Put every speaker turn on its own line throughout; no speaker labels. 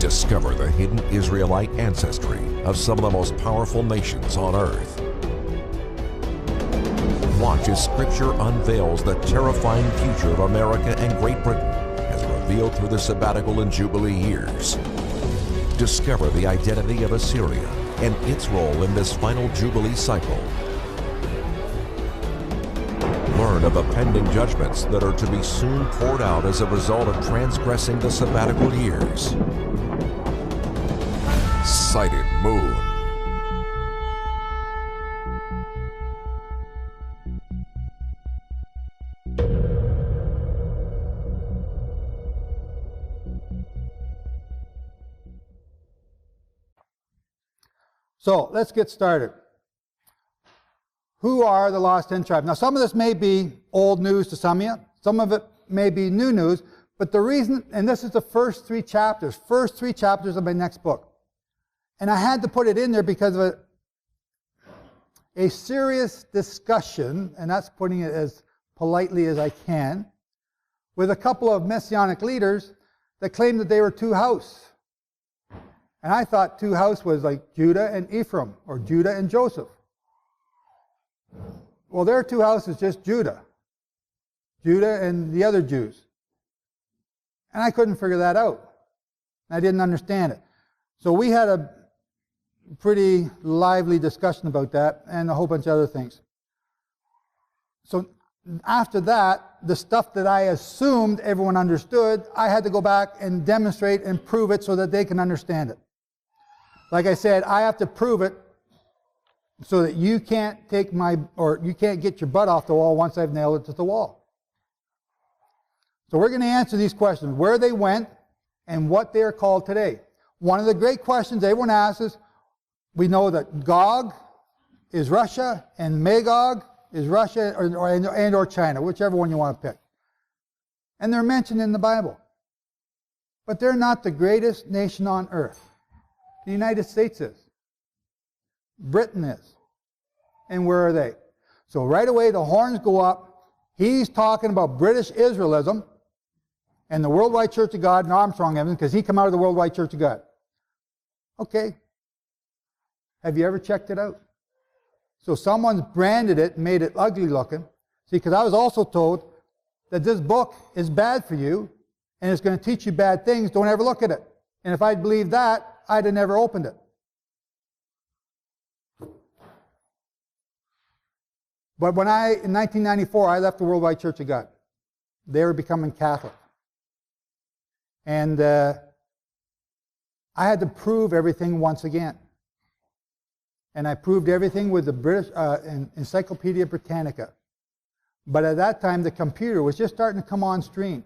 Discover the hidden Israelite ancestry of some of the most powerful nations on earth. Watch as Scripture unveils the terrifying future of America and Great Britain as revealed through the sabbatical and Jubilee years. Discover the identity of Assyria and its role in this final Jubilee cycle. Learn of the pending judgments that are to be soon poured out as a result of transgressing the sabbatical years. Sighted Moon.
So let's get started. Who are the lost 10 tribes? Now, some of this may be old news to some of you. Some of it may be new news. But the reason, and this is the first three chapters of my next book. And I had to put it in there because of a serious discussion, and that's putting it as politely as I can, with a couple of Messianic leaders that claimed that they were two house. And I thought two house was like Judah and Ephraim, or Judah and Joseph. Well, their two houses just Judah. Judah and the other Jews. And I couldn't figure that out. I didn't understand it. So we had a pretty lively discussion about that and a whole bunch of other things. So after that, the stuff that I assumed everyone understood, I had to go back and demonstrate and prove it so that they can understand it. Like I said, I have to prove it so that you can't you can't get your butt off the wall once I've nailed it to the wall. So we're going to answer these questions: where they went and what they are called today. One of the great questions everyone asks is, we know that Gog is Russia and Magog is Russia or China, whichever one you want to pick. And they're mentioned in the Bible. But they're not the greatest nation on earth. The United States is. Britain is. And where are they? So right away the horns go up. He's talking about British Israelism and the Worldwide Church of God and Armstrong Evans, because he come out of the Worldwide Church of God. Okay. Have you ever checked it out? So someone's branded it and made it ugly looking. See, because I was also told that this book is bad for you and it's going to teach you bad things. Don't ever look at it. And if I'd believed that, I'd have never opened it. But when in 1994, I left the Worldwide Church of God. They were becoming Catholic. And I had to prove everything once again. And I proved everything with the British Encyclopedia Britannica. But at that time, the computer was just starting to come on stream.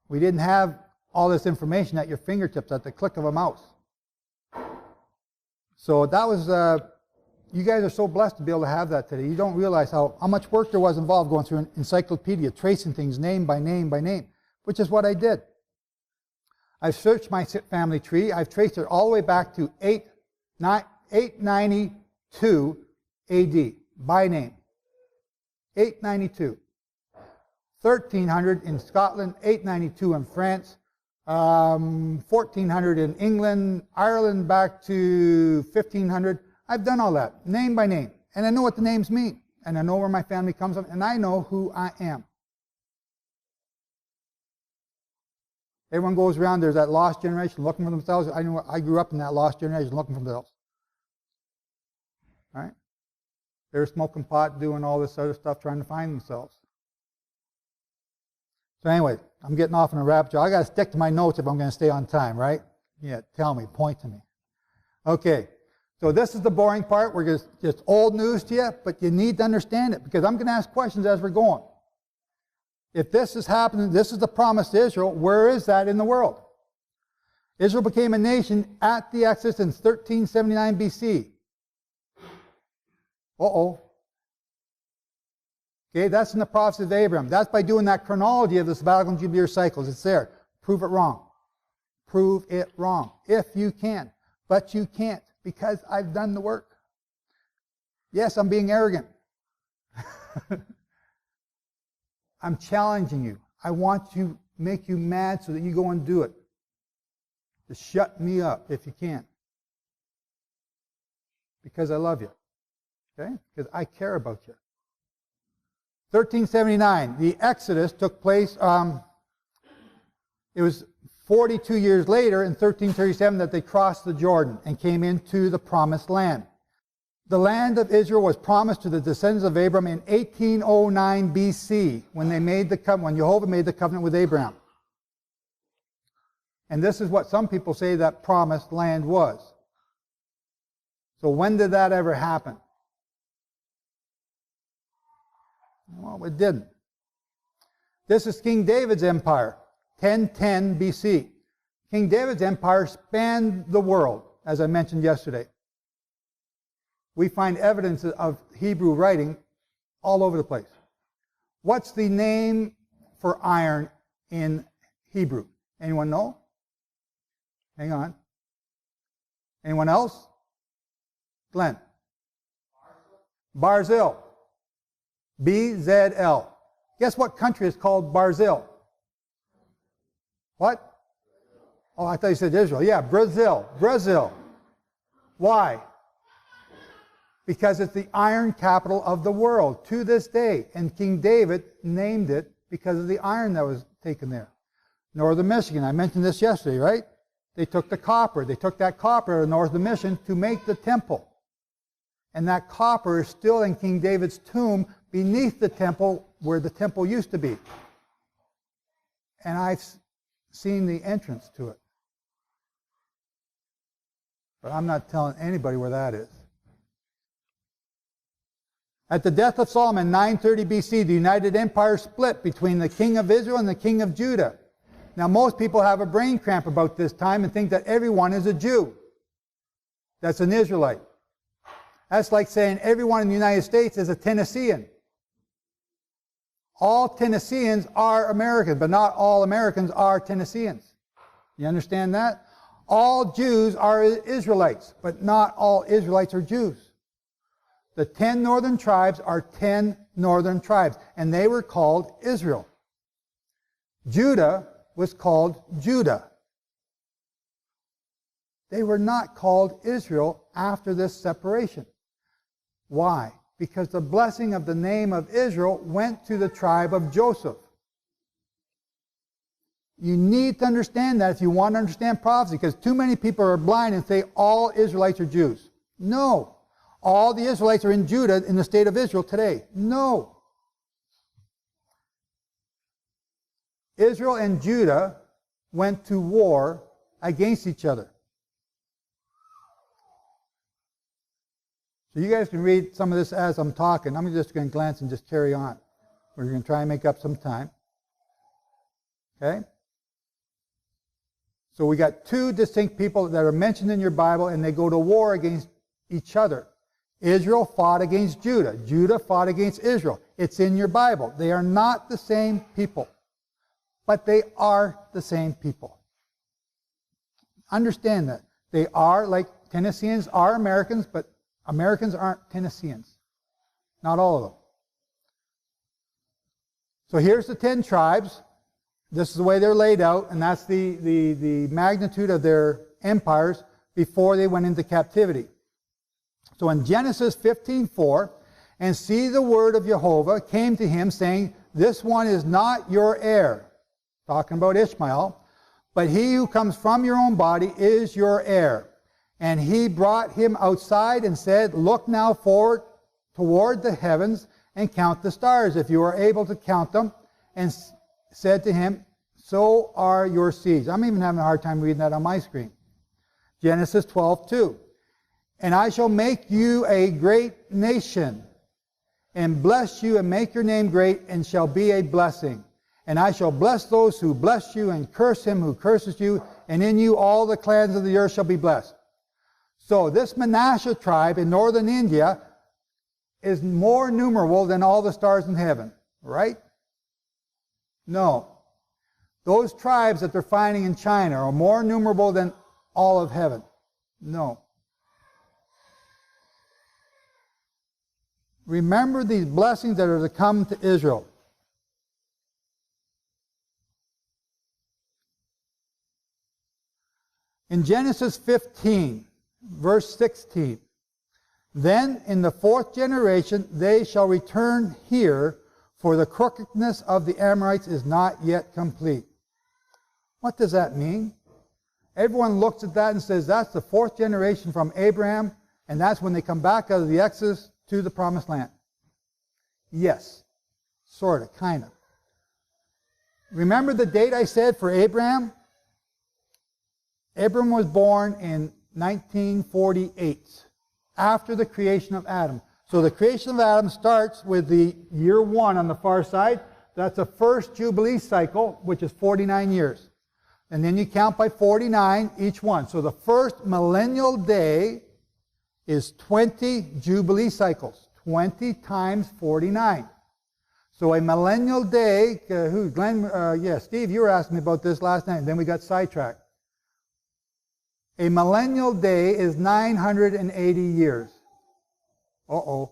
We didn't have all this information at your fingertips at the click of a mouse. So that was, you guys are so blessed to be able to have that today. You don't realize how much work there was involved going through an encyclopedia, tracing things name by name by name, which is what I did. I've searched my family tree. I've traced it all the way back to 892 AD, by name. 892. 1300 in Scotland, 892 in France, 1400 in England, Ireland back to 1500. I've done all that, name by name. And I know what the names mean. And I know where my family comes from. And I know who I am. Everyone goes around, there's that lost generation looking for themselves. I know I grew up in that lost generation looking for themselves. Right? They're smoking pot, doing all this other stuff, trying to find themselves. So anyway, I'm getting off in a rabbit trail. I got to stick to my notes if I'm going to stay on time, right? Yeah, tell me, point to me. Okay, so this is the boring part. We're just old news to you, but you need to understand it because I'm going to ask questions as we're going. If this is happening, this is the promise to Israel, where is that in the world? Israel became a nation at the Exodus in 1379 BC. Uh-oh. Okay, that's in the prophecy of Abraham. That's by doing that chronology of the sabbatical and jubilee cycles. It's there. Prove it wrong. Prove it wrong. If you can. But you can't because I've done the work. Yes, I'm being arrogant. I'm challenging you. I want to make you mad so that you go and do it. to shut me up if you can. Because I love you. Okay? Because I care about you. 1379, the Exodus took place. It was 42 years later, in 1337, that they crossed the Jordan and came into the Promised Land. The land of Israel was promised to the descendants of Abraham in 1809 BC, when Jehovah made the covenant with Abraham. And this is what some people say that promised land was. So when did that ever happen? Well, it didn't. This is King David's empire, 1010 BC. King David's empire spanned the world, as I mentioned yesterday. We find evidence of Hebrew writing all over the place. What's the name for iron in Hebrew? Anyone know? Hang on. Anyone else? Glenn. Barzil. BZL. Guess what country is called Barzil? What? Oh, I thought you said Israel. Yeah, Brazil. Brazil. Why? Because it's the iron capital of the world to this day. And King David named it because of the iron that was taken there. Northern Michigan, I mentioned this yesterday, right? They took the copper. They took that copper out of Northern Michigan to make the temple. And that copper is still in King David's tomb beneath the temple where the temple used to be. And I've seen the entrance to it. But I'm not telling anybody where that is. At the death of Solomon, 930 BC, the United Empire split between the king of Israel and the king of Judah. Now, most people have a brain cramp about this time and think that everyone is a Jew. That's an Israelite. That's like saying everyone in the United States is a Tennessean. All Tennesseans are Americans, but not all Americans are Tennesseans. You understand that? All Jews are Israelites, but not all Israelites are Jews. The 10 northern tribes are 10 northern tribes, and they were called Israel. Judah was called Judah. They were not called Israel after this separation. Why? Because the blessing of the name of Israel went to the tribe of Joseph. You need to understand that if you want to understand prophecy, because too many people are blind and say all Israelites are Jews. No. All the Israelites are in Judah, in the state of Israel today. No. Israel and Judah went to war against each other. So you guys can read some of this as I'm talking. I'm just going to glance and just carry on. We're going to try and make up some time. Okay? So we got two distinct people that are mentioned in your Bible, and they go to war against each other. Israel fought against Judah. Judah fought against Israel. It's in your Bible. They are not the same people, but they are the same people. Understand that. They are, like Tennesseans are Americans, but Americans aren't Tennesseans. Not all of them. So here's the 10 tribes. This is the way they're laid out, and that's the magnitude of their empires before they went into captivity. So in Genesis 15:4, and see the word of Jehovah came to him, saying, this one is not your heir, talking about Ishmael, but he who comes from your own body is your heir. And he brought him outside and said, look now forward toward the heavens and count the stars, if you are able to count them. And said to him, so are your seeds. I'm even having a hard time reading that on my screen. Genesis 12:2. And I shall make you a great nation, and bless you, and make your name great, and shall be a blessing. And I shall bless those who bless you, and curse him who curses you, and in you all the clans of the earth shall be blessed. So this Manasseh tribe in northern India is more numerable than all the stars in heaven, right? No. Those tribes that they're finding in China are more numerable than all of heaven. No. Remember these blessings that are to come to Israel. In Genesis 15, verse 16, then in the fourth generation they shall return here, for the crookedness of the Amorites is not yet complete. What does that mean? Everyone looks at that and says, that's the fourth generation from Abraham, and that's when they come back out of the Exodus to the Promised Land. Yes, sort of, kind of. Remember the date I said for Abraham? Abraham was born in 1948, after the creation of Adam. So the creation of Adam starts with the year 1 on the far side. That's the first Jubilee cycle, which is 49 years. And then you count by 49 each one. So the first millennial day is 20 Jubilee cycles. 20 times 49. So a millennial day, Steve, you were asking me about this last night, and then we got sidetracked. A millennial day is 980 years. Uh-oh.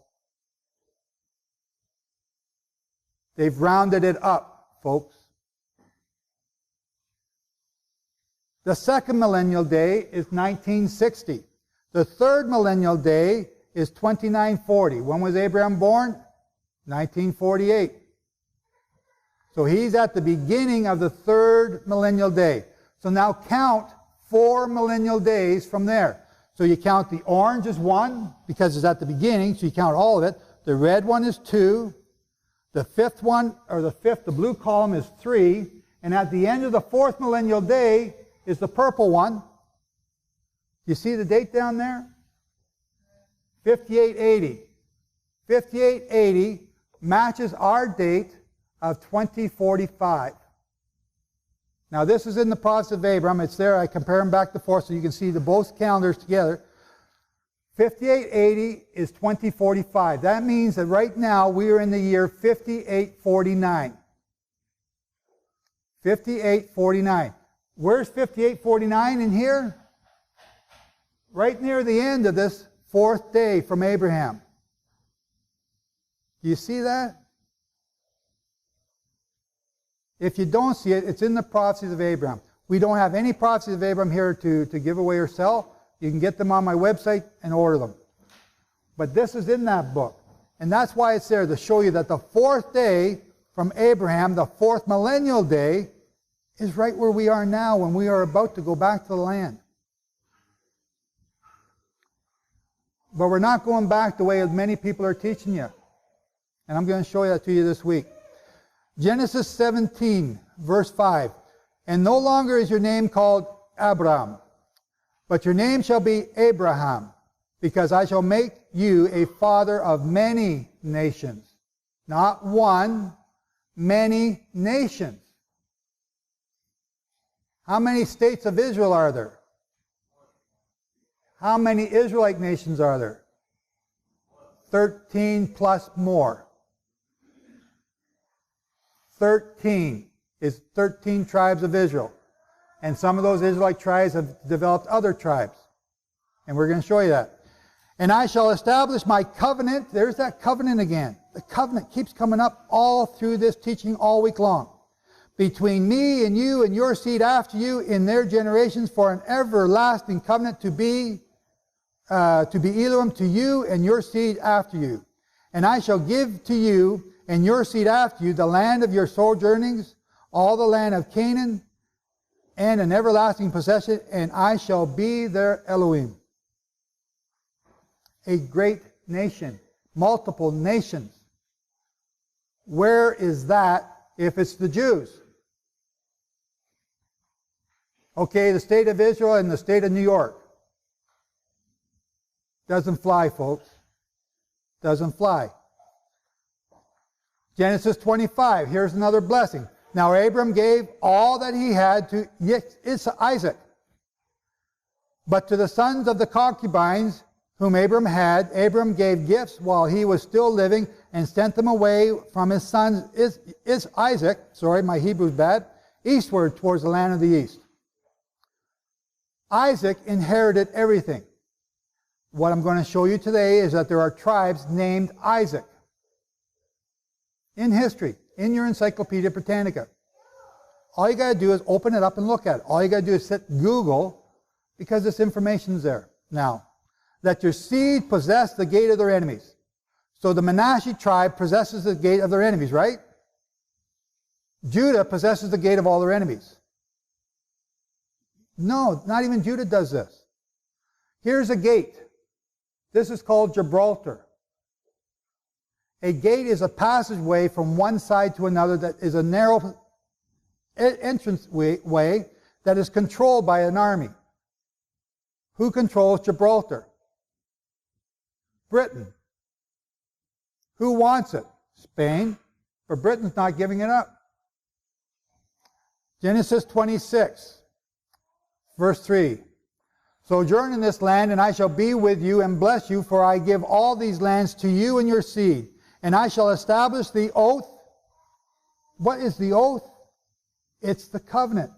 They've rounded it up, folks. The second millennial day is 1960. The third millennial day is 2940. When was Abraham born? 1948. So he's at the beginning of the third millennial day. So now count 4 millennial days from there. So you count the orange as 1 because it's at the beginning, so you count all of it. The red one is 2. The fifth one, or the blue column is 3. And at the end of the 4th millennial day is the purple one. You see the date down there? 5880. 5880 matches our date of 2045. Now this is in the Prophecy of Abraham. It's there. I compare them back to forth so you can see both calendars together. 5880 is 2045. That means that right now we are in the year 5849. 5849. Where's 5849 in here? Right near the end of this 4th day from Abraham. Do you see that? If you don't see it, it's in the Prophecies of Abraham. We don't have any Prophecies of Abraham here to give away or sell. You can get them on my website and order them. But this is in that book. And that's why it's there, to show you that the 4th day from Abraham, the 4th millennial day, is right where we are now when we are about to go back to the land. But we're not going back the way many people are teaching you. And I'm going to show that to you this week. Genesis 17, verse 5. And no longer is your name called Abram, but your name shall be Abraham, because I shall make you a father of many nations. Not one, many nations. How many states of Israel are there? How many Israelite nations are there? 13 plus more. 13 is 13 tribes of Israel. And some of those Israelite tribes have developed other tribes. And we're going to show you that. And I shall establish my covenant. There's that covenant again. The covenant keeps coming up all through this teaching all week long. Between me and you and your seed after you in their generations for an everlasting covenant to be Elohim to you and your seed after you. And I shall give to you and your seed after you the land of your sojournings, all the land of Canaan, and an everlasting possession, and I shall be their Elohim. A great nation, multiple nations. Where is that if it's the Jews? Okay, the state of Israel and the state of New York. Doesn't fly, folks. Doesn't fly. Genesis 25, here's another blessing. Now Abram gave all that he had to Isaac. But to the sons of the concubines whom Abram had, Abram gave gifts while he was still living and sent them away from his son Isaac, sorry, my Hebrew's bad, eastward towards the land of the east. Isaac inherited everything. What I'm going to show you today is that there are tribes named Isaac. In history, in your Encyclopedia Britannica. All you got to do is open it up and look at it. All you got to do is hit Google Because this information's there. Now, let your seed possess the gate of their enemies. So the Manasseh tribe possesses the gate of their enemies, right? Judah possesses the gate of all their enemies. No, not even Judah does this. Here's a gate. This is called Gibraltar. A gate is a passageway from one side to another that is a narrow entrance way that is controlled by an army. Who controls Gibraltar? Britain. Who wants it? Spain. But Britain's not giving it up. Genesis 26, verse 3. Sojourn in this land, and I shall be with you and bless you, for I give all these lands to you and your seed. And I shall establish the oath. What is the oath? It's the covenant.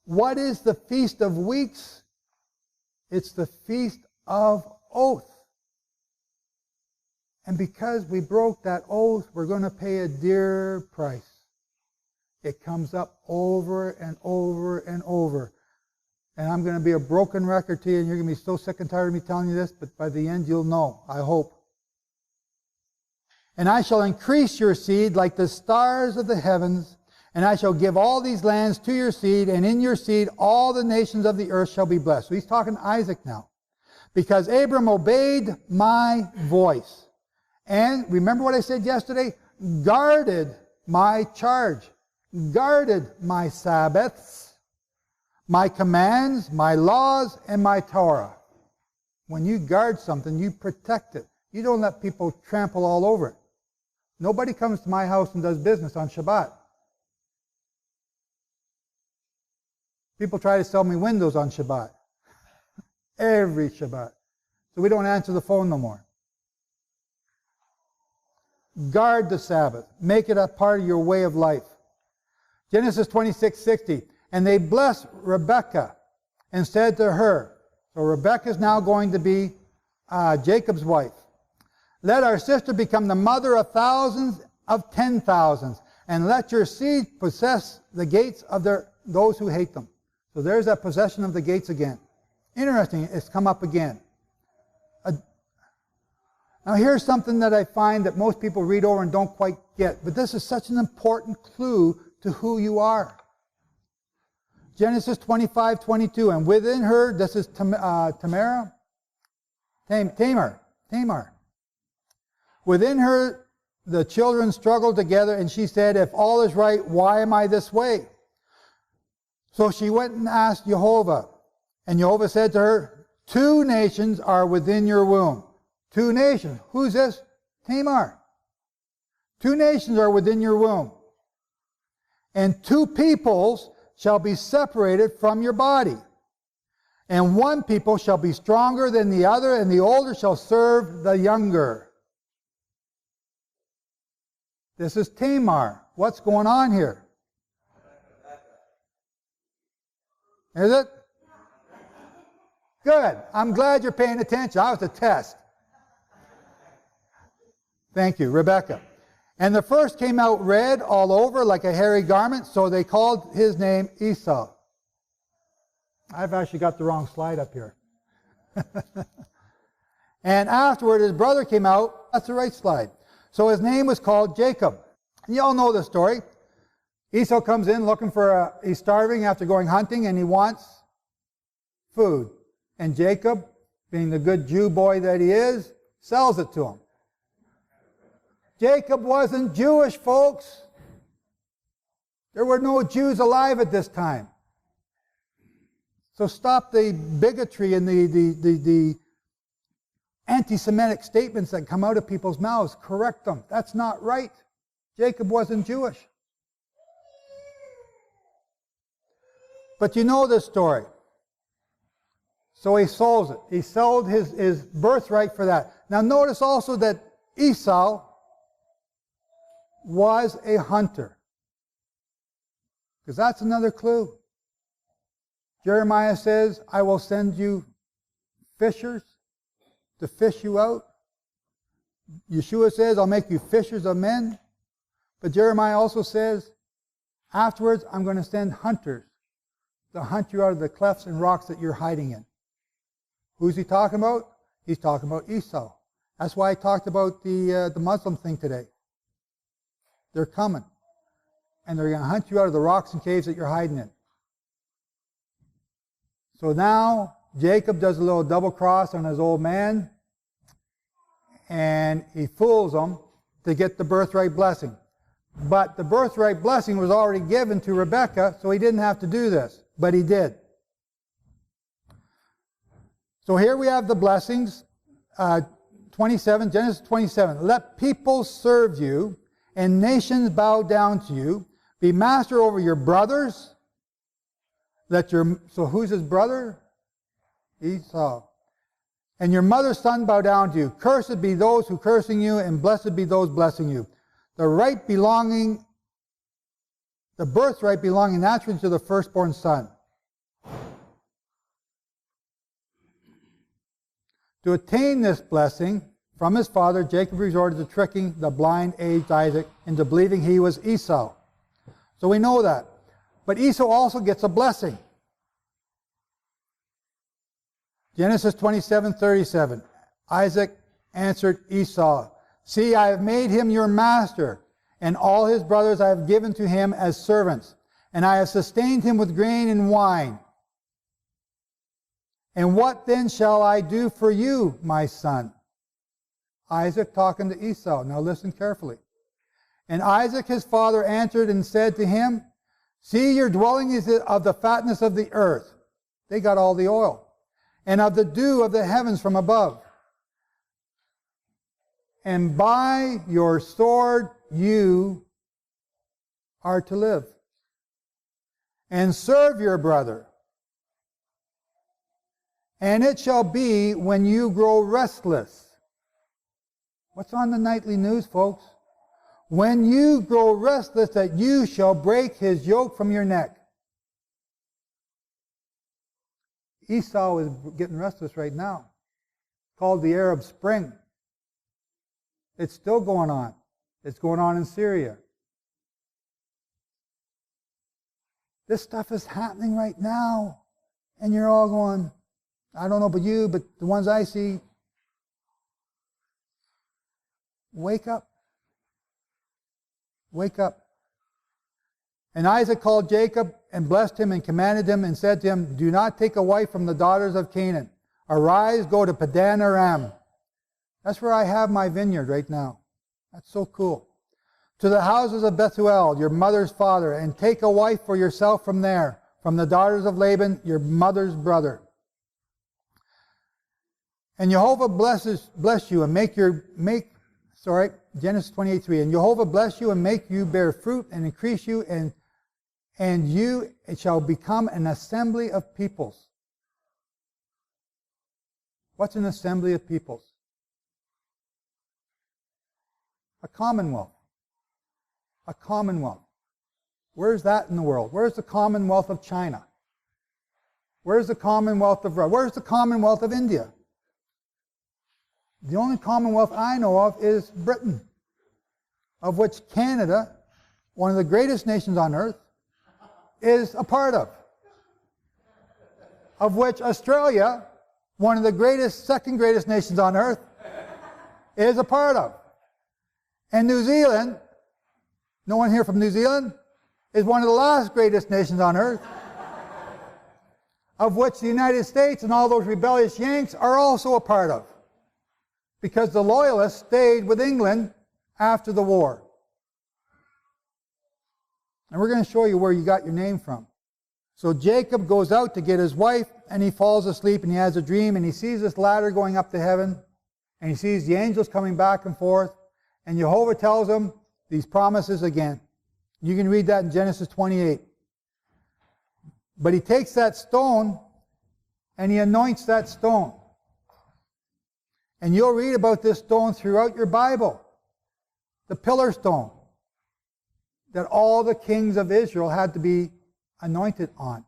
What is the Feast of Weeks? It's the Feast of Oath. And because we broke that oath, we're going to pay a dear price. It comes up over and over and over. And I'm going to be a broken record to you, and you're going to be so sick and tired of me telling you this, but by the end you'll know, I hope. And I shall increase your seed like the stars of the heavens, and I shall give all these lands to your seed, and in your seed all the nations of the earth shall be blessed. So he's talking to Isaac now. Because Abram obeyed my voice. And remember what I said yesterday? Guarded my charge. Guarded my Sabbaths, my commands, my laws, and my Torah. When you guard something, you protect it. You don't let people trample all over it. Nobody comes to my house and does business on Shabbat. People try to sell me windows on Shabbat. Every Shabbat. So we don't answer the phone no more. Guard the Sabbath. Make it a part of your way of life. Genesis 26:60. And they blessed Rebekah and said to her, so Rebekah is now going to be Jacob's wife. Let our sister become the mother of thousands of 10,000s, and let your seed possess the gates of those who hate them. So there's that possession of the gates again. Interesting, it's come up again. Now here's something that I find that most people read over and don't quite get, but this is such an important clue to who you are. Genesis 25:22, and within her, this is Tamar. Within her, the children struggled together, and she said, if all is right, why am I this way? So she went and asked Jehovah, and Jehovah said to her, 2 nations are within your womb. 2 nations. Who's this? Tamar. 2 nations are within your womb. And 2 peoples shall be separated from your body. And one people shall be stronger than the other, and the older shall serve the younger. This is Tamar. What's going on here? Is it? Good. I'm glad you're paying attention. That was a test. Thank you, Rebekah. And the first came out red all over like a hairy garment, so they called his name Esau. I've actually got the wrong slide up here. And afterward, his brother came out. That's the right slide. So his name was called Jacob. And you all know the story. Esau comes in looking for he's starving after going hunting, and he wants food. And Jacob, being the good Jew boy that he is, sells it to him. Jacob wasn't Jewish, folks. There were no Jews alive at this time. So stop the bigotry and the anti-Semitic statements that come out of people's mouths. Correct them. That's not right. Jacob wasn't Jewish. But you know this story. So he sold it. He sold his birthright for that. Now notice also that Esau was a hunter. Because that's another clue. Jeremiah says, I will send you fishers to fish you out. Yeshua says, I'll make you fishers of men. But Jeremiah also says, afterwards, I'm going to send hunters to hunt you out of the clefts and rocks that you're hiding in. Who's he talking about? He's talking about Esau. That's why I talked about the Muslim thing today. They're coming. And they're going to hunt you out of the rocks and caves that you're hiding in. So now, Jacob does a little double cross on his old man. And he fools him to get the birthright blessing. But the birthright blessing was already given to Rebekah, so he didn't have to do this. But he did. So here we have the blessings. 27, Genesis 27. Let people serve you, and nations bow down to you. Be master over your brothers. So who's his brother? Esau. And your mother's son bow down to you. Cursed be those who cursing you, and blessed be those blessing you. The birthright belonging naturally to the firstborn son. To attain this blessing from his father, Jacob resorted to tricking the blind aged Isaac into believing he was Esau. So we know that. But Esau also gets a blessing. Genesis 27:37. Isaac answered Esau, see, I have made him your master, and all his brothers I have given to him as servants, and I have sustained him with grain and wine. And what then shall I do for you, my son? Isaac talking to Esau. Now listen carefully. And Isaac his father answered and said to him, see, your dwelling is of the fatness of the earth. They got all the oil. And of the dew of the heavens from above. And by your sword you are to live. And serve your brother. And it shall be when you grow restless. What's on the nightly news, folks? When you grow restless, that you shall break his yoke from your neck. Esau is getting restless right now. It's called the Arab Spring. It's still going on. It's going on in Syria. This stuff is happening right now. And you're all going, I don't know about you, but the ones I see, wake up. Wake up. And Isaac called Jacob and blessed him and commanded him and said to him, do not take a wife from the daughters of Canaan. Arise, go to Padan Aram. That's where I have my vineyard right now. That's so cool. To the houses of Bethuel, your mother's father, and take a wife for yourself from there, from the daughters of Laban, your mother's brother. And Jehovah bless you and Genesis 28:3. And Jehovah bless you and make you bear fruit and increase you, and you it shall become an assembly of peoples. What's an assembly of peoples? A commonwealth. A commonwealth. Where's that in the world? Where's the Commonwealth of China? Where's the Commonwealth of Russia? Where's the Commonwealth of India? The only Commonwealth I know of is Britain, of which Canada, one of the greatest nations on earth, is a part of which Australia, one of the second greatest nations on earth, is a part of. And New Zealand, no one here from New Zealand, is one of the last greatest nations on earth, of which the United States and all those rebellious Yanks are also a part of. Because the Loyalists stayed with England after the war. And we're going to show you where you got your name from. So Jacob goes out to get his wife, and he falls asleep, and he has a dream, and he sees this ladder going up to heaven, and he sees the angels coming back and forth, and Jehovah tells him these promises again. You can read that in Genesis 28. But he takes that stone, and he anoints that stone. And you'll read about this stone throughout your Bible. The pillar stone that all the kings of Israel had to be anointed on.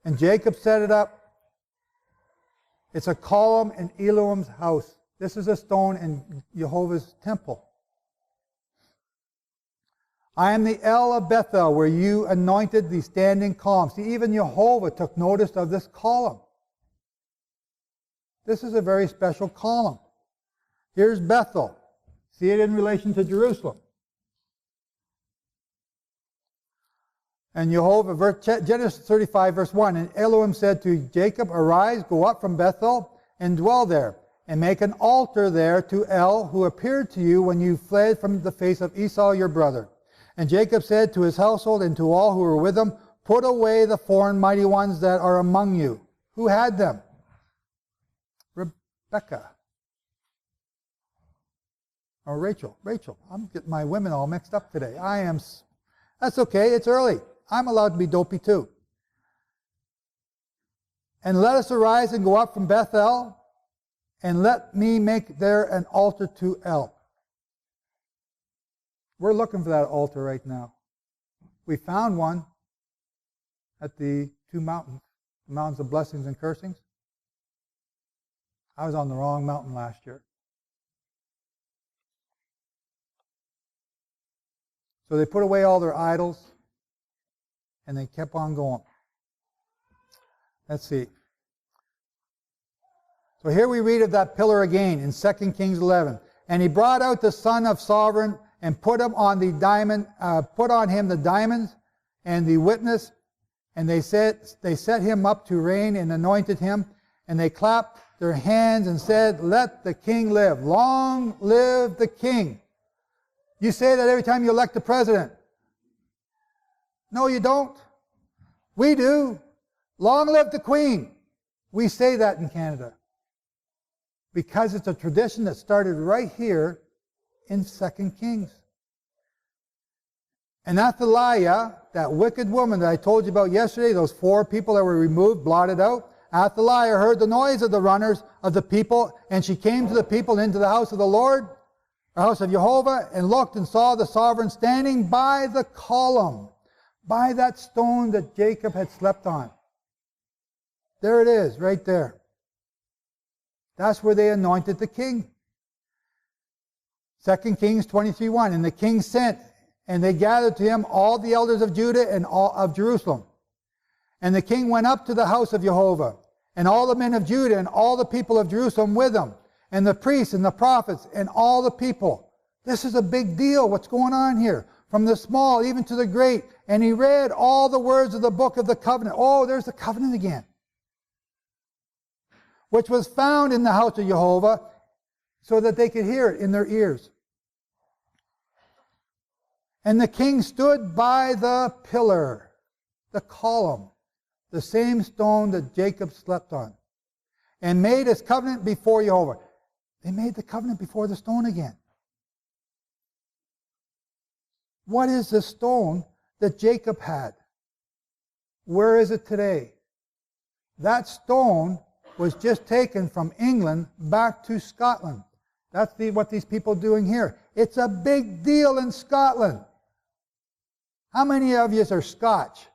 And Jacob set it up. It's a column in Elohim's house. This is a stone in Jehovah's temple. I am the El of Bethel, where you anointed the standing column. See, even Jehovah took notice of this column. This is a very special column. Here's Bethel. See it in relation to Jerusalem. And Jehovah, Genesis 35, verse 1, and Elohim said to Jacob, Arise, go up from Bethel, and dwell there, and make an altar there to El, who appeared to you when you fled from the face of Esau your brother. And Jacob said to his household and to all who were with him, Put away the foreign mighty ones that are among you. Who had them? Rebecca. Or Rachel. Rachel. I'm getting my women all mixed up today. That's okay, it's early. I'm allowed to be dopey too. And let us arise and go up from Bethel, and let me make there an altar to El. We're looking for that altar right now. We found one at the two mountains, the mountains of blessings and cursings. I was on the wrong mountain last year. So they put away all their idols, and they kept on going. Let's see. So here we read of that pillar again in 2 Kings 11. And he brought out the son of Sovereign and put him on the diamond, put on him the diamonds and the witness, and they set him up to reign and anointed him, and they clapped their hands and said, Let the king live. Long live the king. You say that every time you elect a president. No, you don't. We do. Long live the Queen. We say that in Canada. Because it's a tradition that started right here in 2 Kings. And Athaliah, that wicked woman that I told you about yesterday, those 4 people that were removed, blotted out, Athaliah heard the noise of the runners of the people, and she came to the people into the house of the Lord, the house of Jehovah, and looked and saw the sovereign standing by the column, by that stone that Jacob had slept on. There it is, right there. That's where they anointed the king. 2 Kings 23:1. And the king sent, and they gathered to him all the elders of Judah and all of Jerusalem. And the king went up to the house of Jehovah, and all the men of Judah and all the people of Jerusalem with him, and the priests and the prophets and all the people. This is a big deal, what's going on here. From the small even to the great. And he read all the words of the book of the covenant. Oh, there's the covenant again. Which was found in the house of Jehovah, so that they could hear it in their ears. And the king stood by the pillar, the column, the same stone that Jacob slept on, and made his covenant before Jehovah. They made the covenant before the stone again. What is the stone that Jacob had? Where is it today? That stone was just taken from England back to Scotland. That's what these people are doing here. It's a big deal in Scotland. How many of you are Scotch?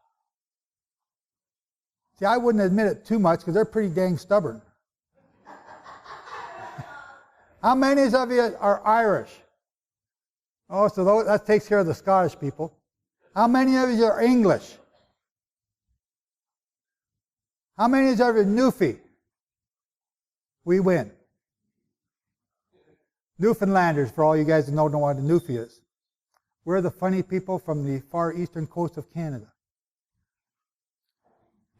See, I wouldn't admit it too much because they're pretty dang stubborn. How many of you are Irish? Oh, so that takes care of the Scottish people. How many of you are English? How many of you are Newfie? We win. Newfoundlanders, for all you guys that don't know what a Newfie is. We're the funny people from the far eastern coast of Canada.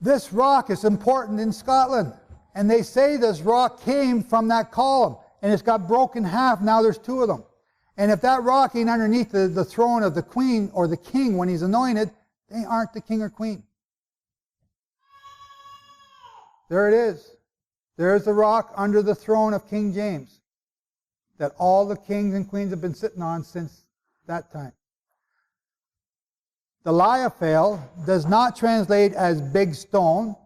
This rock is important in Scotland. And they say this rock came from that column. And it's got broken in half. Now there's 2 of them. And if that rock ain't underneath the throne of the queen or the king when he's anointed, they aren't the king or queen. There it is. There's the rock under the throne of King James that all the kings and queens have been sitting on since that time. The Liaphale does not translate as big stone,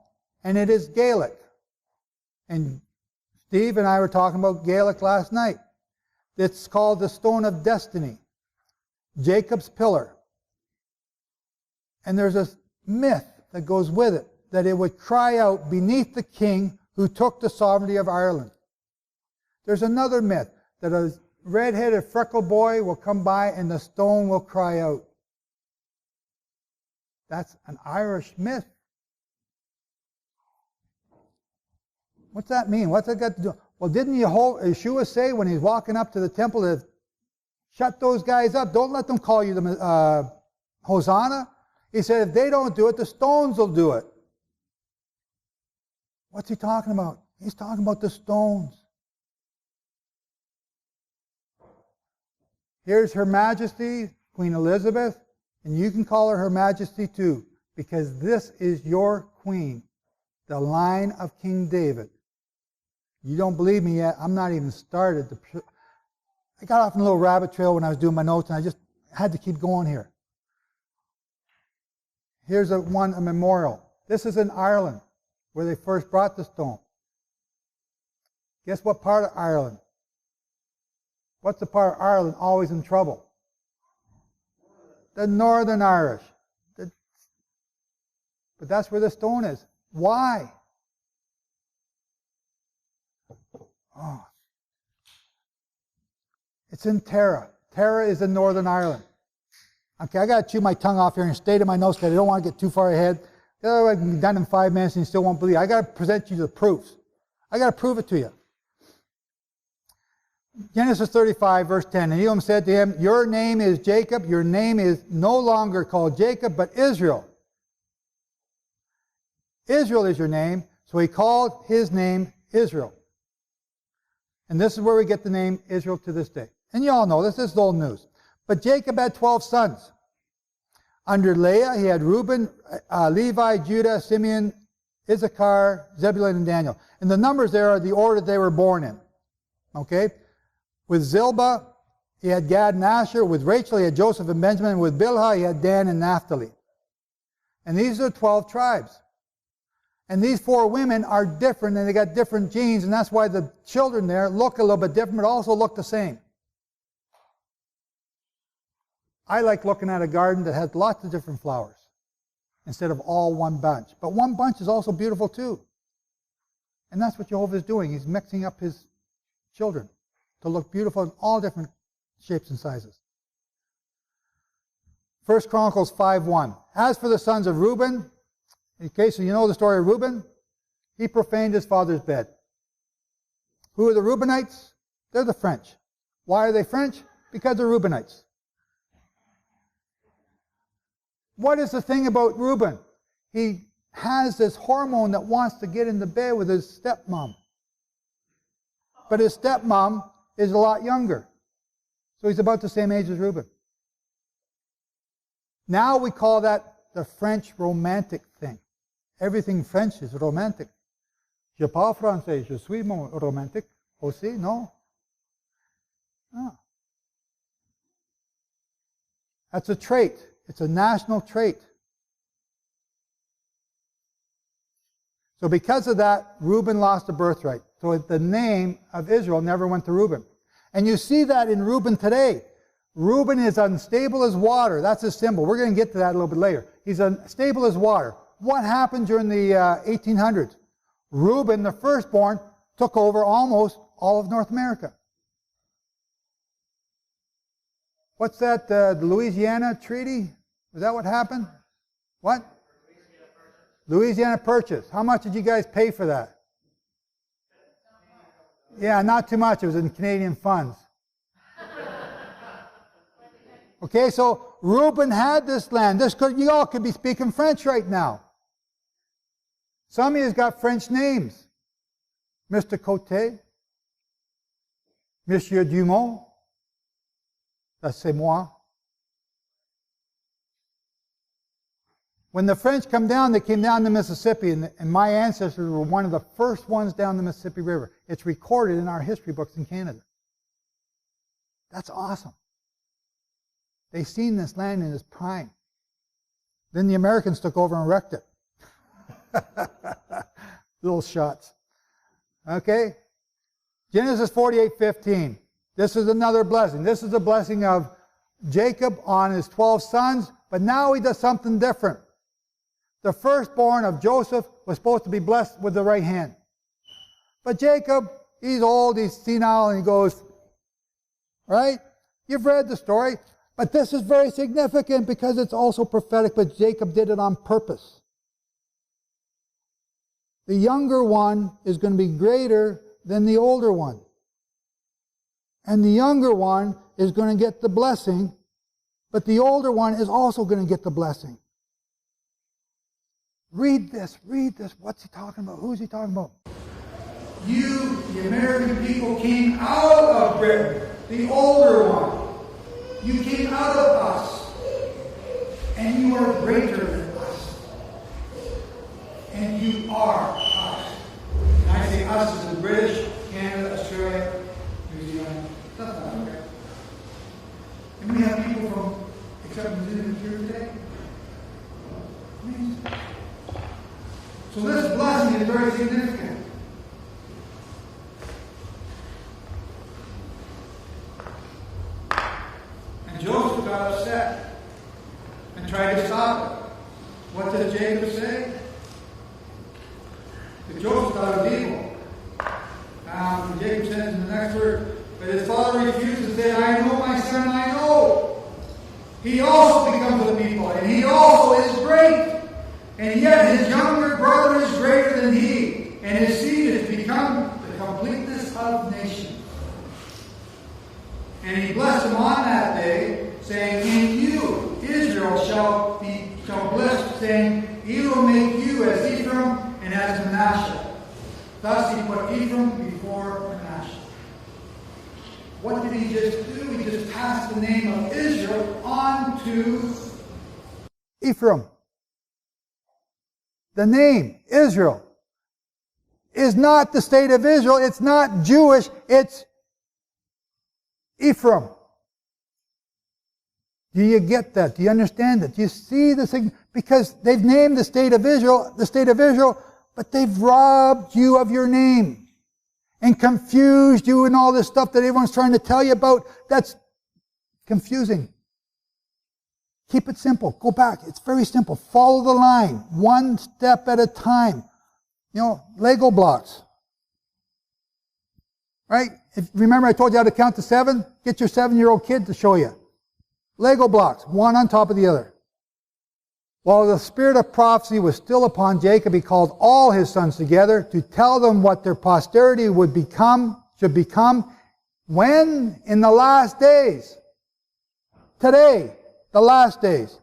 and it is Gaelic. And Steve and I were talking about Gaelic last night. It's called the Stone of Destiny, Jacob's Pillar. And there's a myth that goes with it, that it would cry out beneath the king who took the sovereignty of Ireland. There's another myth, that a red-headed freckle boy will come by and the stone will cry out. That's an Irish myth. What's that mean? What's that got to do? Well, didn't Yeshua say when he's walking up to the temple to shut those guys up? Don't let them call you the Hosanna. He said if they don't do it, the stones will do it. What's he talking about? He's talking about the stones. Here's Her Majesty, Queen Elizabeth, and you can call her Her Majesty too, because this is your queen, the line of King David. You don't believe me yet? I'm not even started. I got off on a little rabbit trail when I was doing my notes, and I just had to keep going here. Here's a memorial. This is in Ireland, where they first brought the stone. Guess what part of Ireland? What's the part of Ireland always in trouble? The Northern Irish. But that's where the stone is. Why? Oh. It's in Tara. Tara is in Northern Ireland. Okay, I got to chew my tongue off here and stay to my notes because I don't want to get too far ahead. Otherwise, I can be done in 5 minutes and you still won't believe. I got to present you the proofs. I got to prove it to you. Genesis 35, verse 10. And Elam said to him, your name is Jacob. Your name is no longer called Jacob, but Israel. Israel is your name. So he called his name Israel. And this is where we get the name Israel to this day. And you all know this is old news. But Jacob had 12 sons. Under Leah, he had Reuben, Levi, Judah, Simeon, Issachar, Zebulun, and Daniel. And the numbers there are the order they were born in. Okay? With Zilpah, he had Gad and Asher. With Rachel, he had Joseph and Benjamin. With Bilhah, he had Dan and Naphtali. And these are 12 tribes. And these 4 women are different, and they got different genes, and that's why the children there look a little bit different, but also look the same. I like looking at a garden that has lots of different flowers instead of all one bunch. But one bunch is also beautiful too. And that's what Jehovah is doing. He's mixing up his children to look beautiful in all different shapes and sizes. 1 Chronicles 5:1. As for the sons of Reuben, in case you know the story of Reuben, he profaned his father's bed. Who are the Reubenites? They're the French. Why are they French? Because they're Reubenites. What is the thing about Reuben? He has this hormone that wants to get into bed with his stepmom. But his stepmom is a lot younger. So he's about the same age as Reuben. Now we call that the French romantic thing. Everything French is romantic. Je parle français, je suis romantique aussi, no? No. That's a trait. It's a national trait. So because of that, Reuben lost a birthright. So the name of Israel never went to Reuben. And you see that in Reuben today. Reuben is unstable as water. That's his symbol. We're going to get to that a little bit later. He's unstable as water. What happened during the 1800s? Reuben, the firstborn, took over almost all of North America. What's that, the Louisiana Treaty? Was that what happened? What? Louisiana Purchase. How much did you guys pay for that? Yeah, not too much. It was in Canadian funds. Okay, so Reuben had this land. You all could be speaking French right now. Some of you got French names. Mr. Côté, Monsieur Dumont, that's c'est moi. When the French come down, they came down the Mississippi, and my ancestors were one of the first ones down the Mississippi River. It's recorded in our history books in Canada. That's awesome. They seen this land in its prime. Then the Americans took over and wrecked it. Little shots. Okay? Genesis 48:15. This is another blessing. This is a blessing of Jacob on his 12 sons, but now he does something different. The firstborn of Joseph was supposed to be blessed with the right hand. But Jacob, he's old, he's senile, and he goes, right? You've read the story. But this is very significant because it's also prophetic, but Jacob did it on purpose. the younger one is going to be greater than the older one. And the younger one is going to get the blessing, but the older one is also going to get the blessing. Read this. What's he talking about? Who's he talking about? You, the American people, came out of Britain, the older one. You came out of us, and you are greater than us. And you are us. And I say us as the British, Canada, Australia, New Zealand, South Africa. And we have people from, except New Zealand here today. Amazing. So this blessing is very significant. And Joseph got upset and tried to stop it. What did Jacob say? That Joseph thought it was evil. Jacob says in the next word, but his father refused and said, I know my son, I know. He also becomes a people, and he also is great. And yet his younger brother is greater than he, and his seed has become the completeness of nations. And he blessed him on that day, saying, in you Israel shall bless, saying, he will make you as Ephraim and as Manasseh. Thus he put Ephraim before Manasseh. What did he just do? He just passed the name of Israel on to Ephraim. The name Israel is not the state of Israel. It's not Jewish. It's Ephraim. Do you get that? Do you understand that? Do you see the thing? Because they've named the state of Israel, but they've robbed you of your name and confused you and all this stuff that everyone's trying to tell you about. That's confusing. Keep it simple. Go back. It's very simple. Follow the line. One step at a time. Lego blocks. Right? Remember I told you how to count to 7? Get your 7-year-old kid to show you. Lego blocks, one on top of the other. While the spirit of prophecy was still upon Jacob, he called all his sons together to tell them what their posterity should become, when? In the last days. Today. The last days.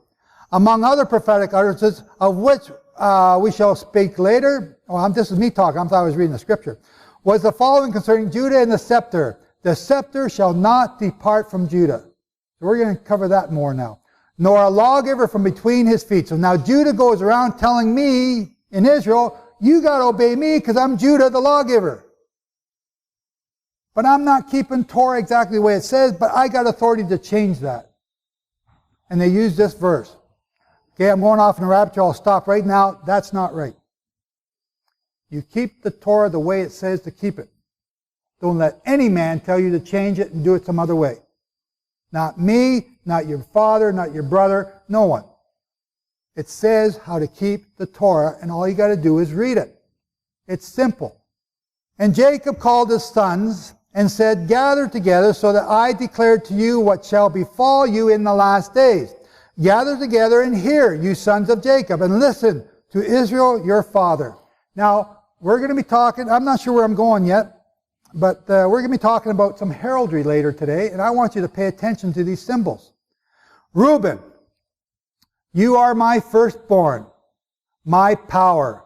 Among other prophetic utterances, of which we shall speak later, this is me talking, I thought I was reading the scripture, was the following concerning Judah and the scepter. The scepter shall not depart from Judah. So we're going to cover that more now. Nor a lawgiver from between his feet. So now Judah goes around telling me in Israel, you got to obey me because I'm Judah, the lawgiver. But I'm not keeping Torah exactly the way it says, but I got authority to change that. And they use this verse. Okay, I'm going off in a rapture. I'll stop right now. That's not right. You keep the Torah the way it says to keep it. Don't let any man tell you to change it and do it some other way. Not me, not your father, not your brother, no one. It says how to keep the Torah, and all you got to do is read it. It's simple. And Jacob called his sons and said, gather together so that I declare to you what shall befall you in the last days. Gather together and hear, you sons of Jacob, and listen to Israel your father. Now, we're going to be talking, I'm not sure where I'm going yet, but we're going to be talking about some heraldry later today, and I want you to pay attention to these symbols. Reuben, you are my firstborn, my power,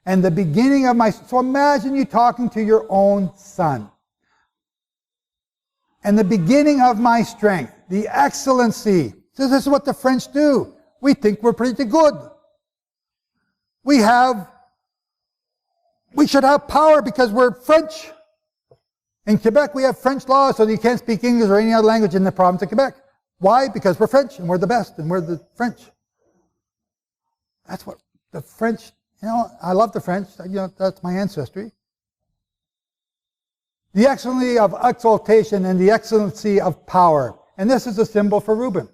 and the beginning of my... So imagine you talking to your own son. And the beginning of my strength, the excellency. So this is what the French do. We think we're pretty good. We should have power because we're French. In Quebec, we have French laws, so you can't speak English or any other language in the province of Quebec. Why? Because we're French, and we're the best, and we're the French. That's what the French, I love the French, that's my ancestry. The excellency of exaltation and the excellency of power. And this is a symbol for Reuben.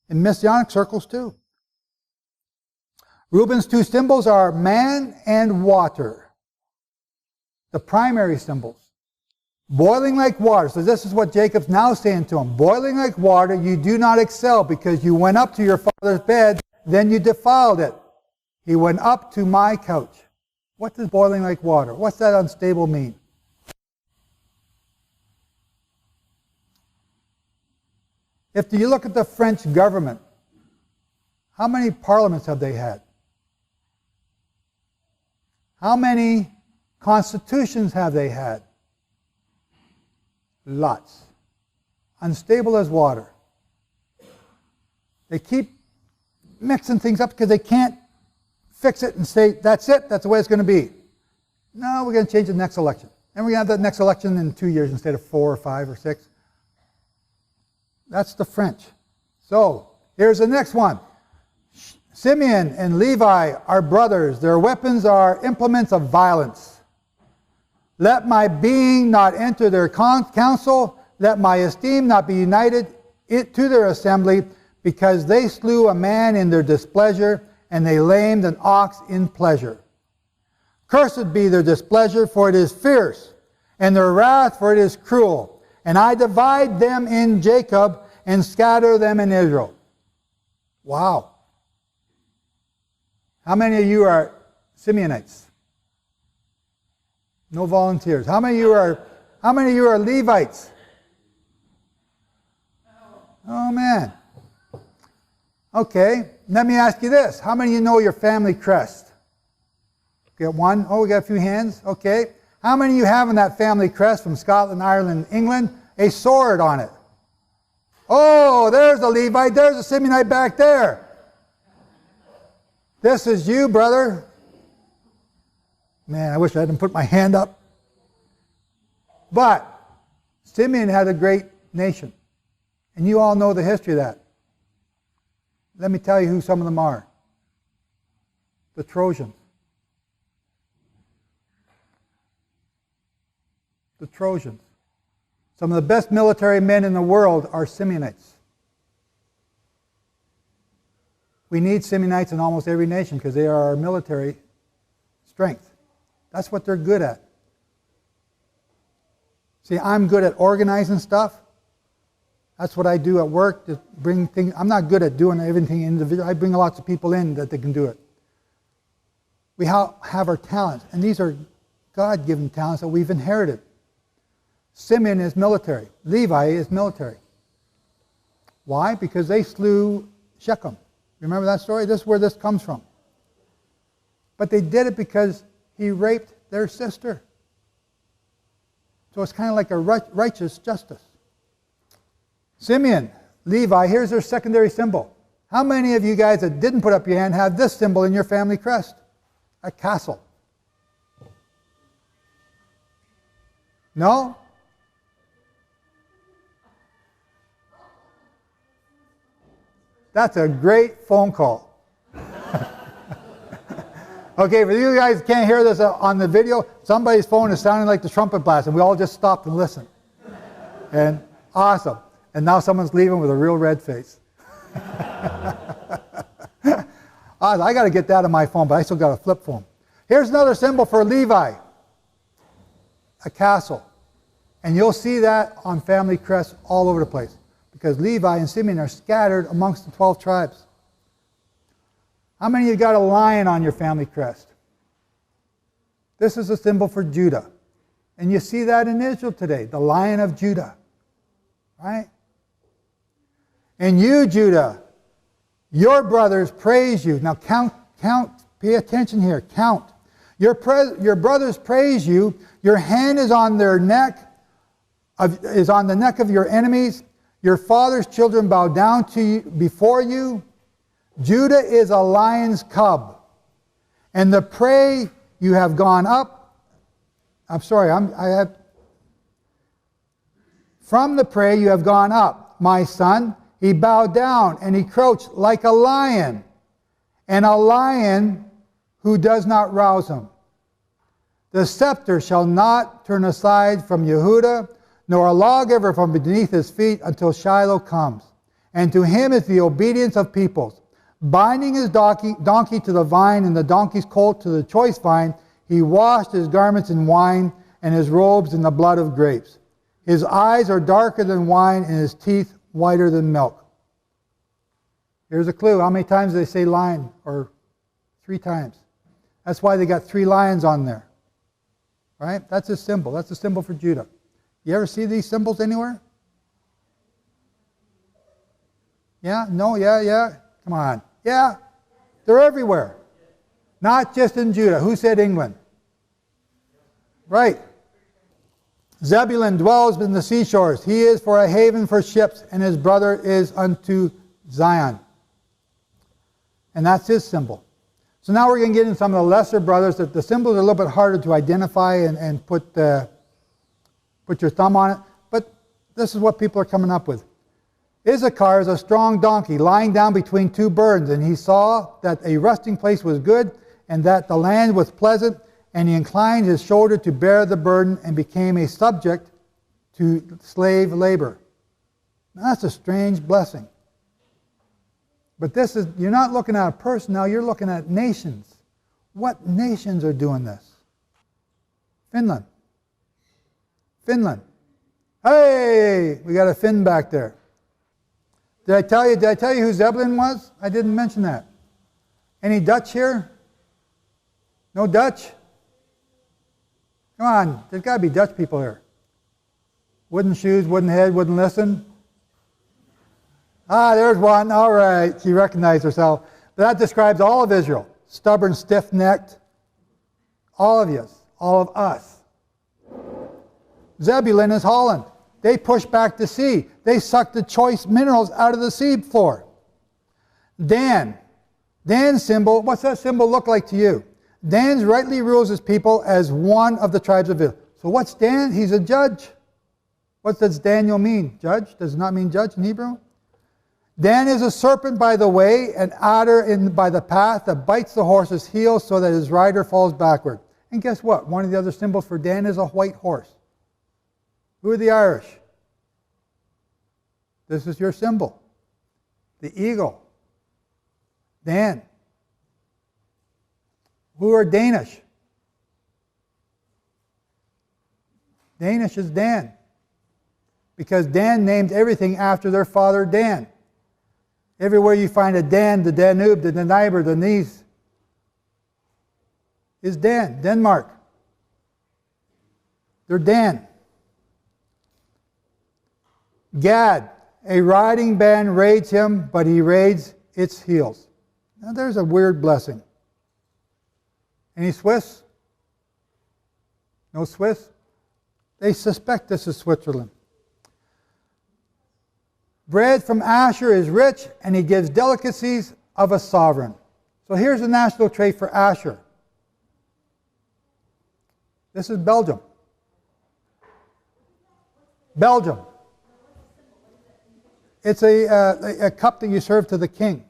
In Messianic circles too. Reuben's two symbols are man and water. The primary symbols. Boiling like water. So this is what Jacob's now saying to him. Boiling like water, you do not excel because you went up to your father's bed, then you defiled it. He went up to my couch. What does boiling like water? What's that unstable mean? If you look at the French government, how many parliaments have they had? How many constitutions have they had? Lots. Unstable as water. They keep mixing things up because they can't fix it and say, that's it, that's the way it's going to be. No, we're going to change the next election. And we're going to have that next election in 2 years instead of 4 or 5 or 6. That's the French. So, here's the next one. Simeon and Levi are brothers. Their weapons are implements of violence. Let my being not enter their council. Let my esteem not be united to their assembly, because they slew a man in their displeasure, and they lamed an ox in pleasure. Cursed be their displeasure, for it is fierce, and their wrath, for it is cruel. And I divide them in Jacob, and scatter them in Israel. Wow. How many of you are Simeonites? No volunteers. How many of you are Levites? Oh man. Okay, let me ask you this. How many of you know your family crest? Got one? Oh, we got a few hands. Okay. How many of you have in that family crest from Scotland, Ireland, England, a sword on it? Oh, there's a Levite. There's a Simeonite back there. This is you, brother. Man, I wish I hadn't put my hand up. But Simeon had a great nation. And you all know the history of that. Let me tell you who some of them are. The Trojans. The Trojans. Some of the best military men in the world are Simeonites. We need Simeonites in almost every nation because they are our military strength. That's what they're good at. See, I'm good at organizing stuff. That's what I do at work, to bring things. I'm not good at doing everything individually. I bring lots of people in that they can do it. We have our talents, and these are God-given talents that we've inherited. Simeon is military. Levi is military. Why? Because they slew Shechem. Remember that story? This is where this comes from. But they did it because he raped their sister. So it's kind of like a righteous justice. Simeon, Levi, here's their secondary symbol. How many of you guys that didn't put up your hand have this symbol in your family crest? A castle. No? That's a great phone call. Okay, for you guys who can't hear this on the video, somebody's phone is sounding like the trumpet blast, and we all just stopped and listened. And awesome. And now someone's leaving with a real red face. I got to get that on my phone, but I still got a flip phone. Here's another symbol for Levi. A castle. And you'll see that on family crests all over the place, because Levi and Simeon are scattered amongst the 12 tribes. How many of you got a lion on your family crest? This is a symbol for Judah. And you see that in Israel today, the Lion of Judah. Right? And you, Judah, your brothers praise you. Now count, pay attention here, count. Your brothers praise you. Your hand is on their neck, is on the neck of your enemies. Your father's children bow down to you, before you. Judah is a lion's cub. And the prey you have gone up. From the prey you have gone up, my son. He bowed down and he crouched like a lion, and a lion who does not rouse him. The scepter shall not turn aside from Yehuda, nor a lawgiver from beneath his feet until Shiloh comes. And to him is the obedience of peoples. Binding his donkey to the vine and the donkey's colt to the choice vine, he washed his garments in wine and his robes in the blood of grapes. His eyes are darker than wine and his teeth whiter than milk. Here's a clue. How many times do they say lion? Or 3 times. That's why they got 3 lions on there. Right? That's a symbol. That's a symbol for Judah. You ever see these symbols anywhere? Yeah? No? Yeah? Yeah? Come on. Yeah? They're everywhere. Not just in Judah. Who said England? Right. Zebulun dwells in the seashores. He is for a haven for ships, and his brother is unto Zion. And that's his symbol. So now we're going to get into some of the lesser brothers. That the symbols are a little bit harder to identify and put your thumb on it. But this is what people are coming up with. Issachar is a strong donkey lying down between 2 burdens, and he saw that a resting place was good, and that the land was pleasant, and he inclined his shoulder to bear the burden and became a subject to slave labor. Now, that's a strange blessing. But this is, you're not looking at a person now, you're looking at nations. What nations are doing this? Finland. Finland. Hey, we got a Finn back there. Did I tell you who Zebulun was? I didn't mention that. Any Dutch here? No Dutch? Come on, there's got to be Dutch people here. Wooden shoes, wooden head, wouldn't listen. Ah, there's one. All right, she recognized herself. But that describes all of Israel. Stubborn, stiff-necked. All of you. All of us. Zebulun is Holland. They push back the sea. They suck the choice minerals out of the sea floor. Dan. Dan's symbol, what's that symbol look like to you? Dan rightly rules his people as one of the tribes of Israel. So what's Dan? He's a judge. What does Daniel mean? Judge? Does it not mean judge in Hebrew? Dan is a serpent by the way, an adder by the path that bites the horse's heel so that his rider falls backward. And guess what? One of the other symbols for Dan is a white horse. Who are the Irish? This is your symbol. The eagle. Dan. Who are Danish? Danish is Dan. Because Dan named everything after their father Dan. Everywhere you find a Dan, the Danube, the Dnieper, the Neisse, is Dan. Denmark. They're Dan. Gad. A riding band raids him, but he raids its heels. Now there's a weird blessing. Any Swiss? No Swiss? They suspect this is Switzerland. Bread from Asher is rich, and he gives delicacies of a sovereign. So here's the national trait for Asher. This is Belgium. Belgium. It's a cup that you serve to the king.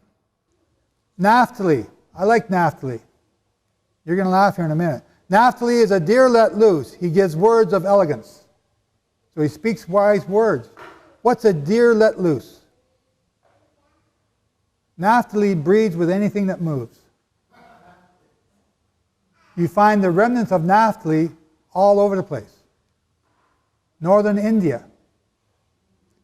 Naphtali. I like Naphtali. You're going to laugh here in a minute. Naphtali is a deer let loose. He gives words of elegance. So he speaks wise words. What's a deer let loose? Naphtali breeds with anything that moves. You find the remnants of Naphtali all over the place. Northern India.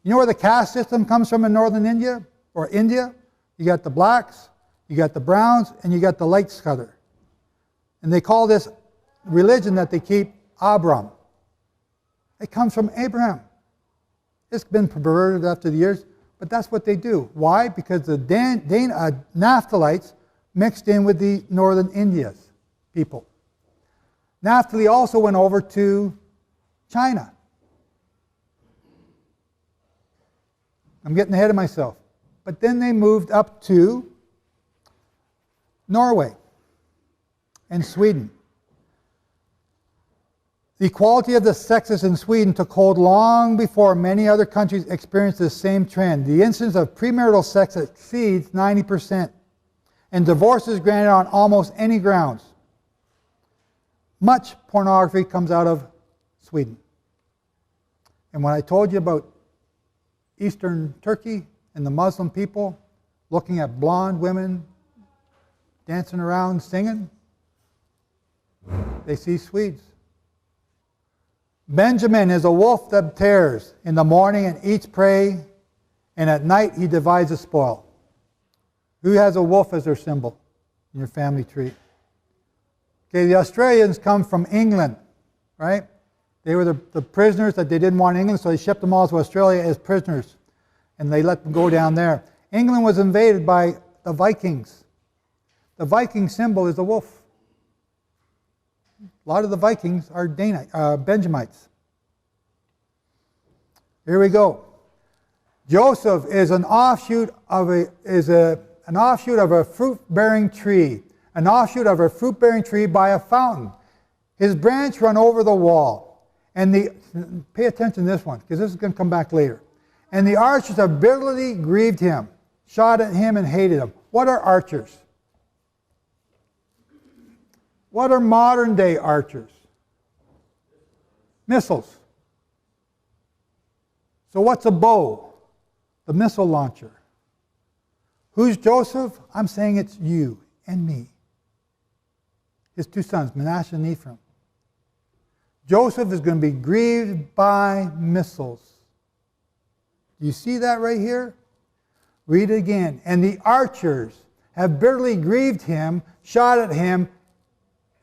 You know where the caste system comes from in northern India? Or India? You got the blacks, you got the browns, and you got the light color. And they call this religion that they keep Abram. It comes from Abraham. It's been perverted after the years, but that's what they do. Why? Because the Naphtalites mixed in with the northern India's people. Naphtali also went over to China. I'm getting ahead of myself. But then they moved up to Norway and Sweden. The equality of the sexes in Sweden took hold long before many other countries experienced the same trend. The incidence of premarital sex exceeds 90%, and divorce is granted on almost any grounds. Much pornography comes out of Sweden. And when I told you about Eastern Turkey and the Muslim people looking at blonde women dancing around singing, they see Swedes. Benjamin is a wolf that tears. In the morning and eats prey, and at night he divides the spoil. Who has a wolf as their symbol in your family tree? Okay, the Australians come from England, right? They were the prisoners that they didn't want in England, so they shipped them all to Australia as prisoners. And they let them go down there. England was invaded by the Vikings. The Viking symbol is a wolf. A lot of the Vikings are Benjamites. Here we go. Joseph is an offshoot of a fruit-bearing tree. An offshoot of a fruit-bearing tree by a fountain. His branch run over the wall. And pay attention to this one, because this is going to come back later. And the archers have bitterly grieved him, shot at him and hated him. What are archers? What are modern day archers? Missiles. So what's a bow? The missile launcher. Who's Joseph? I'm saying it's you and me. His two sons, Manasseh and Ephraim. Joseph is going to be grieved by missiles. Do you see that right here? Read it again. And the archers have bitterly grieved him, shot at him,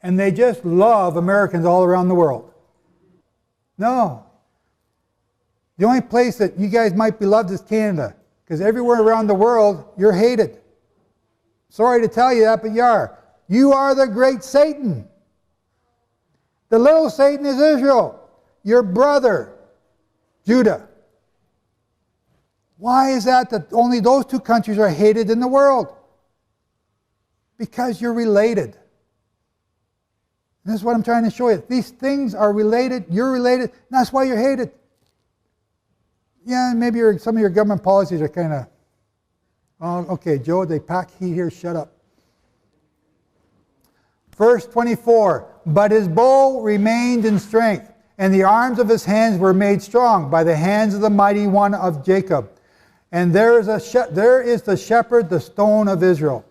and they just love Americans all around the world. No. The only place that you guys might be loved is Canada, because everywhere around the world, you're hated. Sorry to tell you that, but you are. You are the great Satan. The little Satan is Israel, your brother, Judah. Why is that only those two countries are hated in the world? Because you're related. And this is what I'm trying to show you. These things are related, you're related, and that's why you're hated. Yeah, maybe some of your government policies are kind of, oh, okay, Joe, they pack heat here, shut up. Verse 24, but his bow remained in strength, and the arms of his hands were made strong by the hands of the mighty one of Jacob. And there is the shepherd, the stone of Israel.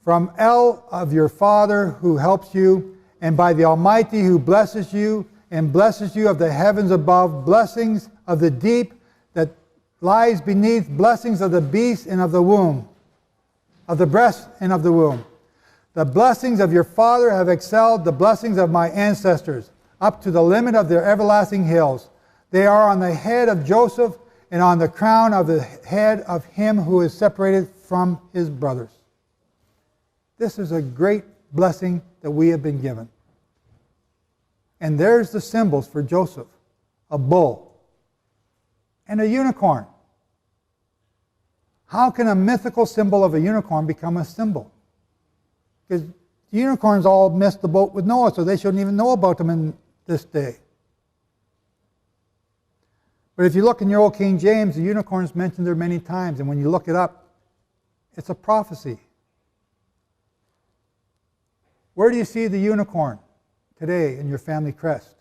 From El of your father who helps you, and by the Almighty who blesses you, and blesses you of the heavens above, blessings of the deep that lies beneath, blessings of the beast and of the womb, of the breast and of the womb. The blessings of your father have excelled the blessings of my ancestors, up to the limit of their everlasting hills. They are on the head of Joseph, and on the crown of the head of him who is separated from his brothers. This is a great blessing that we have been given. And there's the symbols for Joseph. A bull and a unicorn. How can a mythical symbol of a unicorn become a symbol? Because the unicorns all missed the boat with Noah, so they shouldn't even know about them in this day. But if you look in your old King James, the unicorn's mentioned there many times, and when you look it up, it's a prophecy. Where do you see the unicorn today in your family crest?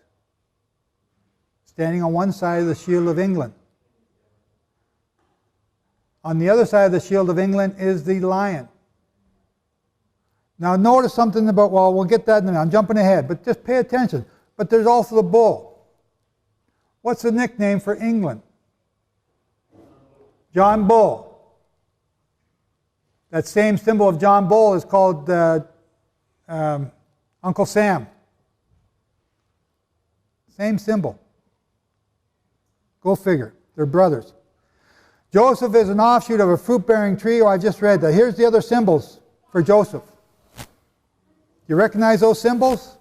Standing on one side of the shield of England. On the other side of the shield of England is the lion. Now notice something about, well, we'll get that in a minute. I'm jumping ahead, but just pay attention. But there's also the bull. What's the nickname for England? John Bull. That same symbol of John Bull is called Uncle Sam. Same symbol. Go figure. They're brothers. Joseph is an offshoot of a fruit-bearing tree. Oh, I just read that. Here's the other symbols for Joseph. You recognize those symbols?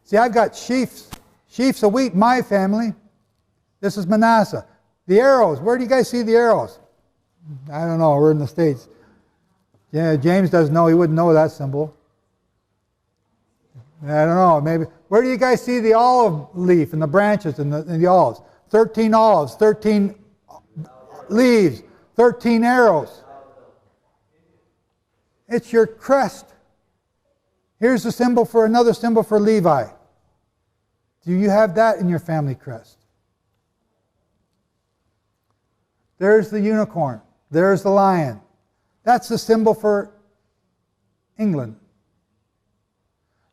See, I've got sheaves of wheat in my family. This is Manasseh. The arrows, where do you guys see the arrows? I don't know, we're in the States. Yeah, James doesn't know, he wouldn't know that symbol. I don't know, maybe. Where do you guys see the olive leaf and the branches and the olives? 13 olives, 13 leaves, 13 arrows. It's your crest. Here's the symbol for another symbol for Levi. Do you have that in your family crest? There's the unicorn. There's the lion. That's the symbol for England.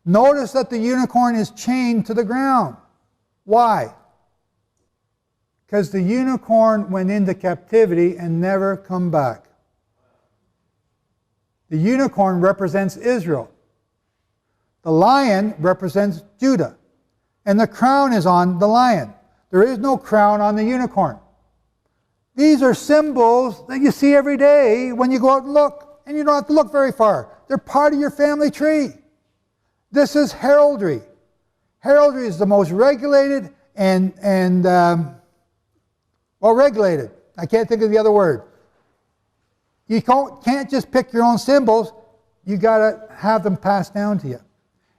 Notice that the unicorn is chained to the ground. Why? Because the unicorn went into captivity and never come back. The unicorn represents Israel. The lion represents Judah, and the crown is on the lion. There is no crown on the unicorn. These are symbols that you see every day when you go out and look, and you don't have to look very far. They're part of your family tree. This is heraldry. Heraldry is the most regulated regulated. I can't think of the other word. You can't just pick your own symbols. You got to have them passed down to you.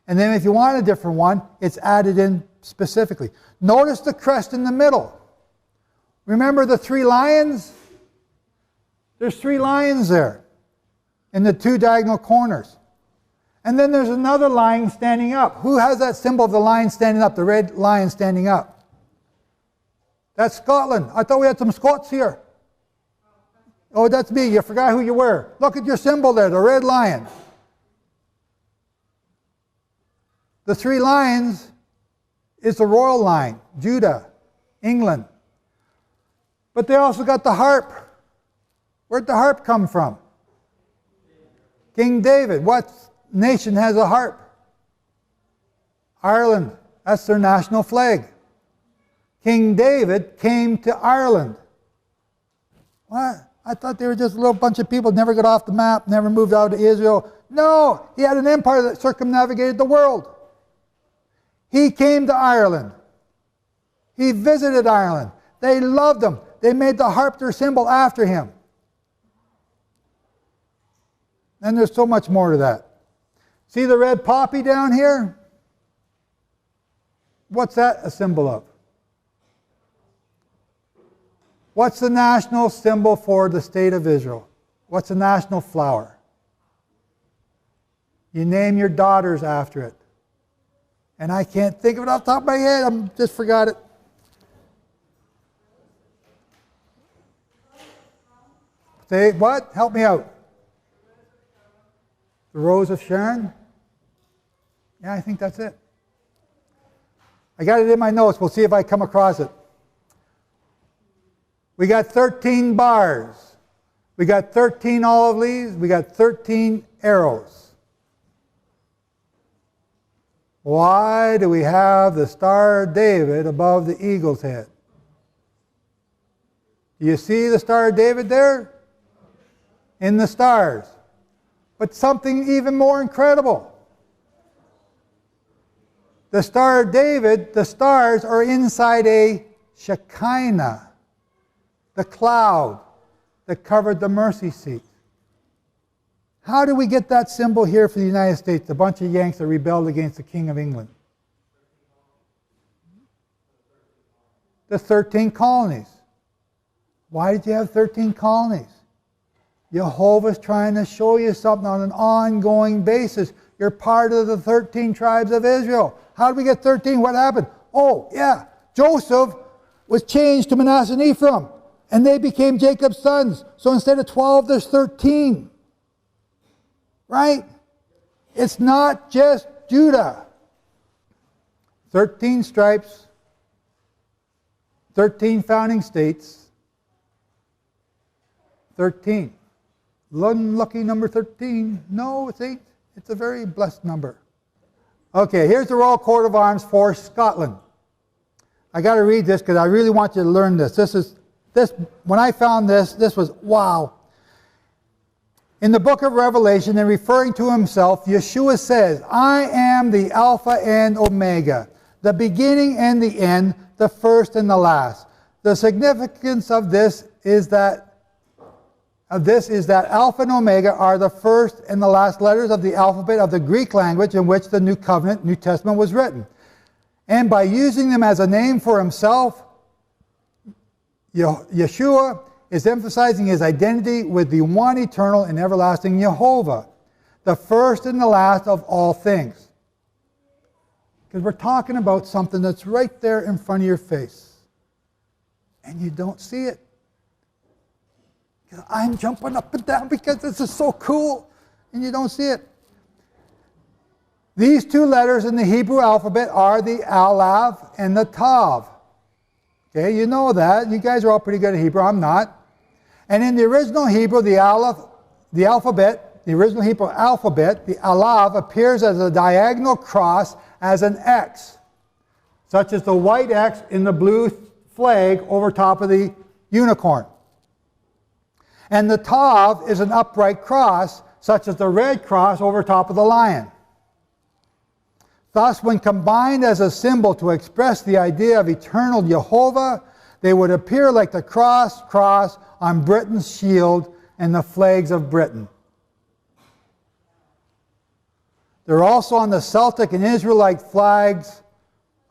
And then if you want a different one, it's added in specifically. Notice the crest in the middle. Remember the 3 lions? There's 3 lions there in the 2 diagonal corners. And then there's another lion standing up. Who has that symbol of the lion standing up, the red lion standing up? That's Scotland. I thought we had some Scots here. Oh, that's me. You forgot who you were. Look at your symbol there, the red lion. The 3 lions is the royal line, Judah, England. But they also got the harp. Where'd the harp come from? King David. What nation has a harp? Ireland. That's their national flag. King David came to Ireland. What? I thought they were just a little bunch of people, never got off the map, never moved out to Israel. No, he had an empire that circumnavigated the world. He came to Ireland. He visited Ireland. They loved him. They made the harp their symbol after him. And there's so much more to that. See the red poppy down here? What's that a symbol of? What's the national symbol for the state of Israel? What's the national flower? You name your daughters after it. And I can't think of it off the top of my head. I just forgot it. Say what? Help me out. The Rose of Sharon? Yeah, I think that's it. I got it in my notes. We'll see if I come across it. We got 13 bars. We got 13 olive leaves. We got 13 arrows. Why do we have the Star of David above the eagle's head? Do you see the Star of David there? In the stars. But something even more incredible. The Star of David, the stars are inside a Shekinah, the cloud that covered the mercy seat. How do we get that symbol here for the United States, a bunch of Yanks that rebelled against the King of England? The 13 colonies. Why did you have 13 colonies? Jehovah's trying to show you something on an ongoing basis. You're part of the 13 tribes of Israel. How did we get 13? What happened? Oh, yeah. Joseph was changed to Manasseh and Ephraim, and they became Jacob's sons. So instead of 12, there's 13. Right? It's not just Judah. 13 stripes, 13 founding states, 13. Unlucky number 13. No, it's 8. It's a very blessed number. Okay, here's the Royal Coat of Arms for Scotland. I got to read this because I really want you to learn this. When I found this was wow. In the book of Revelation, and referring to himself, Yeshua says, I am the Alpha and Omega, the beginning and the end, the first and the last. The significance of this is that Alpha and Omega are the first and the last letters of the alphabet of the Greek language in which the New Covenant, New Testament was written. And by using them as a name for himself, Yeshua is emphasizing his identity with the one eternal and everlasting Jehovah, the first and the last of all things. Because we're talking about something that's right there in front of your face, and you don't see it. I'm jumping up and down because this is so cool, and you don't see it. These two letters in the Hebrew alphabet are the Aleph and the Tav. Okay, you know that. You guys are all pretty good at Hebrew. I'm not. And in the original Hebrew, the alphabet the original Hebrew alphabet, the Aleph, appears as a diagonal cross as an X, such as the white X in the blue flag over top of the unicorn. And the Tav is an upright cross, such as the red cross over top of the lion. Thus, when combined as a symbol to express the idea of eternal Jehovah, they would appear like the cross on Britain's shield and the flags of Britain. They're also on the Celtic and Israelite flags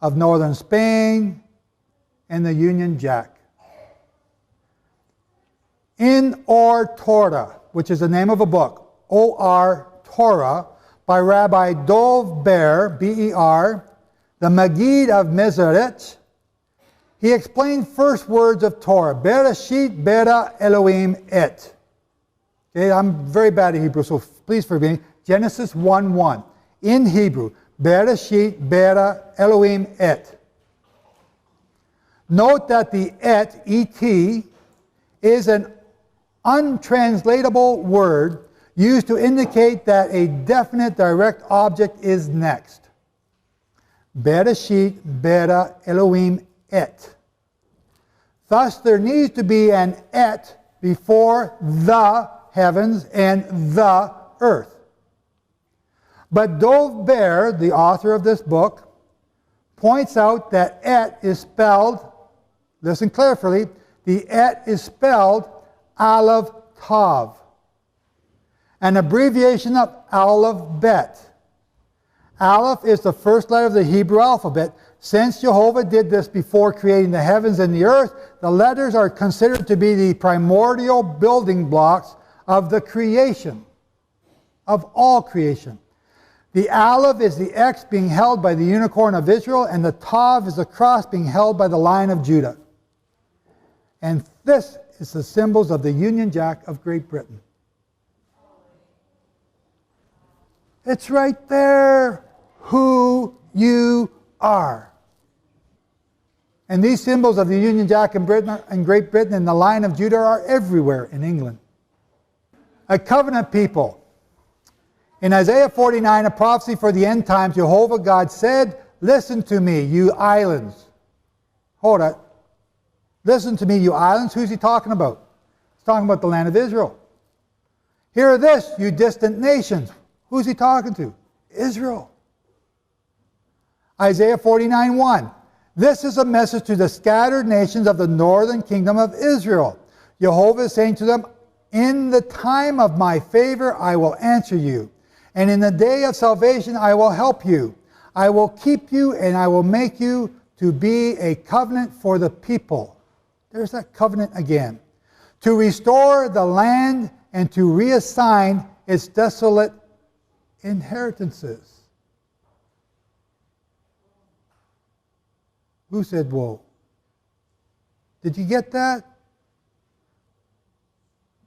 of northern Spain and the Union Jack. In Or Torah, which is the name of a book, O-R Torah, by Rabbi Dov Ber, B-E-R, the Maggid of Mezerich, he explained first words of Torah, Bereshit bara Elohim et. Okay, I'm very bad at Hebrew, so please forgive me. Genesis 1:1. In Hebrew, Bereshit bara Elohim et. Note that the et, E-T, is an untranslatable word used to indicate that a definite direct object is next. Bereshit bara Elohim et. Thus, there needs to be an et before the heavens and the earth. But Dov Ber, the author of this book, points out that et is spelled, listen carefully, the et is spelled Aleph Tav, an abbreviation of Aleph Bet. Aleph is the first letter of the Hebrew alphabet. Since Jehovah did this before creating the heavens and the earth, the letters are considered to be the primordial building blocks of the creation, of all creation. The Aleph is the X being held by the unicorn of Israel, and the Tav is the cross being held by the Lion of Judah. And this is the symbols of the Union Jack of Great Britain. It's right there, who you are. And these symbols of the Union Jack in Britain and Great Britain and the Lion of Judah are everywhere in England. A covenant people. In Isaiah 49, a prophecy for the end times, Jehovah God said, "Listen to me, you islands." Hold it. Listen to me, you islands. Who's he talking about? He's talking about the land of Israel. Hear this, you distant nations. Who's he talking to? Israel. Isaiah 49:1. This is a message to the scattered nations of the northern kingdom of Israel. Jehovah is saying to them, in the time of my favor I will answer you, and in the day of salvation I will help you. I will keep you and I will make you to be a covenant for the people. There's that covenant again. To restore the land and to reassign its desolate inheritances. Who said, whoa? Did you get that?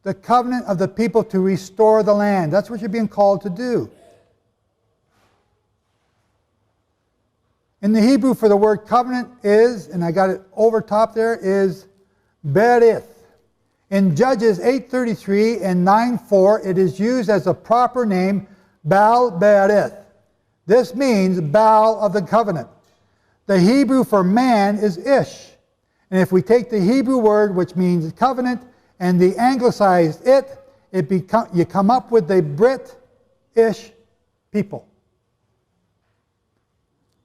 The covenant of the people to restore the land. That's what you're being called to do. In the Hebrew for the word covenant is, and I got it over top there, is berith. In Judges 8:33 and 9:4, it is used as a proper name, Baal Berith. This means Baal of the covenant. The Hebrew for man is Ish. And if we take the Hebrew word, which means covenant, and the anglicized you come up with the Brit-ish people.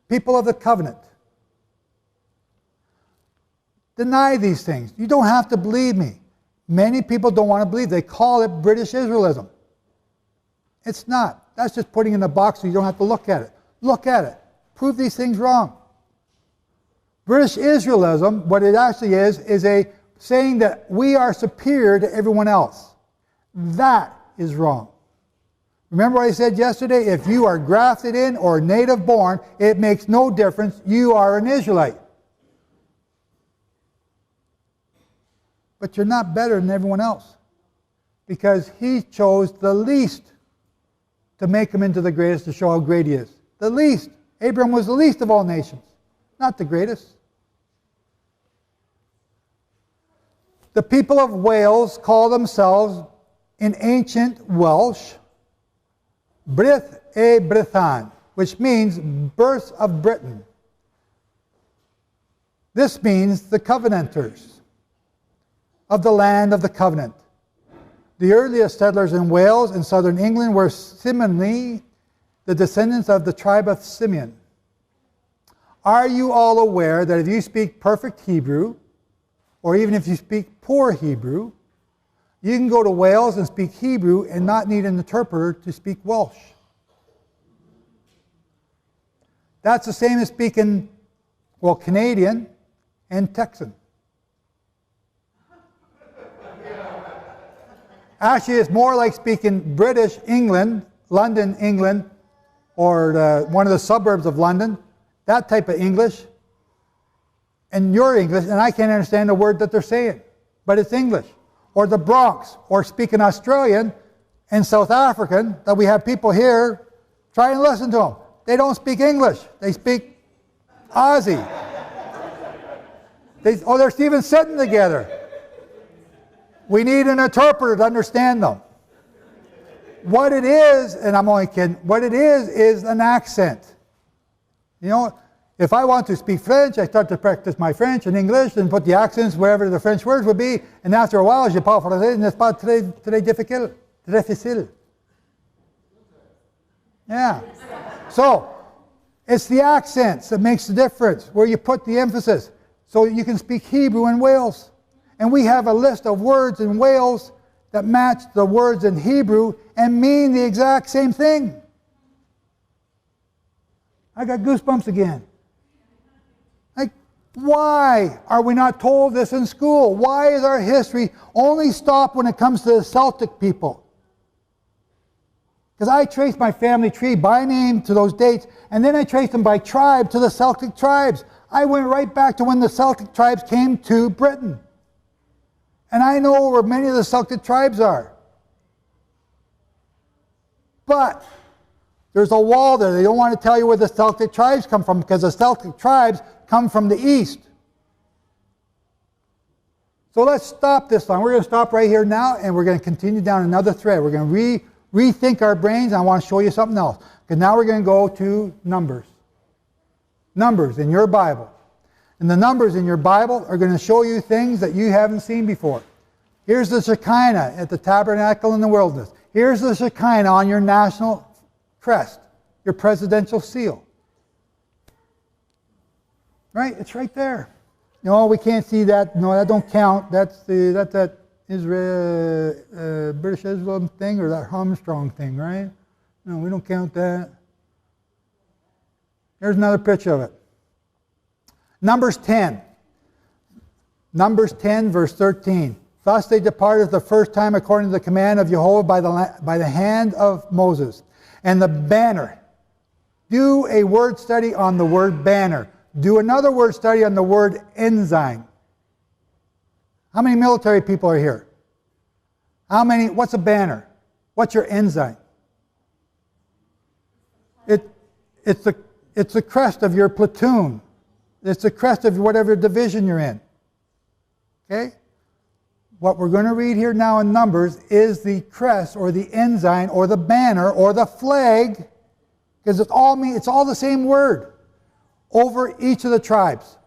People of the covenant. Deny these things. You don't have to believe me. Many people don't want to believe. They call it British Israelism. It's not. That's just putting it in a box so you don't have to look at it. Look at it. Prove these things wrong. British Israelism, what it actually is a saying that we are superior to everyone else. That is wrong. Remember what I said yesterday? If you are grafted in or native born, it makes no difference. You are an Israelite. But you're not better than everyone else, because he chose the least to make him into the greatest, to show how great he is. The least. Abraham was the least of all nations, not the greatest. The people of Wales call themselves, in ancient Welsh, Brith e Brithan, which means birth of Britain. This means the Covenanters of the land of the covenant. The earliest settlers in Wales and southern England were Simeoni, the descendants of the tribe of Simeon. Are you all aware that if you speak perfect Hebrew, or even if you speak poor Hebrew, you can go to Wales and speak Hebrew and not need an interpreter to speak Welsh? That's the same as speaking, well, Canadian and Texan. Actually, it's more like speaking British England, London, England, or one of the suburbs of London, that type of English, and your English, and I can't understand a word that they're saying, but it's English. Or the Bronx, or speaking Australian and South African, that we have people here, try and listen to them. They don't speak English, they speak Aussie. They're even sitting together. We need an interpreter to understand them. What it is, and I'm only kidding, what it is an accent. You know, if I want to speak French, I start to practice my French and English and put the accents wherever the French words would be, and after a while, je parle français, n'est pas très difficile. Yeah. So, it's the accents that makes the difference, where you put the emphasis, so you can speak Hebrew in Wales. And we have a list of words in Wales that match the words in Hebrew and mean the exact same thing. I got goosebumps again. Like, why are we not told this in school? Why is our history only stopped when it comes to the Celtic people? Because I traced my family tree by name to those dates, and then I traced them by tribe to the Celtic tribes. I went right back to when the Celtic tribes came to Britain. And I know where many of the Celtic tribes are. But there's a wall there. They don't want to tell you where the Celtic tribes come from, because the Celtic tribes come from the east. So let's stop this line. We're going to stop right here now, and we're going to continue down another thread. We're going to rethink our brains, and I want to show you something else. Because now we're going to go to Numbers. Numbers in your Bible. And the numbers in your Bible are going to show you things that you haven't seen before. Here's the Shekinah at the tabernacle in the wilderness. Here's the Shekinah on your national crest, your presidential seal. Right? It's right there. No, we can't see that. No, that don't count. That's that Israel, British Islam thing, or that Armstrong thing, right? No, we don't count that. Here's another picture of it. Numbers 10. Numbers 10, verse 13. Thus they departed the first time according to the command of Jehovah by the hand of Moses. And the banner. Do a word study on the word banner. Do another word study on the word ensign. How many military people are here? How many? What's a banner? What's your ensign? It's the crest of your platoon. It's the crest of whatever division you're in. Okay? What we're going to read here now in Numbers is the crest or the ensign or the banner or the flag, because it's all the same word, over each of the tribes.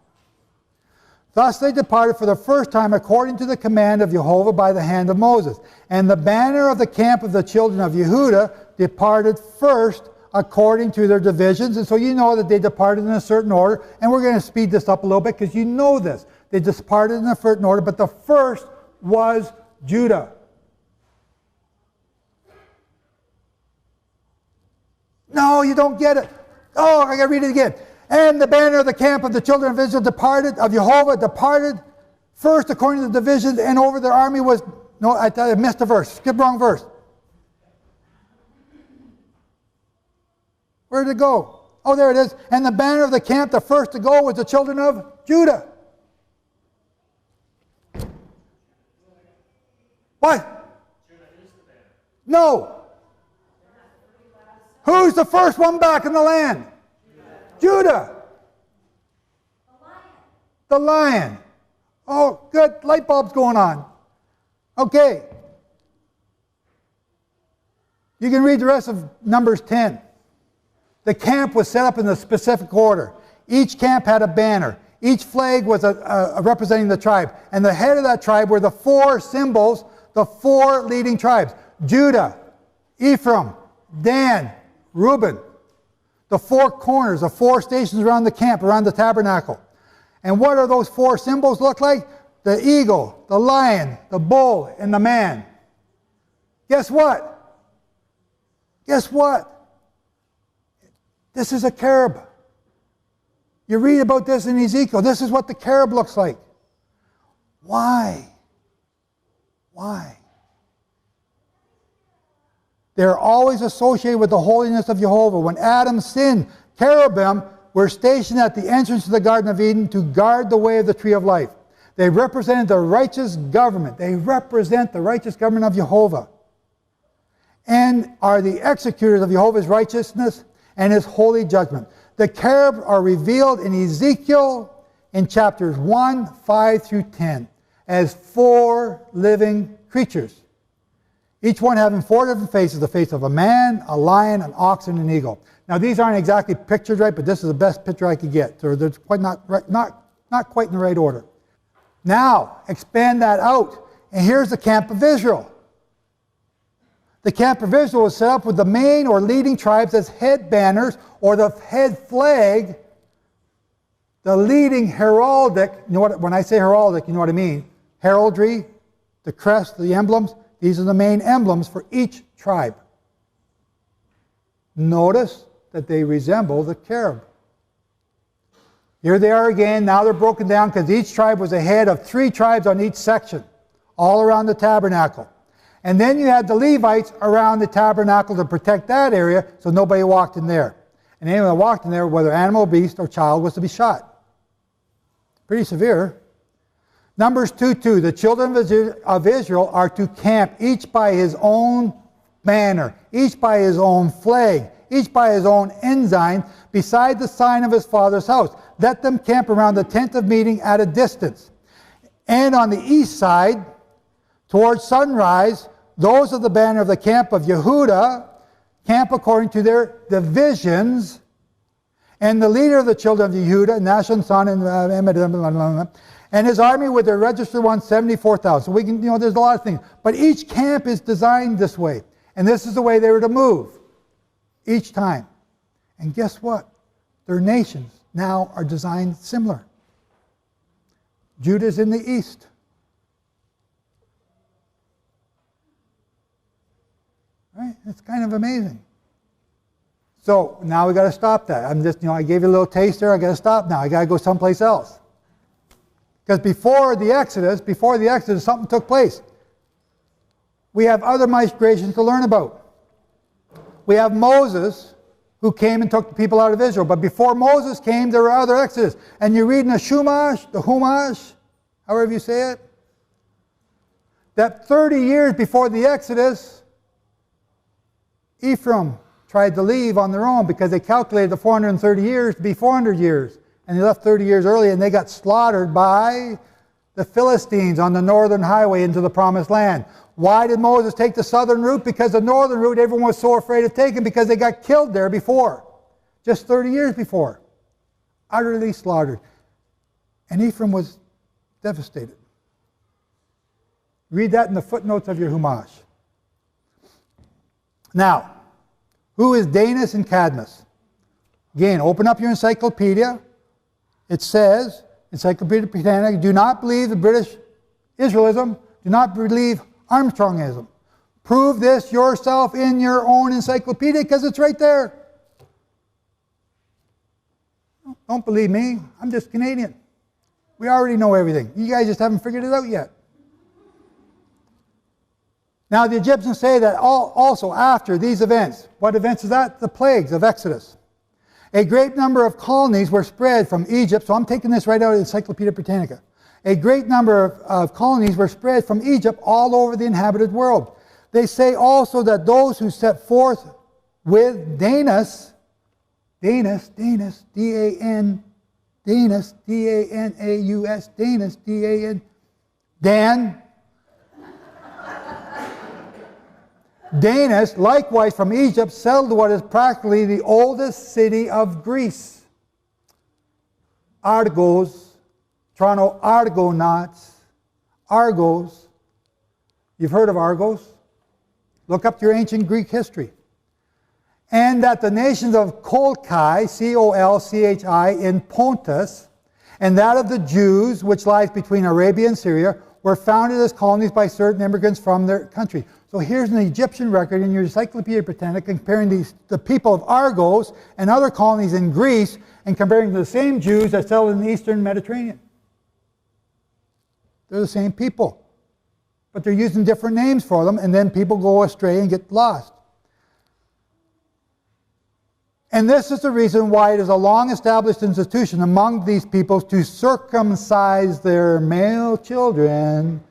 Thus they departed for the first time according to the command of Jehovah by the hand of Moses. And the banner of the camp of the children of Yehudah departed first according to their divisions. And so you know that they departed in a certain order. And we're going to speed this up a little bit because you know this. They departed in a certain order, but the first was Judah. No, you don't get it. Oh, I got to read it again. And the banner of the camp of the children of Israel of Jehovah departed first according to the divisions, and over their army was, no, I missed a verse. Skip wrong verse. Where did it go? Oh, there it is. And the banner of the camp, the first to go, was the children of Judah. What? No. Who's the first one back in the land? Judah. The lion. Oh, good. Light bulb's going on. Okay. You can read the rest of Numbers 10. The camp was set up in a specific order. Each camp had a banner. Each flag was representing the tribe. And the head of that tribe were the four symbols, the four leading tribes. Judah, Ephraim, Dan, Reuben. The four corners, the four stations around the camp, around the tabernacle. And what are those four symbols look like? The eagle, the lion, the bull, and the man. Guess what? Guess what? This is a cherub. You read about this in Ezekiel. This is what the cherub looks like. Why? Why? They're always associated with the holiness of Jehovah. When Adam sinned, cherubim were stationed at the entrance to the Garden of Eden to guard the way of the tree of life. They represented the righteous government. They represent the righteous government of Jehovah, and are the executors of Jehovah's righteousness and his holy judgment. The cherubs are revealed in Ezekiel in chapters 1, 5 through 10 as four living creatures. Each one having four different faces: the face of a man, a lion, an ox, and an eagle. Now these aren't exactly pictured right, but this is the best picture I could get. So they're quite not quite in the right order. Now expand that out, and here's the camp of Israel. The camp of Israel was set up with the main or leading tribes as head banners, or the head flag, the leading heraldic. You know what? When I say heraldic, you know what I mean. Heraldry, the crest, the emblems. These are the main emblems for each tribe. Notice that they resemble the cherub. Here they are again. Now they're broken down because each tribe was a head of three tribes on each section, all around the tabernacle. And then you had the Levites around the tabernacle to protect that area so nobody walked in there. And anyone that walked in there, whether animal, beast, or child, was to be shot. Pretty severe. Numbers 2:2, the children of Israel are to camp, each by his own banner, each by his own flag, each by his own ensign, beside the sign of his father's house. Let them camp around the tent of meeting at a distance. And on the east side, towards sunrise, those of the banner of the camp of Yehuda camp according to their divisions. And the leader of the children of Yehuda, Nashon, son, and his army with their registered ones, 74,000. So we can, there's a lot of things. But each camp is designed this way. And this is the way they were to move each time. And guess what? Their nations now are designed similar. Judah's in the east. Right? It's kind of amazing. So now we got to stop that. I'm just, I gave you a little taste there. I got to stop now. I got to go someplace else. Because before the Exodus, something took place. We have other migrations to learn about. We have Moses, who came and took the people out of Israel. But before Moses came, there were other Exodus. And you read in the Chumash, however you say it, that 30 years before the Exodus, Ephraim tried to leave on their own because they calculated the 430 years to be 400 years. And they left 30 years early, and they got slaughtered by the Philistines on the northern highway into the promised land. Why did Moses take the southern route? Because the northern route everyone was so afraid of taking because they got killed there before. Just 30 years before. Utterly slaughtered. And Ephraim was devastated. Read that in the footnotes of your Chumash. Now, who is Danis and Cadmus? Again, open up your encyclopedia. It says, Encyclopedia Britannica, do not believe the British Israelism, do not believe Armstrongism. Prove this yourself in your own encyclopedia because it's right there. Don't believe me, I'm just Canadian. We already know everything. You guys just haven't figured it out yet. Now the Egyptians say that also after these events, what events is that? The plagues of Exodus. A great number of colonies were spread from Egypt, so I'm taking this right out of Encyclopedia Britannica. A great number of colonies were spread from Egypt all over the inhabited world. They say also that those who set forth with Danis, D-A-N, Danis, D-A-N-A-U-S, Danis, D-A-N, Dan, Danish, likewise from Egypt, settled what is practically the oldest city of Greece. Argos, Toronto Argonauts, Argos. You've heard of Argos? Look up your ancient Greek history. And that the nations of Colchi, C-O-L-C-H-I, in Pontus, and that of the Jews, which lies between Arabia and Syria, were founded as colonies by certain immigrants from their country. So here's an Egyptian record in your Encyclopedia Britannica comparing the people of Argos and other colonies in Greece and comparing to the same Jews that settled in the Eastern Mediterranean. They're the same people. But they're using different names for them, and then people go astray and get lost. And this is the reason why it is a long-established institution among these peoples to circumcise their male children.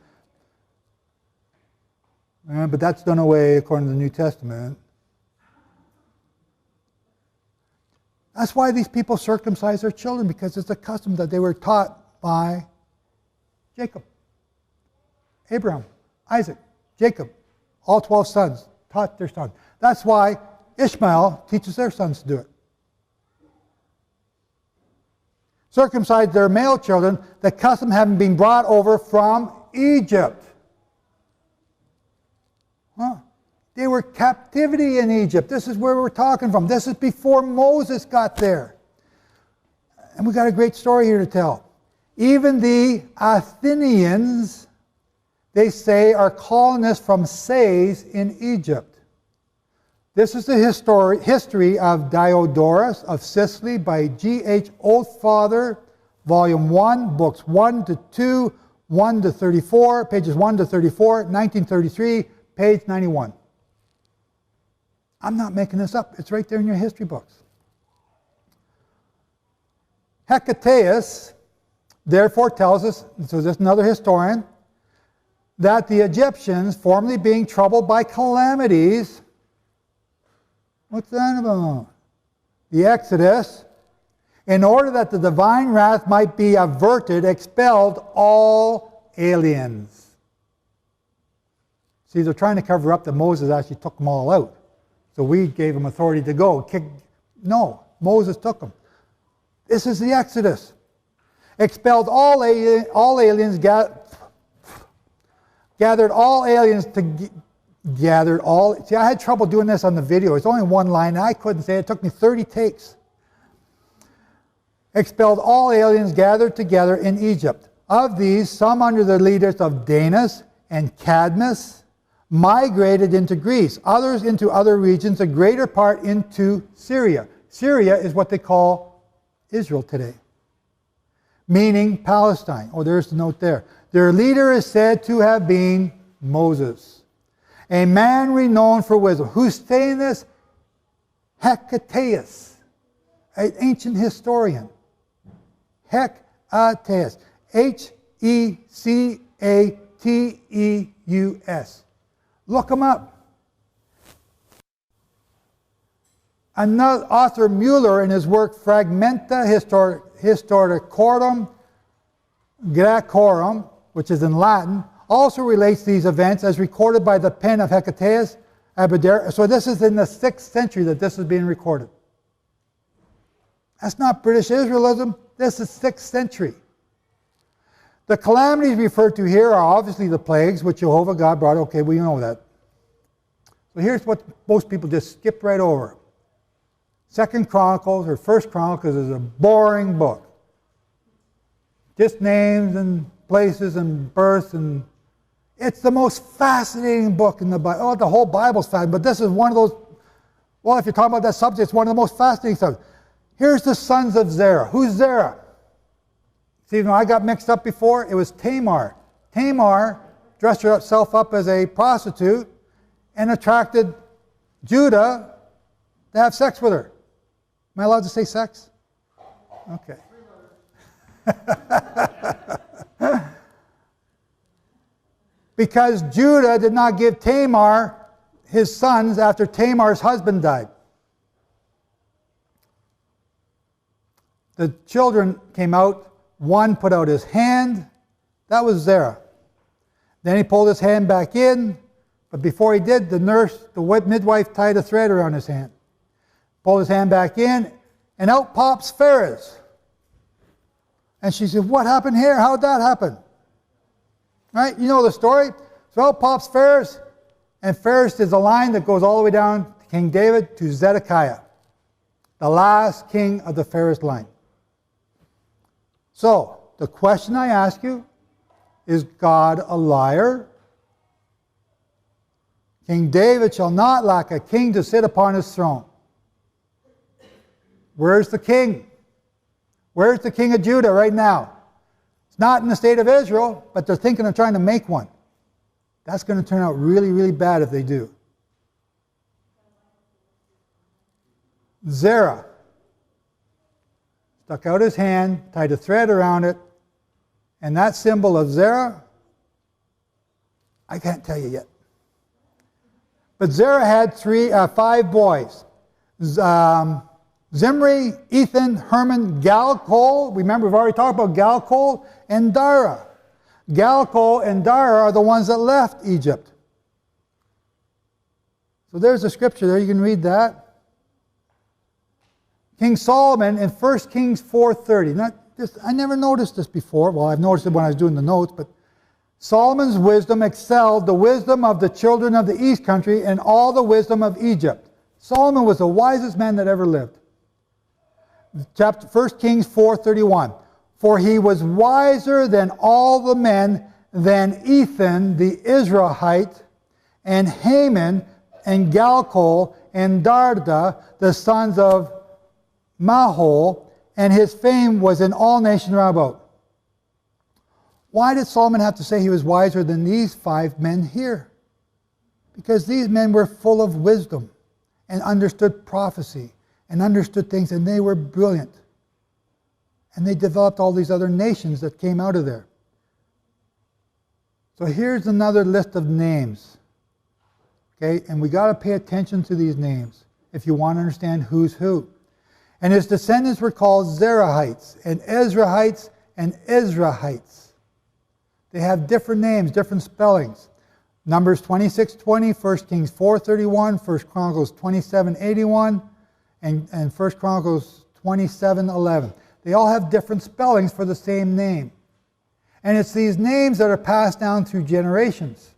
But that's done away according to the New Testament. That's why these people circumcise their children, because it's a custom that they were taught by Jacob, Abraham, Isaac, Jacob, all 12 sons taught their sons. That's why Ishmael teaches their sons to do it. Circumcise their male children, the custom having been brought over from Egypt. They were captivity in Egypt. This is where we're talking from. This is before Moses got there. And we got a great story here to tell. Even the Athenians, they say, are colonists from Sais in Egypt. This is the history of Diodorus of Sicily by G.H. Oathfather, Volume 1, Books 1 to 2, 1 to 34, pages 1 to 34, 1933, page 91. I'm not making this up. It's right there in your history books. Hecataeus, therefore, tells us, so this is another historian, that the Egyptians, formerly being troubled by calamities, what's that about? The Exodus, in order that the divine wrath might be averted, expelled all aliens. See, they're trying to cover up that Moses actually took them all out. So we gave them authority to go. No, Moses took them. This is the Exodus. Expelled all aliens, gathered all aliens to gathered all. See, I had trouble doing this on the video. It's only one line, and I couldn't say it. It took me 30 takes. Expelled all aliens gathered together in Egypt. Of these, some under the leaders of Danis and Cadmus migrated into Greece, others into other regions, a greater part into Syria. Syria is what they call Israel today, meaning Palestine. Oh, there's the note there. Their leader is said to have been Moses, a man renowned for wisdom. Who's saying this? Hecataeus, an ancient historian. Hecataeus. H-E-C-A-T-E-U-S. Look him up. Another author, Mueller, in his work Fragmenta Historicorum Graecorum, which is in Latin, also relates these events as recorded by the pen of Hecataeus Abdera. So this is in the 6th century that this is being recorded. That's not British Israelism. This is 6th century. The calamities referred to here are obviously the plagues which Jehovah God brought. Okay, we know that. So here's what most people just skip right over. 2nd Chronicles or 1st Chronicles is a boring book. Just names and places and births, and it's the most fascinating book in the Bible. Oh, the whole Bible's fascinating, but this is one of those, well, if you're talking about that subject, it's one of the most fascinating subjects. Here's the sons of Zerah. Who's Zerah? See, when I got mixed up before, it was Tamar. Tamar dressed herself up as a prostitute and attracted Judah to have sex with her. Am I allowed to say sex? Okay. Because Judah did not give Tamar his sons after Tamar's husband died. The children came out. One put out his hand. That was Zerah. Then he pulled his hand back in, But before he did, the midwife tied a thread around his hand, pulled his hand back in, and out pops Phares. And she said, what happened here? How did that happen? Right? You know the story. So out pops Phares, and Phares is a line that goes all the way down to King David to Zedekiah, the last king of the Phares line. So, the question I ask you, is God a liar? King David shall not lack a king to sit upon his throne. Where's the king? Where's the king of Judah right now? It's not in the state of Israel, but they're thinking of trying to make one. That's going to turn out really, really bad if they do. Zerah stuck out his hand, tied a thread around it, and that symbol of Zerah, I can't tell you yet. But Zerah had 5 boys. Zimri, Ethan, Herman, Galcol. Remember, we've already talked about Galcol and Dara. Galcol and Dara are the ones that left Egypt. So there's a scripture there. You can read that. King Solomon in 1 Kings 4:30. I never noticed this before. Well, I've noticed it when I was doing the notes, but Solomon's wisdom excelled the wisdom of the children of the east country and all the wisdom of Egypt. Solomon was the wisest man that ever lived. 1 Kings 4:31. For he was wiser than all the men, than Ethan the Israelite, and Haman, and Galcol, and Darda, the sons of Mahol, and his fame was in all nations round about. Why did Solomon have to say he was wiser than these 5 men here? Because these men were full of wisdom and understood prophecy and understood things, and they were brilliant. And they developed all these other nations that came out of there. So here's another list of names. Okay, and we got to pay attention to these names if you want to understand who's who. And his descendants were called Zerahites, and Ezrahites, and Ezrahites. They have different names, different spellings. Numbers 26:20, 1 Kings 4:31, 1 Chronicles 27:81, and 1 Chronicles 27:11. They all have different spellings for the same name. And it's these names that are passed down through generations.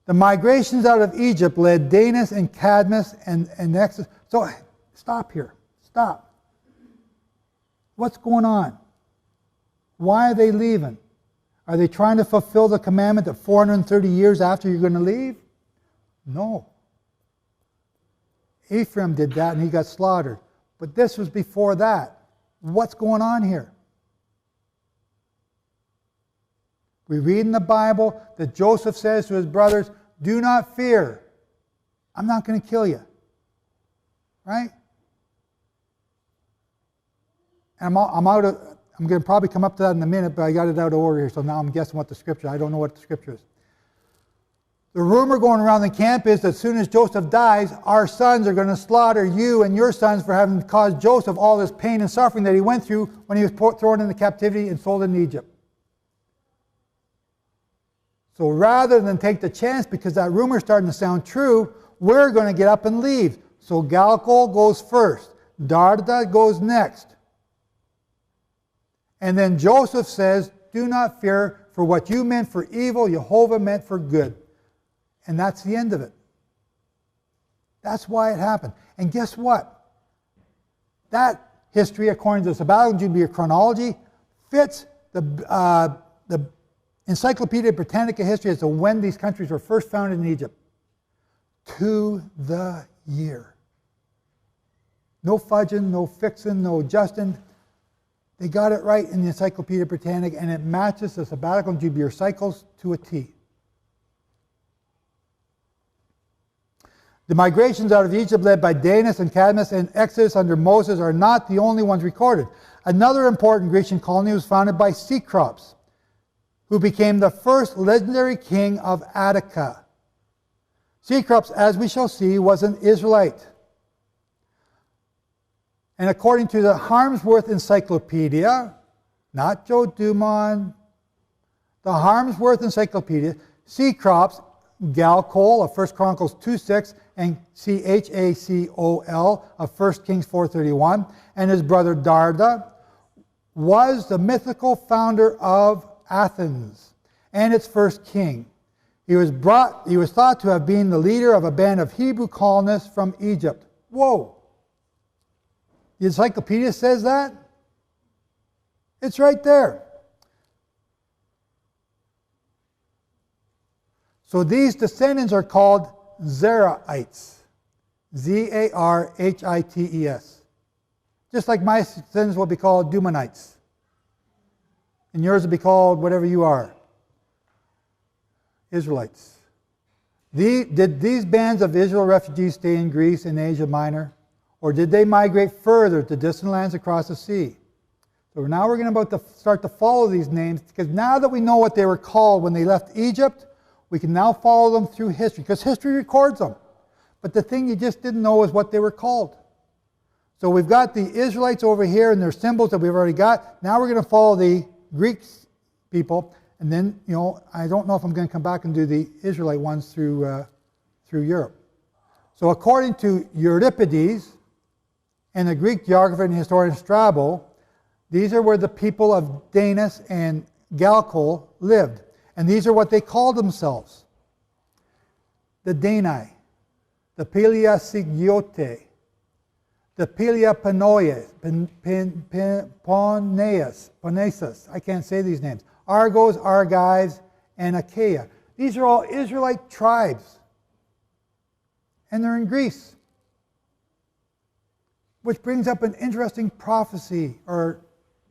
The migrations out of Egypt led Danis and Cadmus and Exodus. So stop here. Stop. What's going on? Why are they leaving? Are they trying to fulfill the commandment that 430 years after you're going to leave? No. Ephraim did that and he got slaughtered. But this was before that. What's going on here? We read in the Bible that Joseph says to his brothers, do not fear. I'm not going to kill you. Right? And I'm going to probably come up to that in a minute, but I got it out of order here, so now I'm guessing what the scripture, I don't know what the scripture is. The rumor going around the camp is that as soon as Joseph dies, our sons are going to slaughter you and your sons for having caused Joseph all this pain and suffering that he went through when he was thrown into captivity and sold into Egypt. So rather than take the chance, because that rumor is starting to sound true, we're going to get up and leave. So Galcol goes first. Darda goes next. And then Joseph says, do not fear, for what you meant for evil, Jehovah meant for good. And that's the end of it. That's why it happened. And guess what? That history, according to the Sabbatical Jubilee chronology, fits the Encyclopedia Britannica history as to when these countries were first founded in Egypt. To the year. No fudging, no fixing, no adjusting. They got it right in the Encyclopedia Britannica, and it matches the Sabbatical and Jubilee cycles to a T. The migrations out of Egypt led by Danis and Cadmus and Exodus under Moses are not the only ones recorded. Another important Grecian colony was founded by Cecrops, who became the first legendary king of Attica. Cecrops, as we shall see, was an Israelite. And according to the Harmsworth Encyclopedia, not Joe Dumont, the Harmsworth Encyclopedia, C. Crops, Galcol of 1 Chronicles 2:6, and Chacol of 1 Kings 4:31, and his brother Darda was the mythical founder of Athens and its first king. He was thought to have been the leader of a band of Hebrew colonists from Egypt. Whoa! The encyclopedia says that? It's right there. So these descendants are called Zarhites. Zarhites. Just like my descendants will be called Dumanites. And yours will be called whatever you are. Israelites. Did these bands of Israel refugees stay in Greece and Asia Minor? Or did they migrate further to distant lands across the sea? So now we're about to start to follow these names, because now that we know what they were called when they left Egypt, we can now follow them through history, because history records them. But the thing you just didn't know is what they were called. So we've got the Israelites over here and their symbols that we've already got. Now we're going to follow the Greek people. And then, I don't know if I'm going to come back and do the Israelite ones through Europe. So according to Euripides and the Greek geographer and historian Strabo, these are where the people of Danis and Galcol lived. And these are what they called themselves. The Dani, the Peleosigiote, the Peleoponeus, I can't say these names, Argos, Argives, and Achaia. These are all Israelite tribes. And they're in Greece. Which brings up an interesting prophecy or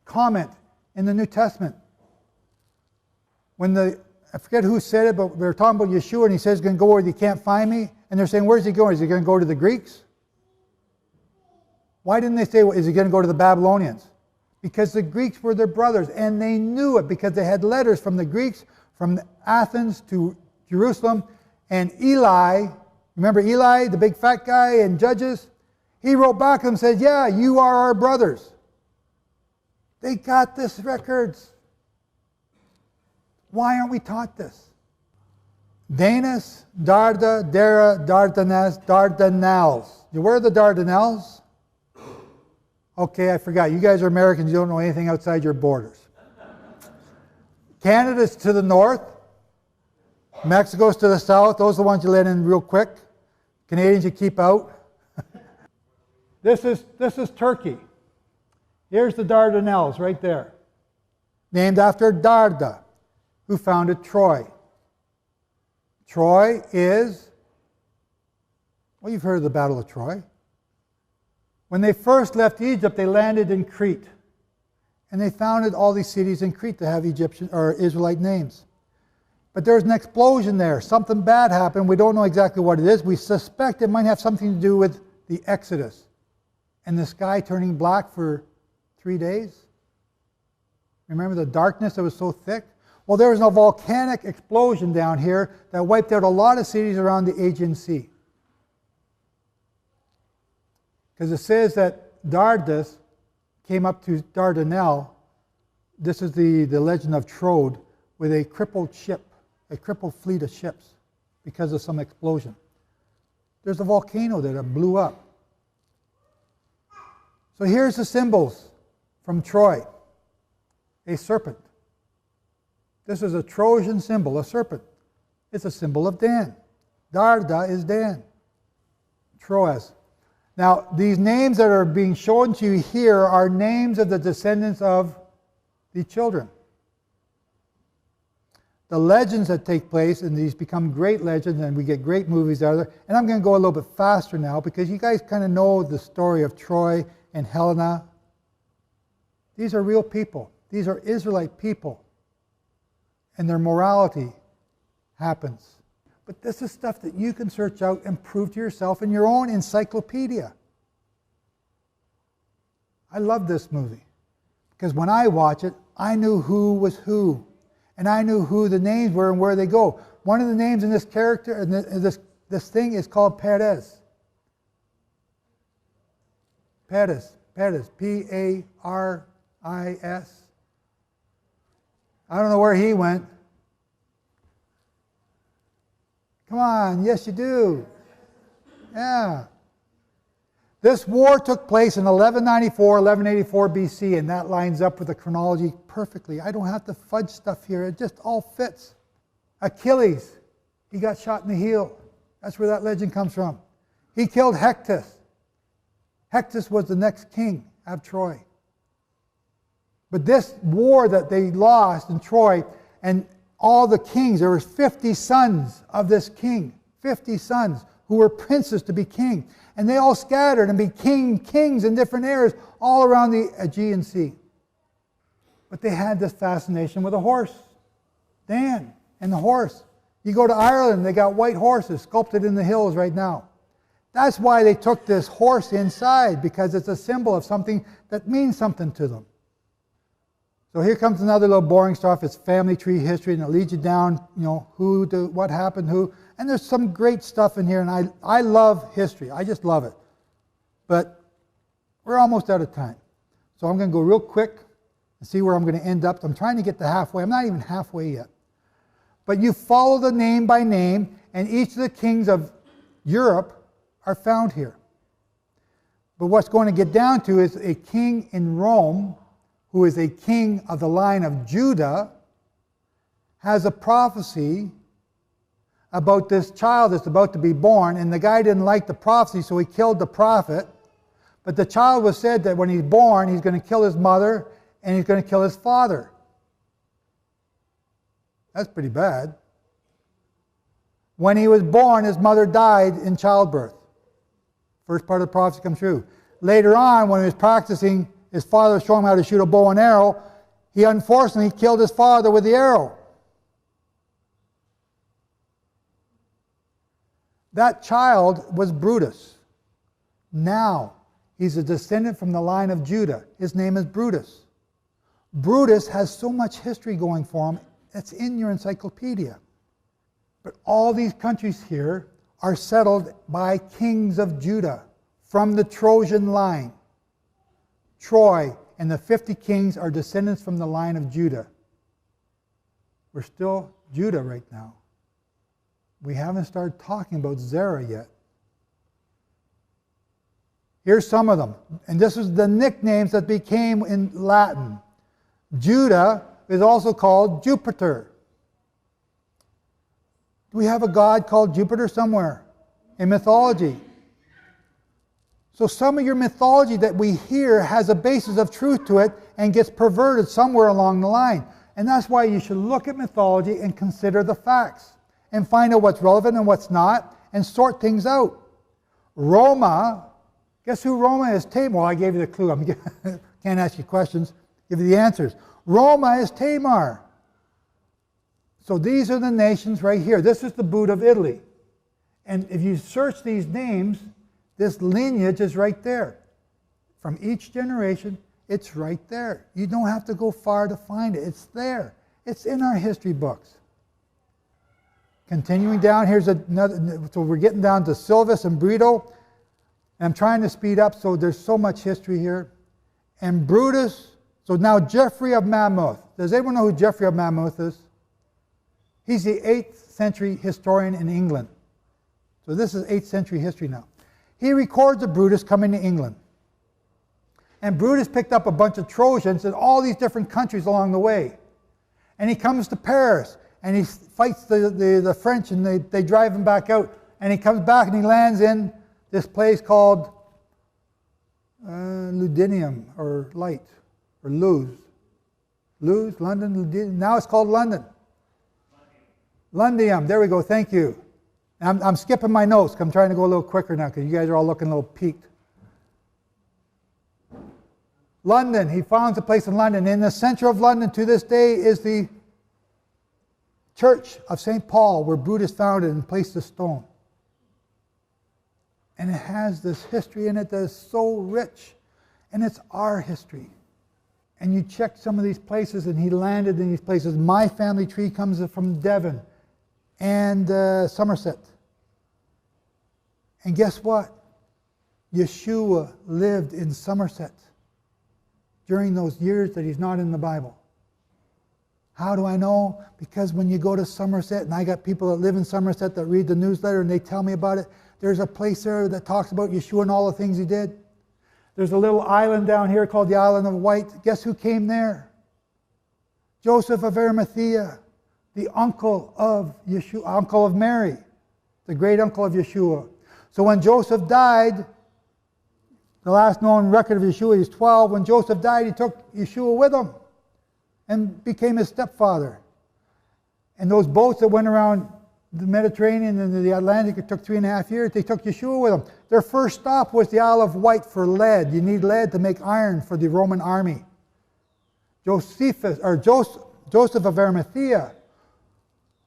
comment in the New Testament. When I forget who said it, but we were talking about Yeshua, and he says he's going to go where you can't find me. And they're saying, where's he going? Is he going to go to the Greeks? Why didn't they say, is he going to go to the Babylonians? Because the Greeks were their brothers, and they knew it because they had letters from the Greeks, from Athens to Jerusalem. And Eli, remember Eli, the big fat guy in Judges? He wrote back to them and said, yeah, you are our brothers. They got this records. Why aren't we taught this? Danis, Darda, Dara, Dardanelles, Dardanelles. Where are the Dardanelles? Okay, I forgot. You guys are Americans. You don't know anything outside your borders. Canada's to the north. Mexico's to the south. Those are the ones you let in real quick. Canadians you keep out. This is Turkey. Here's the Dardanelles right there. Named after Darda, who founded Troy. Troy is, well, you've heard of the Battle of Troy. When they first left Egypt, they landed in Crete. And they founded all these cities in Crete that have Egyptian or Israelite names. But there's an explosion there. Something bad happened. We don't know exactly what it is. We suspect it might have something to do with the Exodus and the sky turning black for 3 days. Remember the darkness that was so thick? Well, there was a volcanic explosion down here that wiped out a lot of cities around the Aegean Sea. Because it says that Dardus came up to Dardanelle. This is the legend of Troad, with a crippled ship, a crippled fleet of ships because of some explosion. There's a volcano there that blew up. So here's the symbols from Troy. A serpent. This is a Trojan symbol, a serpent. It's a symbol of Dan. Darda is Dan. Troas. Now, these names that are being shown to you here are names of the descendants of the children. The legends that take place, and these become great legends, and we get great movies out of there. And I'm going to go a little bit faster now, because you guys kind of know the story of Troy and Helena. These are real people. These are Israelite people. And their morality happens. But this is stuff that you can search out and prove to yourself in your own encyclopedia. I love this movie. Because when I watch it, I knew who was who. And I knew who the names were and where they go. One of the names in this character, this thing is called Perez. Perez. P-A-R-I-S. I don't know where he went. Come on, yes you do. Yeah. This war took place in 1194, 1184 BC, and that lines up with the chronology perfectly. I don't have to fudge stuff here. It just all fits. Achilles, he got shot in the heel. That's where that legend comes from. He killed Hectus. Hectus was the next king of Troy. But this war that they lost in Troy, and all the kings, there were 50 sons of this king, 50 sons who were princes to be king. And they all scattered and became kings in different areas all around the Aegean Sea. But they had this fascination with a horse. Dan and the horse. You go to Ireland, they got white horses sculpted in the hills right now. That's why they took this horse inside, because it's a symbol of something that means something to them. So here comes another little boring stuff. It's family tree history, and it leads you down, what happened, who. And there's some great stuff in here, and I love history. I just love it. But we're almost out of time. So I'm going to go real quick and see where I'm going to end up. I'm trying to get to halfway. I'm not even halfway yet. But you follow the name by name, and each of the kings of Europe are found here. But what's going to get down to is a king in Rome, who is a king of the line of Judah, has a prophecy about this child that's about to be born, and the guy didn't like the prophecy, so he killed the prophet. But the child was said that when he's born, he's going to kill his mother and he's going to kill his father. That's pretty bad. When he was born, his mother died in childbirth. First part of the prophecy comes true. Later on, when he was practicing, his father showed him how to shoot a bow and arrow. He unfortunately killed his father with the arrow. That child was Brutus. Now, he's a descendant from the line of Judah. His name is Brutus. Brutus has so much history going for him, it's in your encyclopedia. But all these countries here are settled by kings of Judah from the Trojan line. Troy and the 50 kings are descendants from the line of Judah. We're still Judah right now. We haven't started talking about Zerah yet. Here's some of them. And this is the nicknames that became in Latin. Judah is also called Jupiter. Do we have a god called Jupiter somewhere in mythology? So some of your mythology that we hear has a basis of truth to it and gets perverted somewhere along the line. And that's why you should look at mythology and consider the facts and find out what's relevant and what's not and sort things out. Roma, guess who Roma is? Tamar. Well, I gave you the clue. I can't ask you questions, give you the answers. Roma is Tamar. So these are the nations right here. This is the boot of Italy. And if you search these names, this lineage is right there. From each generation, it's right there. You don't have to go far to find it. It's there. It's in our history books. Continuing down, here's another, so we're getting down to Silvius and Brito. And I'm trying to speed up, so there's so much history here. And Brutus, so now Geoffrey of Monmouth. Does anyone know who Geoffrey of Monmouth is? He's the 8th century historian in England. So this is 8th century history now. He records of Brutus coming to England. And Brutus picked up a bunch of Trojans in all these different countries along the way. And he comes to Paris, and he fights the French, and they drive him back out. And he comes back and he lands in this place called Ludinium, or Light, or Luz. Luz, London, Ludinium. Now it's called London. Lundium, there we go, thank you. I'm skipping my notes. I'm trying to go a little quicker now because you guys are all looking a little peaked. London, he founds a place in London. In the center of London to this day is the Church of St. Paul, where Brutus founded and placed the stone. And it has this history in it that is so rich. And it's our history. And you check some of these places, and he landed in these places. My family tree comes from Devon and Somerset. And guess what? Yeshua lived in Somerset during those years that he's not in the Bible. How do I know? Because when you go to Somerset, and I got people that live in Somerset that read the newsletter and they tell me about it, there's a place there that talks about Yeshua and all the things he did. There's a little island down here called the Island of Wight. Guess who came there? Joseph of Arimathea, the uncle of Yeshua, uncle of Mary, the great uncle of Yeshua. So when Joseph died, the last known record of Yeshua, he's 12. When Joseph died, he took Yeshua with him and became his stepfather. And those boats that went around the Mediterranean and the Atlantic, it took 3.5 years, they took Yeshua with them. Their first stop was the Isle of Wight for lead. You need lead to make iron for the Roman army. Joseph of Arimathea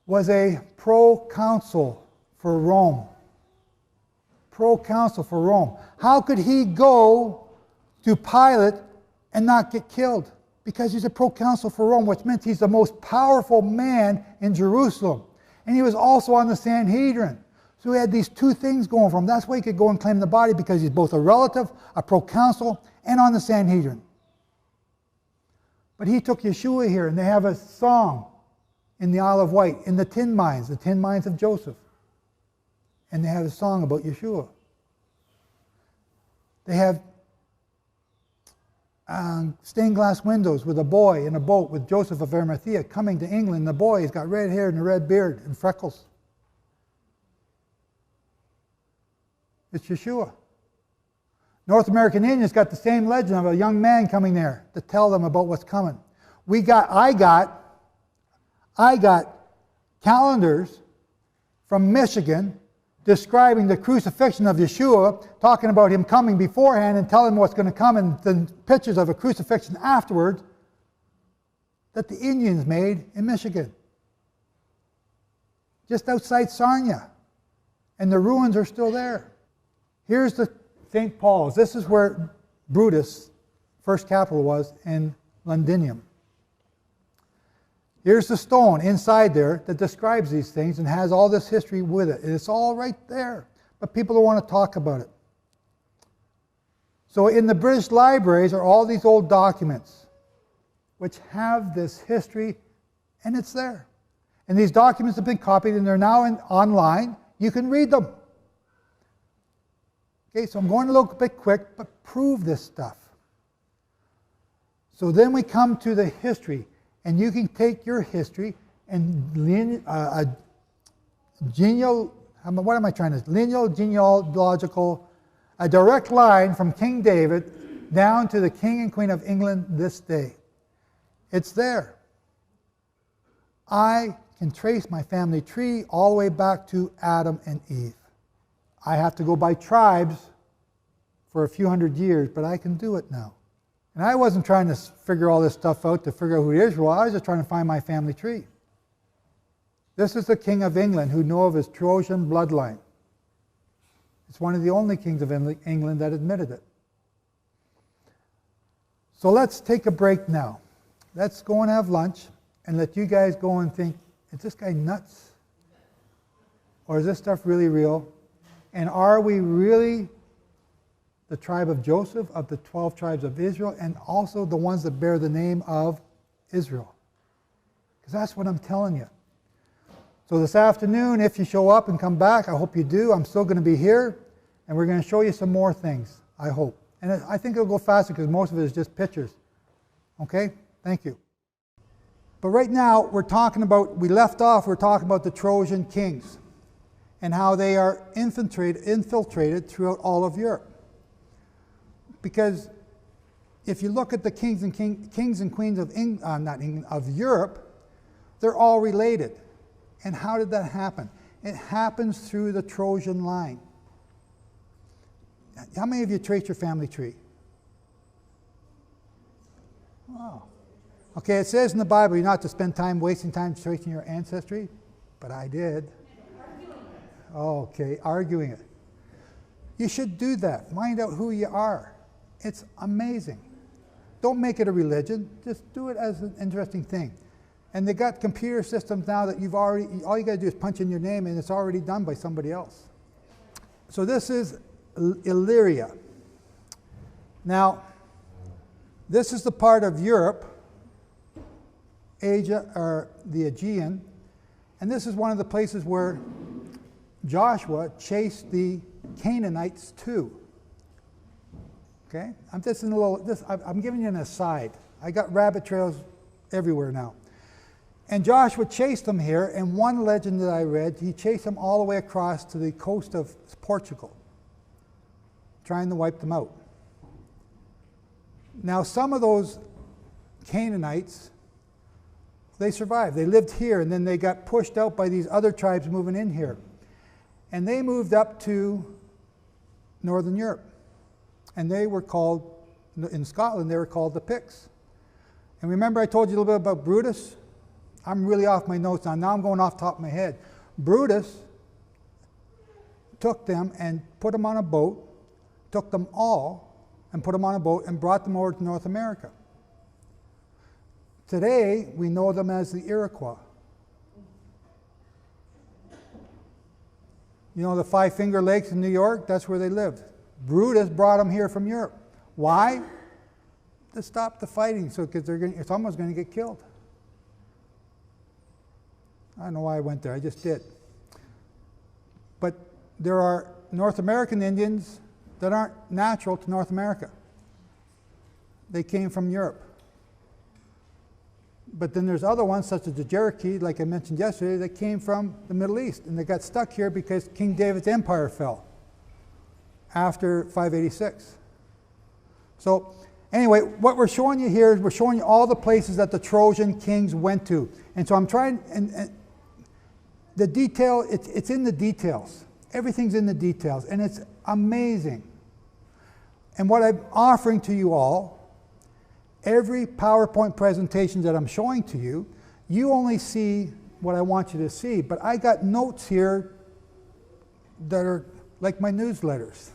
was a proconsul for Rome. Proconsul for Rome. How could he go to Pilate and not get killed? Because he's a proconsul for Rome, which meant he's the most powerful man in Jerusalem. And he was also on the Sanhedrin. So he had these two things going for him. That's why he could go and claim the body, because he's both a relative, a proconsul, and on the Sanhedrin. But he took Yeshua here, and they have a song in the Isle of Wight, in the tin mines of Joseph. And they have a song about Yeshua. They have stained glass windows with a boy in a boat with Joseph of Arimathea coming to England. The boy, he's got red hair and a red beard and freckles. It's Yeshua. North American Indians got the same legend of a young man coming there to tell them about what's coming. I got calendars from Michigan describing the crucifixion of Yeshua, talking about him coming beforehand and telling what's going to come, and then pictures of a crucifixion afterwards that the Indians made in Michigan, just outside Sarnia. And the ruins are still there. Here's the St. Paul's. This is where Brutus' first capital was, in Londinium. Here's the stone inside there that describes these things and has all this history with it. And it's all right there, but people don't want to talk about it. So in the British libraries are all these old documents which have this history, and it's there. And these documents have been copied, and they're now online. You can read them. Okay, so I'm going a little bit quick, but prove this stuff. So then we come to the history. And you can take your history and genealogical, a direct line from King David down to the King and Queen of England this day. It's there. I can trace my family tree all the way back to Adam and Eve. I have to go by tribes for a few hundred years, but I can do it now. And I wasn't trying to figure all this stuff out to figure out who Israel was. I was just trying to find my family tree. This is the King of England who knew of his Trojan bloodline. It's one of the only kings of England that admitted it. So let's take a break now. Let's go and have lunch and let you guys go and think, is this guy nuts? Or is this stuff really real? And are we really the tribe of Joseph, of the 12 tribes of Israel, and also the ones that bear the name of Israel? Because that's what I'm telling you. So this afternoon, if you show up and come back, I hope you do. I'm still going to be here, and we're going to show you some more things, I hope. And I think it'll go faster because most of it is just pictures. Okay? Thank you. But right now, we're talking about the Trojan kings and how they are infiltrated throughout all of Europe. Because if you look at the kings and queens of Europe, they're all related. And how did that happen? It happens through the Trojan line. How many of you trace your family tree? Wow. Okay, it says in the Bible you're not to spend time wasting time tracing your ancestry, but I did. Okay, arguing it. You should do that. Find out who you are. It's amazing. Don't make it a religion. Just do it as an interesting thing. And they got computer systems now that all you got to do is punch in your name and it's already done by somebody else. So this is Illyria. Now, this is the part of Europe Asia, or the Aegean, and this is one of the places where Joshua chased the Canaanites to. Okay, I'm just in a little. I'm giving you an aside. I got rabbit trails everywhere now. And Joshua chased them here, and one legend that I read, he chased them all the way across to the coast of Portugal, trying to wipe them out. Now, some of those Canaanites, they survived. They lived here, and then they got pushed out by these other tribes moving in here. And they moved up to Northern Europe. And they were called, in Scotland, they were called the Picts. And remember I told you a little bit about Brutus? I'm really off my notes now. Now I'm going off the top of my head. Brutus took them and put them on a boat, took them all and put them on a boat and brought them over to North America. Today, we know them as the Iroquois. You know the Five Finger Lakes in New York? That's where they lived. Brutus brought them here from Europe. Why? To stop the fighting, so because someone's going to get killed. I don't know why I went there, I just did. But there are North American Indians that aren't natural to North America. They came from Europe. But then there's other ones, such as the Cherokee, like I mentioned yesterday, that came from the Middle East. And they got stuck here because King David's empire fell after 586. So anyway, what we're showing you here is we're showing you all the places that the Trojan kings went to. And so I'm trying, and the detail, it's in the details. Everything's in the details, and it's amazing. And what I'm offering to you all, every PowerPoint presentation that I'm showing to you, you only see what I want you to see, but I got notes here that are like my newsletters.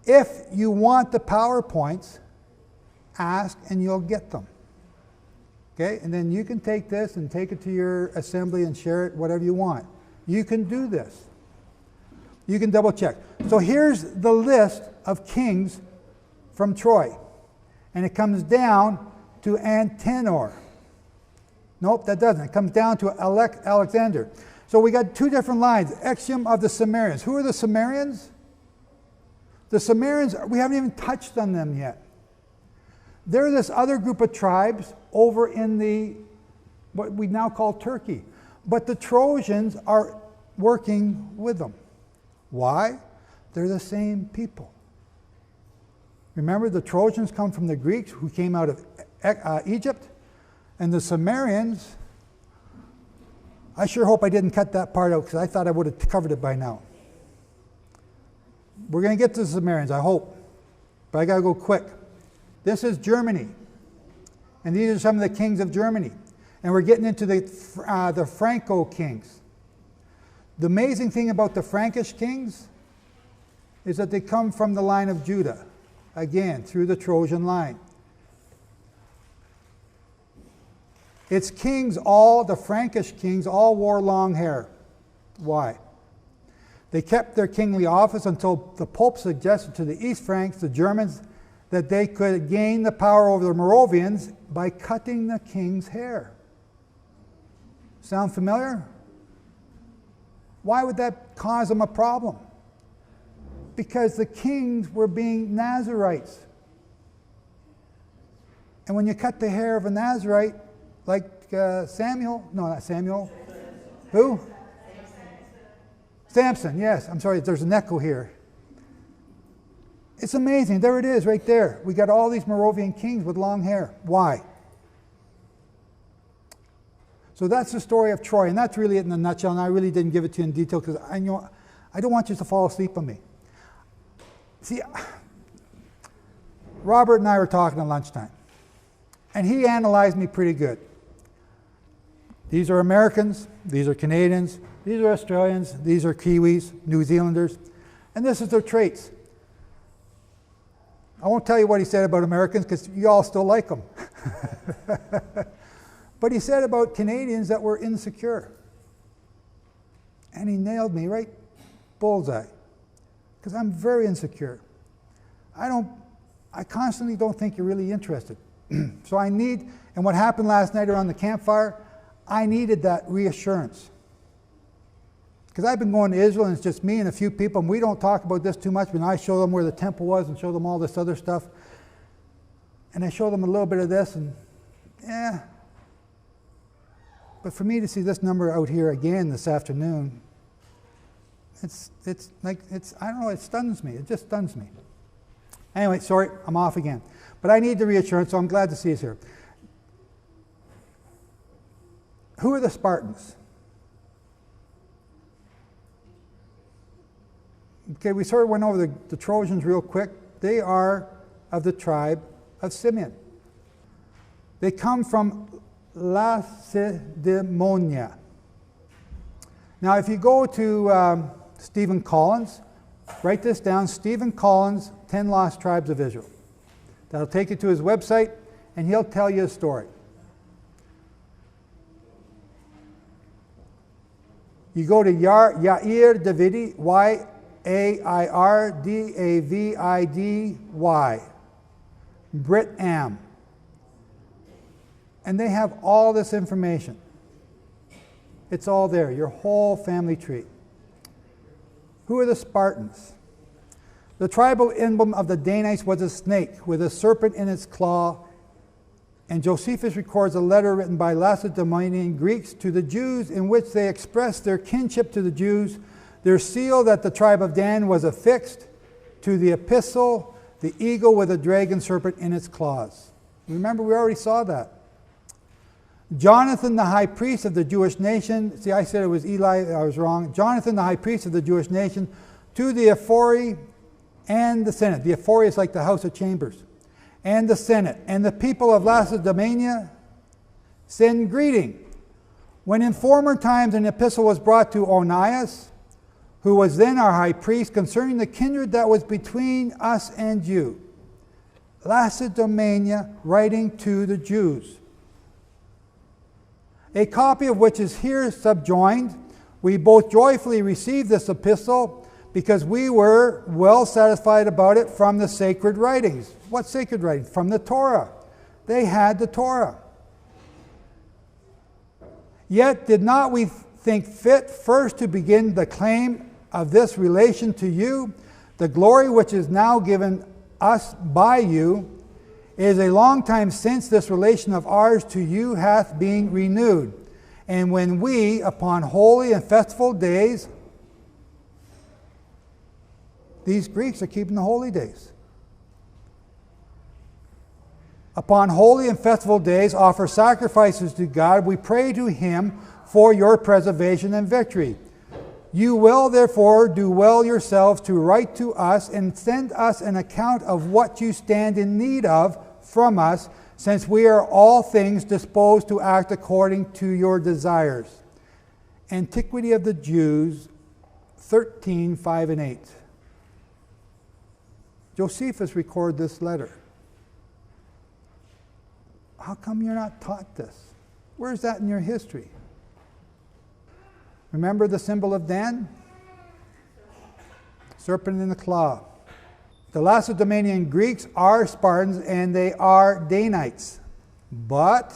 If you want the PowerPoints, ask and you'll get them. Okay, and then you can take this and take it to your assembly and share it, whatever you want. You can do this. You can double check. So here's the list of kings from Troy. And it comes down to Antenor. Nope, that doesn't. It comes down to Alexander. So we got two different lines. Exum of the Sumerians. Who are the Sumerians? The Sumerians, we haven't even touched on them yet. They're this other group of tribes over in what we now call Turkey. But the Trojans are working with them. Why? They're the same people. Remember, the Trojans come from the Greeks who came out of Egypt, and the Sumerians, I sure hope I didn't cut that part out because I thought I would have covered it by now. We're going to get to the Sumerians, I hope, but I got to go quick. This is Germany, and these are some of the kings of Germany. And we're getting into the Franco kings. The amazing thing about the Frankish kings is that they come from the line of Judah, again, through the Trojan line. Its kings, the Frankish kings, all wore long hair. Why? They kept their kingly office until the Pope suggested to the East Franks, the Germans, that they could gain the power over the Moravians by cutting the king's hair. Sound familiar? Why would that cause them a problem? Because the kings were being Nazarites. And when you cut the hair of a Nazarite, like Samuel, no, not Samuel. Who? Samson, yes. I'm sorry, there's an echo here. It's amazing. There it is, right there. We got all these Moravian kings with long hair. Why? So that's the story of Troy, and that's really it in a nutshell, and I really didn't give it to you in detail because I don't want you to fall asleep on me. See, Robert and I were talking at lunchtime, and he analyzed me pretty good. These are Americans, these are Canadians, these are Australians, these are Kiwis, New Zealanders, and this is their traits. I won't tell you what he said about Americans because you all still like them. But he said about Canadians that were insecure. And he nailed me right bullseye. Because I'm very insecure. I constantly don't think you're really interested. So I need, and what happened last night around the campfire, I needed that reassurance. Because I've been going to Israel and it's just me and a few people, and we don't talk about this too much, but I show them where the temple was and show them all this other stuff. And I show them a little bit of this, and But for me to see this number out here again this afternoon, it's like, I don't know, it stuns me. It just stuns me. Anyway, sorry, I'm off again. But I need the reassurance, so I'm glad to see us here. Who are the Spartans? Okay, we sort of went over the Trojans real quick. They are of the tribe of Simeon. They come from Lacedaemonia. Now, if you go to Stephen Collins, write this down, Stephen Collins, 10 Lost Tribes of Israel. That'll take you to his website, and he'll tell you a story. You go to Yair Davidi, Y-A-I-R-D-A-V-I-D-Y, Brit Am. And they have all this information. It's all there, your whole family tree. Who are the Spartans? The tribal emblem of the Danites was a snake with a serpent in its claw, and Josephus records a letter written by Lacedaemonian Greeks to the Jews in which they expressed their kinship to the Jews. Their seal that the tribe of Dan was affixed to the epistle, the eagle with a dragon serpent in its claws. Remember, we already saw that. Jonathan, the high priest of the Jewish nation, see, I said it was Eli, I was wrong. Jonathan, the high priest of the Jewish nation, to the Ephori and the Senate. The Ephori is like the House of Chambers. And the Senate. And the people of Lacedaemon send greeting. When in former times an epistle was brought to Onias, who was then our high priest, concerning the kindred that was between us and you. Lacedaemon writing to the Jews. A copy of which is here subjoined. We both joyfully received this epistle because we were well satisfied about it from the sacred writings. What sacred writings? From the Torah. They had the Torah. Yet did not we think fit first to begin the claim of this relation to you, the glory which is now given us by you. It is a long time since this relation of ours to you hath been renewed. And when we, upon holy and festival days, these Greeks are keeping the holy days. Upon holy and festival days, offer sacrifices to God. We pray to Him for your preservation and victory. You will therefore do well yourselves to write to us and send us an account of what you stand in need of from us, since we are all things disposed to act according to your desires. Antiquity of the Jews 13, 5 and 8. Josephus recorded this letter. How come you're not taught this? Where's that in your history? Remember the symbol of Dan? Serpent in the claw. The Lacedaemonian Greeks are Spartans and they are Danites. But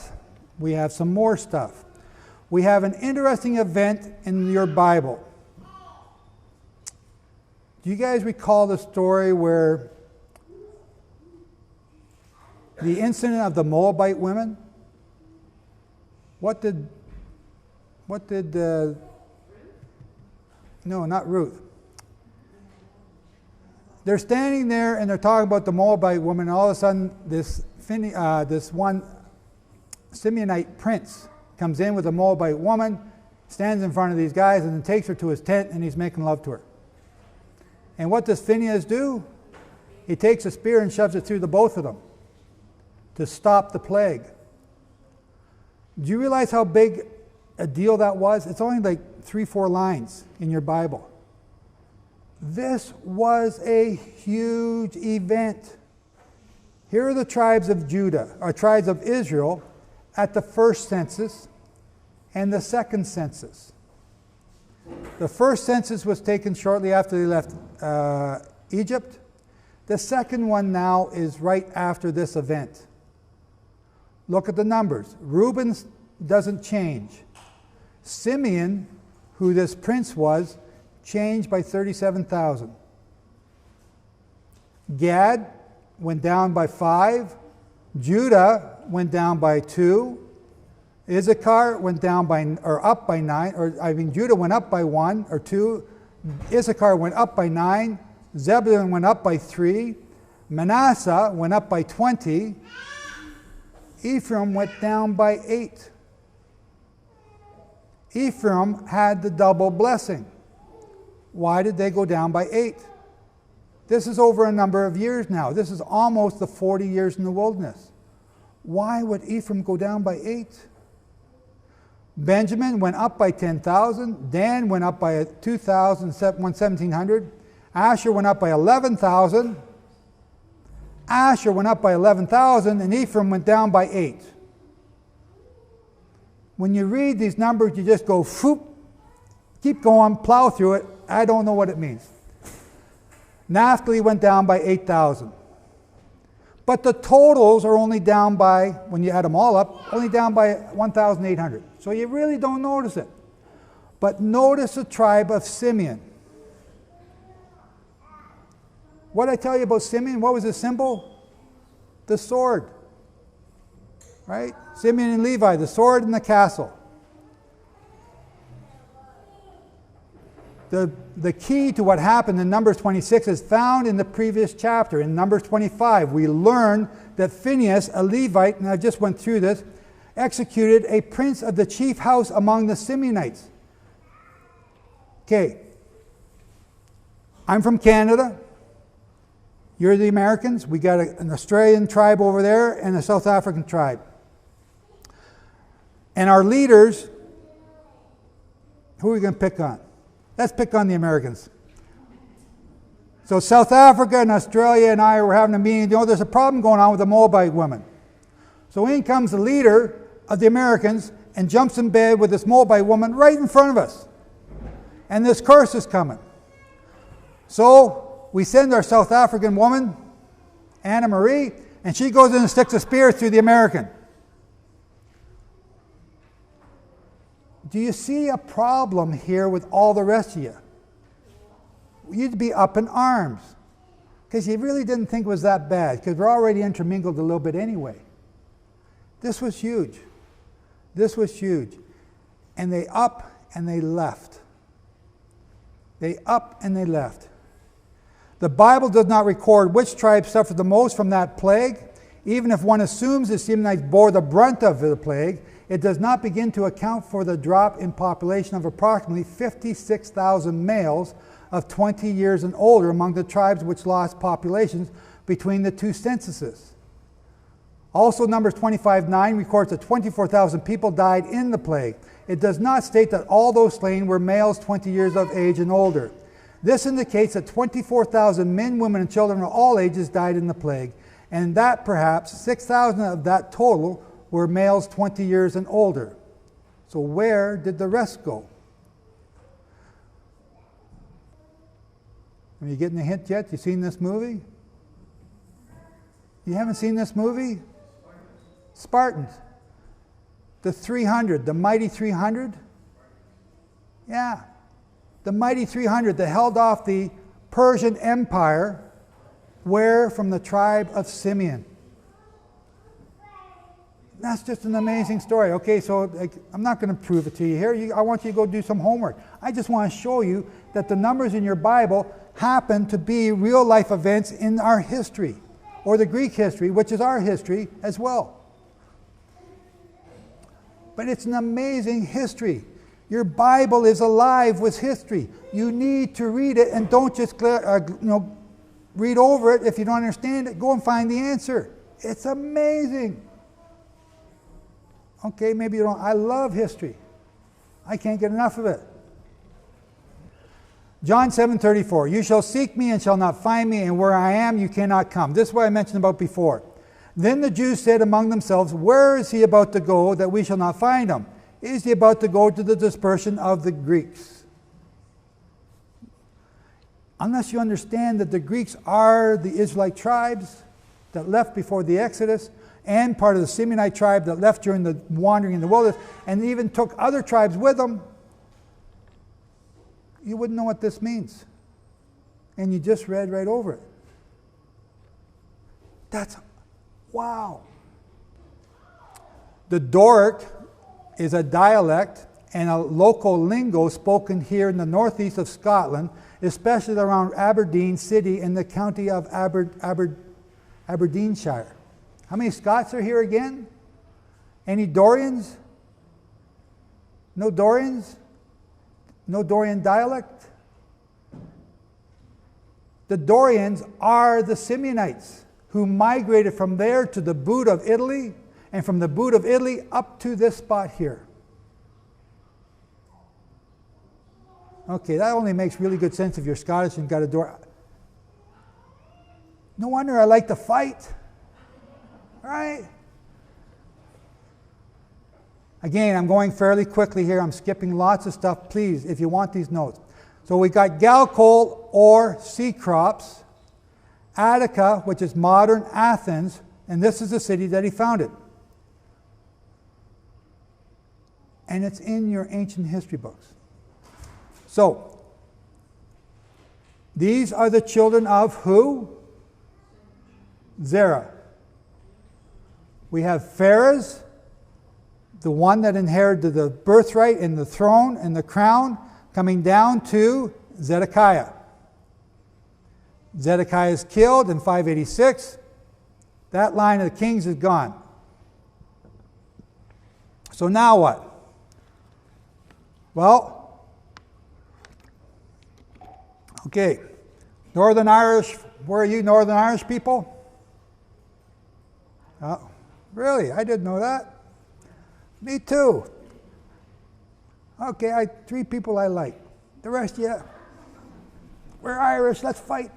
we have some more stuff. We have an interesting event in your Bible. Do you guys recall the story where the incident of the Moabite women? No, not Ruth. They're standing there and they're talking about the Moabite woman, and all of a sudden this one Simeonite prince comes in with a Moabite woman, stands in front of these guys, and then takes her to his tent, and he's making love to her. And what does Phinehas do? He takes a spear and shoves it through the both of them to stop the plague. Do you realize how big a deal that was? It's only like 3-4 lines in your Bible. This was a huge event. Here are the tribes of Judah, or tribes of Israel, at the first census and the second census. The first census was taken shortly after they left Egypt. The second one now is right after this event. look at the numbers. Reuben doesn't change. Simeon, who this prince was, changed by 37,000. Gad went down by 5. Judah went down by 2. Issachar went down by, or up by 9, Judah went up by 1 or 2. Issachar went up by 9. Zebulun went up by 3. Manasseh went up by 20. Ephraim went down by 8. Ephraim had the double blessing. Why did they go down by 8? This is over a number of years now. This is almost the 40 years in the wilderness. Why would Ephraim go down by 8? Benjamin went up by 10,000. Dan went up by 1,700. Asher went up by 11,000. Asher went up by 11,000, and Ephraim went down by 8. When you read these numbers, you just go, whoop, keep going, plow through it. I don't know what it means. Naphtali went down by 8,000. But the totals are only down by, when you add them all up, only down by 1,800. So you really don't notice it. But notice the tribe of Simeon. What did I tell you about Simeon? What was his symbol? The sword. Right? Simeon and Levi, the sword and the castle. The key to what happened in Numbers 26 is found in the previous chapter. In Numbers 25, we learn that Phinehas, a Levite, and I just went through this, executed a prince of the chief house among the Simeonites. Okay. I'm from Canada. You're the Americans. We got an Australian tribe over there and a South African tribe. And our leaders, who are we going to pick on? Let's pick on the Americans. So South Africa and Australia and I were having a meeting. You know, there's a problem going on with the Moabite women. So in comes the leader of the Americans and jumps in bed with this Moabite woman right in front of us. And this curse is coming. So we send our South African woman, Anna Marie, and she goes in and sticks a spear through the American. Do you see a problem here with all the rest of you? You'd be up in arms because you really didn't think it was that bad because we're already intermingled a little bit anyway. This was huge. This was huge. And they up and they left. They up and they left. The Bible does not record which tribe suffered the most from that plague. Even if one assumes the Simeonites bore the brunt of the plague, it does not begin to account for the drop in population of approximately 56,000 males of 20 years and older among the tribes which lost populations between the two censuses. Also, Numbers 25:9 records that 24,000 people died in the plague. It does not state that all those slain were males 20 years of age and older. This indicates that 24,000 men, women, and children of all ages died in the plague, and that perhaps 6,000 of that total were males 20 years and older. So where did the rest go? Are you getting a hint yet? You seen this movie? You haven't seen this movie? Spartans. The 300, the mighty 300? Yeah. The mighty 300 that held off the Persian Empire, where from the tribe of Simeon. That's just an amazing story. Okay, so I'm not going to prove it to you here. I want you to go do some homework. I just want to show you that the numbers in your Bible happen to be real life events in our history, or the Greek history, which is our history as well. But it's an amazing history. Your Bible is alive with history. You need to read it, and don't just read over it. If you don't understand it, go and find the answer. It's amazing. Okay, maybe you don't. I love history. I can't get enough of it. John 7:34, you shall seek me and shall not find me, and where I am you cannot come. This is what I mentioned about before. Then the Jews said among themselves, where is he about to go that we shall not find him? Is he about to go to the dispersion of the Greeks? Unless you understand that the Greeks are the Israelite tribes that left before the Exodus, and part of the Simeonite tribe that left during the wandering in the wilderness, and even took other tribes with them, you wouldn't know what this means. And you just read right over it. That's, wow. The Doric is a dialect and a local lingo spoken here in the northeast of Scotland, especially around Aberdeen City in the county of Aberdeenshire. How many Scots are here again? Any Dorians? No Dorians? No Dorian dialect? The Dorians are the Simeonites who migrated from there to the boot of Italy, and from the boot of Italy up to this spot here. Okay, that only makes really good sense if you're Scottish and got a Dorian. No wonder I like to fight, right? Again, I'm going fairly quickly here. I'm skipping lots of stuff. Please, if you want these notes. So we got Galcol or Cecrops, Attica, which is modern Athens, and this is the city that he founded. And it's in your ancient history books. So, these are the children of who? Zerah. We have Pharez, the one that inherited the birthright and the throne and the crown, coming down to Zedekiah. Zedekiah is killed in 586. That line of the kings is gone. So now what? Well, okay, Northern Irish, where are you Northern Irish people? Oh, really? I didn't know that. Me too. Okay, 3 people I like. The rest, yeah. We're Irish, let's fight.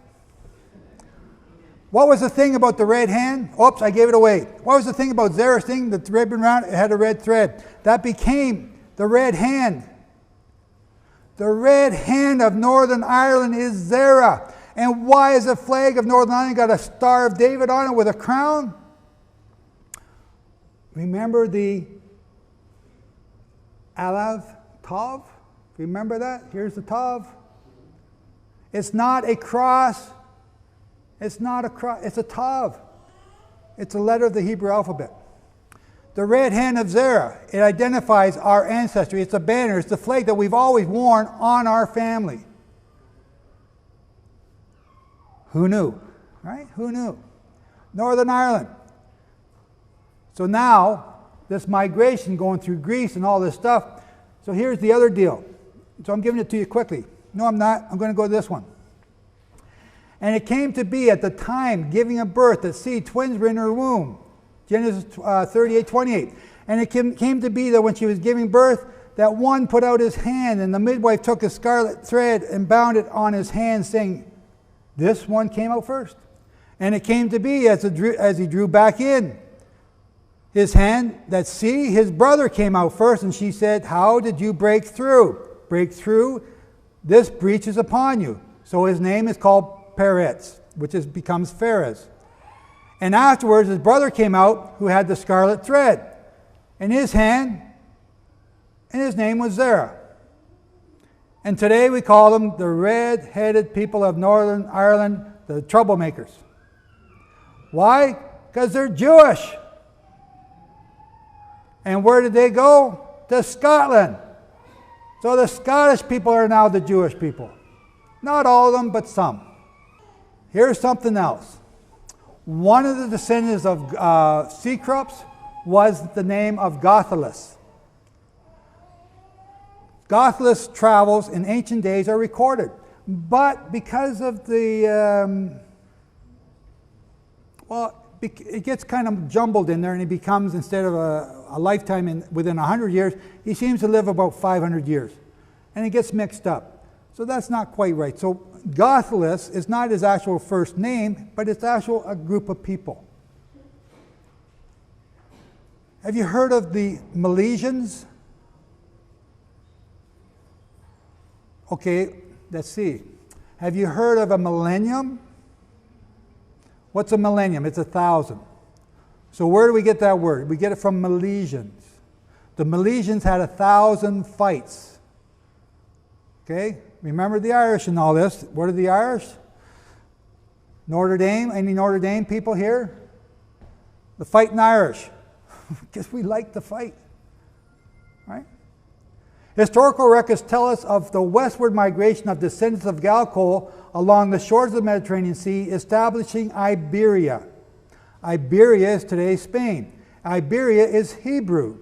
What was the thing about the red hand? Oops, I gave it away. What was the thing about Zerah's thing, the ribbon around it had a red thread? That became the red hand. The red hand of Northern Ireland is Zerah. And why has the flag of Northern Ireland got a Star of David on it with a crown? Remember the Alav Tav? Remember that? Here's the Tav. It's not a cross. It's not a cross. It's a Tav. It's a letter of the Hebrew alphabet. The red hand of Zerah, it identifies our ancestry. It's a banner. It's the flag that we've always worn on our family. Who knew? Right? Who knew? Northern Ireland. So now, this migration going through Greece and all this stuff. So here's the other deal. So I'm giving it to you quickly. No, I'm not. I'm going to go to this one. And it came to be at the time giving a birth that see twins were in her womb. Genesis 38:28. And it came to be that when she was giving birth, that one put out his hand, and the midwife took a scarlet thread and bound it on his hand, saying, this one came out first. And it came to be as he drew back in his hand, that see, his brother came out first, and she said, how did you break through? Break through, this breach is upon you. So his name is called Peretz, which becomes Pharez. And afterwards, his brother came out, who had the scarlet thread in his hand, and his name was Zerah. And today we call them the red-headed people of Northern Ireland, the troublemakers. Why? Because they're Jewish. And where did they go? To Scotland. So the Scottish people are now the Jewish people. Not all of them, but some. Here's something else. One of the descendants of Cecrops was the name of Gothelus. Gothelus travels in ancient days are recorded. But because of the, it gets kind of jumbled in there, and he becomes, instead of a lifetime within 100 years, he seems to live about 500 years. And it gets mixed up. So that's not quite right. So Gothelus is not his actual first name, but it's actually a group of people. Have you heard of the Milesians? Okay, let's see. Have you heard of a millennium? What's a millennium? It's 1,000. So where do we get that word? We get it from Milesians. The Milesians had 1,000 fights. Okay? Remember the Irish and all this. What are the Irish? Notre Dame? Any Notre Dame people here? The fighting Irish. Because we like to fight. Right? Historical records tell us of the westward migration of descendants of Galcol along the shores of the Mediterranean Sea, establishing Iberia. Iberia is today Spain. Iberia is Hebrew.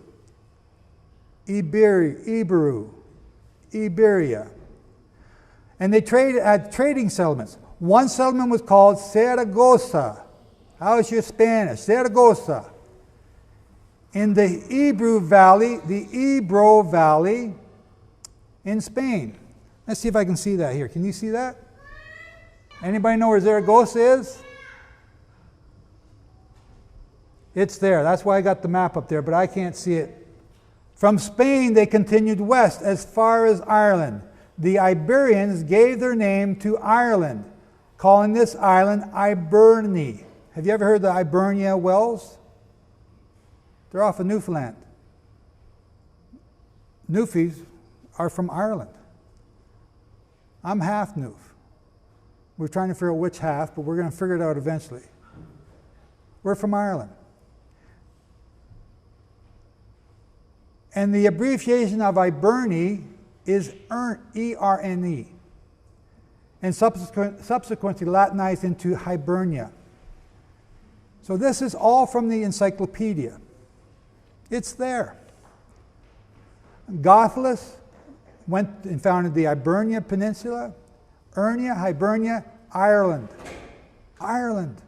Iberia. And they traded at trading settlements. One settlement was called Saragossa. How is your Spanish? Saragossa. In the Ebro Valley in Spain. Let's see if I can see that here. Can you see that? Anybody know where Zaragoza is? It's there. That's why I got the map up there, but I can't see it. From Spain, they continued west as far as Ireland. The Iberians gave their name to Ireland, calling this island Iberni. Have you ever heard of the Ibernia Wells? They're off of Newfoundland. Newfies are from Ireland. I'm half Newf. We're trying to figure out which half, but we're going to figure it out eventually. We're from Ireland. And the abbreviation of Iberni is E-R-N-E, and subsequently Latinized into Hibernia. So this is all from the encyclopedia. It's there. Gothelus went and founded the Ibernia Peninsula, Ernia, Hibernia, Ireland. Ireland.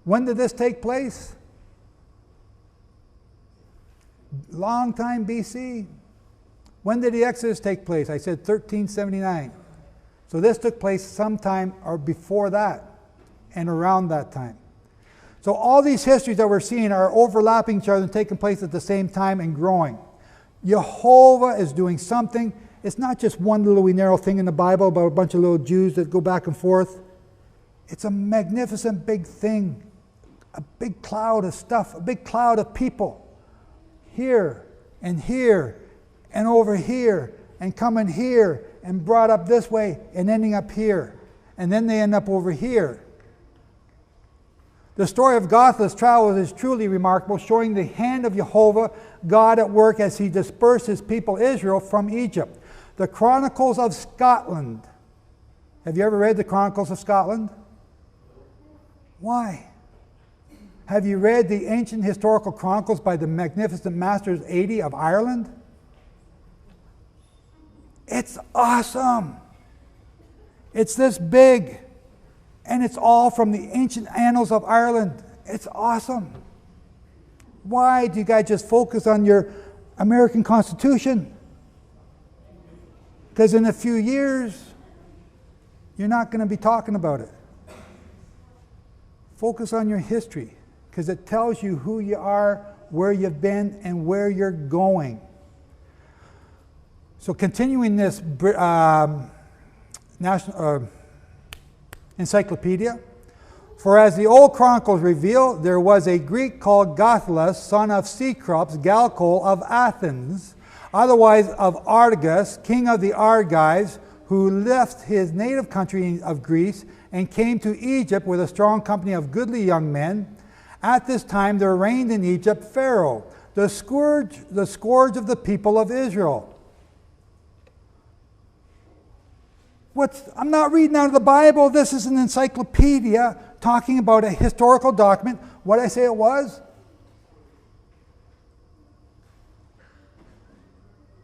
When did this take place? Long time BC. When did the Exodus take place? I said 1379. So this took place sometime or before that and around that time. So all these histories that we're seeing are overlapping each other and taking place at the same time and growing. Jehovah is doing something. It's not just one little wee narrow thing in the Bible about a bunch of little Jews that go back and forth. It's a magnificent big thing. A big cloud of stuff, a big cloud of people. Here and over here and coming here and brought up this way and ending up here. And then they end up over here. The story of Gothel's travels is truly remarkable, showing the hand of Jehovah, God at work as he dispersed his people Israel from Egypt. The Chronicles of Scotland. Have you ever read the Chronicles of Scotland? Why? Have you read the ancient historical chronicles by the magnificent Masters 80 of Ireland? It's awesome. It's this big. And it's all from the ancient annals of Ireland. It's awesome. Why do you guys just focus on your American Constitution? Because in a few years, you're not going to be talking about it. Focus on your history, because it tells you who you are, where you've been, and where you're going. So continuing this national encyclopedia, for as the old chronicles reveal, there was a Greek called Gothelus, son of Cecrops, Galcol of Athens, otherwise of Argus, king of the Argives, who left his native country of Greece and came to Egypt with a strong company of goodly young men. At this time there reigned in Egypt Pharaoh, the scourge of the people of Israel. I'm not reading out of the Bible. This is an encyclopedia talking about a historical document. What did I say it was?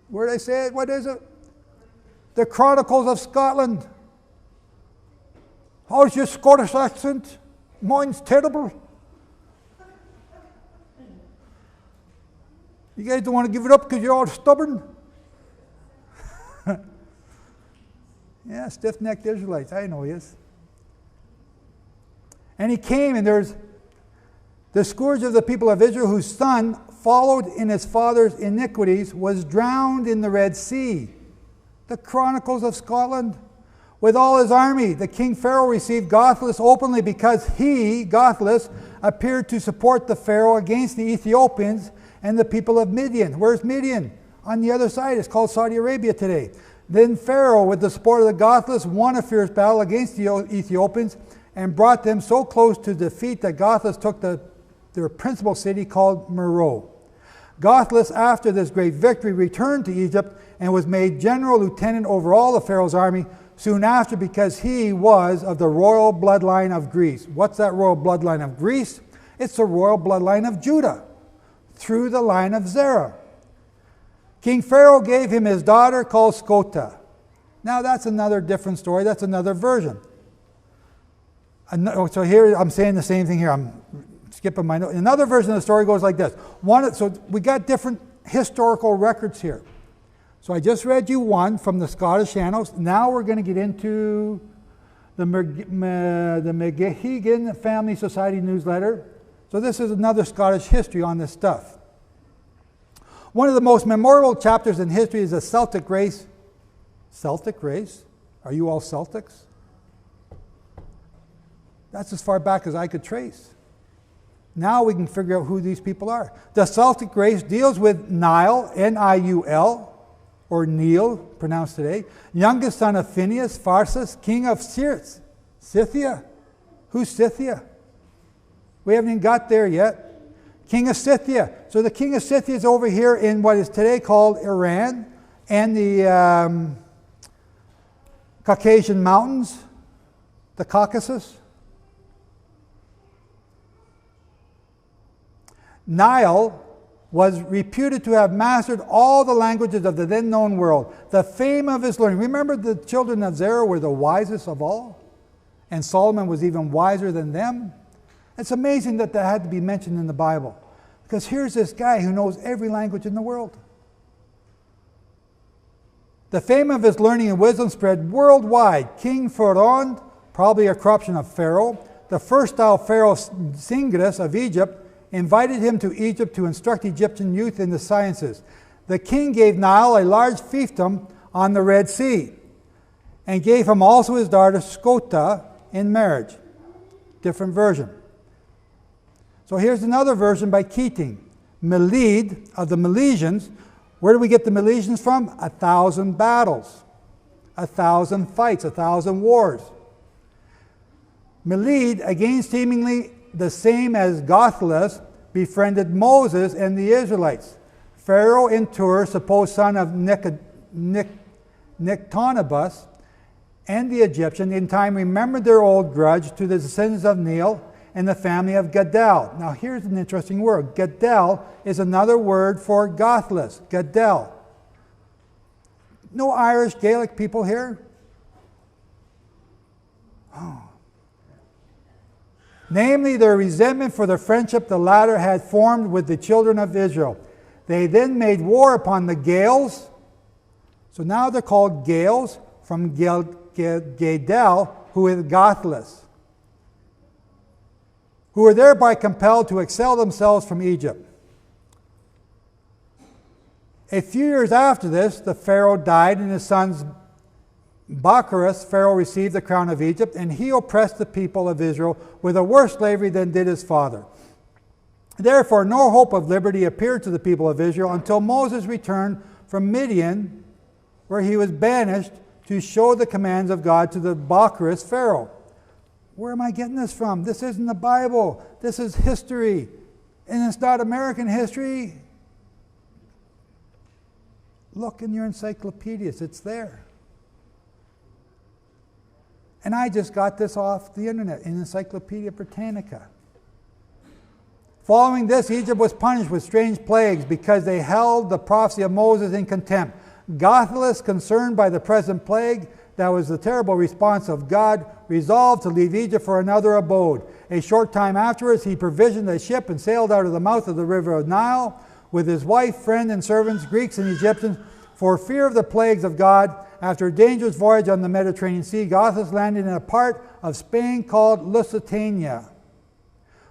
Where did I say it? What is it? The Chronicles of Scotland. How's your Scottish accent? Mine's terrible. You guys don't want to give it up because you're all stubborn? Yeah, stiff-necked Israelites. I know he is. And he came, and there's the scourge of the people of Israel, whose son followed in his father's iniquities, was drowned in the Red Sea. The Chronicles of Scotland. with all his army. The king Pharaoh received Gothlas openly because he, Gothlas, appeared to support the Pharaoh against the Ethiopians and the people of Midian. Where's Midian? On the other side. It's called Saudi Arabia today. Then Pharaoh, with the support of the Gothlas, won a fierce battle against the Ethiopians and brought them so close to defeat that Gothlas took their principal city called Meroe. Gothlas, after this great victory, returned to Egypt and was made general lieutenant over all of Pharaoh's army soon after, because he was of the royal bloodline of Greece. What's that royal bloodline of Greece? It's the royal bloodline of Judah, through the line of Zerah. King Pharaoh gave him his daughter called Skota. Now that's another different story. That's another version. So here I'm saying the same thing here. I'm skipping my note. Another version of the story goes like this. So we got different historical records here. So I just read you one from the Scottish Annals. Now we're going to get into the McGeegan Family Society newsletter. So this is another Scottish history on this stuff. One of the most memorable chapters in history is the Celtic race. Celtic race? Are you all Celtics? That's as far back as I could trace. Now we can figure out who these people are. The Celtic race deals with Niall, N-I-U-L, or Neil, pronounced today, youngest son of Phineas, Pharsis, king of Scythia. Who's Scythia? We haven't even got there yet. King of Scythia. So the king of Scythia is over here in what is today called Iran and the Caucasian Mountains, the Caucasus. Niall was reputed to have mastered all the languages of the then known world. The fame of his learning. Remember, the children of Zerah were the wisest of all? And Solomon was even wiser than them? It's amazing that had to be mentioned in the Bible. Because here's this guy who knows every language in the world. The fame of his learning and wisdom spread worldwide. King Pharaoh, probably a corruption of Pharaoh, the first style Pharaoh Singras of Egypt, invited him to Egypt to instruct Egyptian youth in the sciences. The king gave Niall a large fiefdom on the Red Sea and gave him also his daughter Skota in marriage. Different version. So here's another version by Keating. Milid of the Milesians. Where do we get the Milesians from? 1,000 battles, 1,000 fights, 1,000 wars. Milid, again seemingly the same as Gothlas, befriended Moses and the Israelites. Pharaoh in Tur, supposed son of Nectanebus, and the Egyptian in time remembered their old grudge to the descendants of Neil and the family of Gadal. Now here's an interesting word. Gadal is another word for Gothlas. Gadal. No Irish Gaelic people here? Oh. Namely, their resentment for the friendship the latter had formed with the children of Israel. They then made war upon the Gales. So now they're called Gales, from Gadal, who is Gothlas, who were thereby compelled to expel themselves from Egypt. A few years after this, the Pharaoh died, and his sons Baccharis, Pharaoh received the crown of Egypt, and he oppressed the people of Israel with a worse slavery than did his father. Therefore, no hope of liberty appeared to the people of Israel until Moses returned from Midian, where he was banished to show the commands of God to the Baccharis Pharaoh. Where am I getting this from? This isn't the Bible. This is history. And it's not American history. Look in your encyclopedias. It's there. And I just got this off the internet in Encyclopedia Britannica. Following this, Egypt was punished with strange plagues because they held the prophecy of Moses in contempt. Gothlas, concerned by the present plague, that was the terrible response of God, resolved to leave Egypt for another abode. A short time afterwards, he provisioned a ship and sailed out of the mouth of the river of Nile with his wife, friend, and servants, Greeks and Egyptians, for fear of the plagues of God. After a dangerous voyage on the Mediterranean Sea, Gothlas landed in a part of Spain called Lusitania,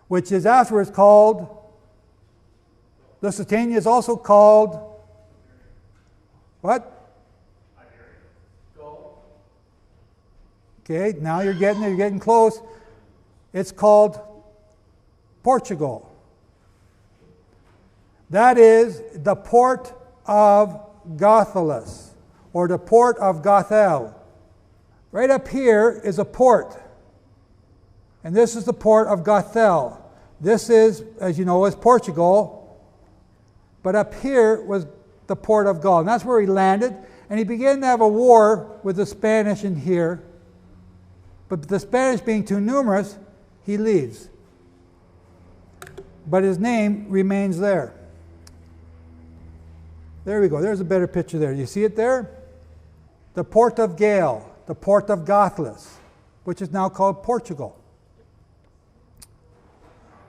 which is afterwards called, Lusitania is also called, what? Okay, now you're getting close. It's called Portugal. That is the port of Gothalis, or the port of Gothel. Right up here is a port. And this is the port of Gothel. This is, as you know, is Portugal. But up here was the port of Gaul. And that's where he landed. And he began to have a war with the Spanish in here. But the Spanish being too numerous, he leaves. But his name remains there. There we go. There's a better picture there. You see it there? The port of Gael, the port of Gothalis, which is now called Portugal.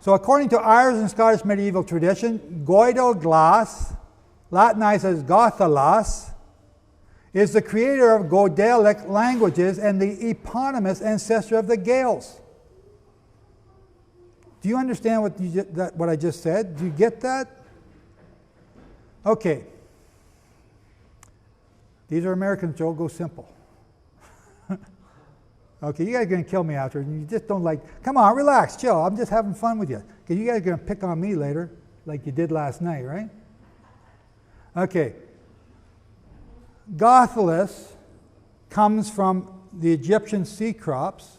So according to Irish and Scottish medieval tradition, Goidel Glas, Latinized as Gothalas, is the creator of Goidelic languages and the eponymous ancestor of the Gaels. Do you understand what I just said? Do you get that? Okay. These are Americans, Joe. Go simple. Okay, you guys are going to kill me after, and you just don't like... Come on, relax, chill. I'm just having fun with you. Because you guys are going to pick on me later, like you did last night, right? Okay. Gothalis comes from the Egyptian Cecrops,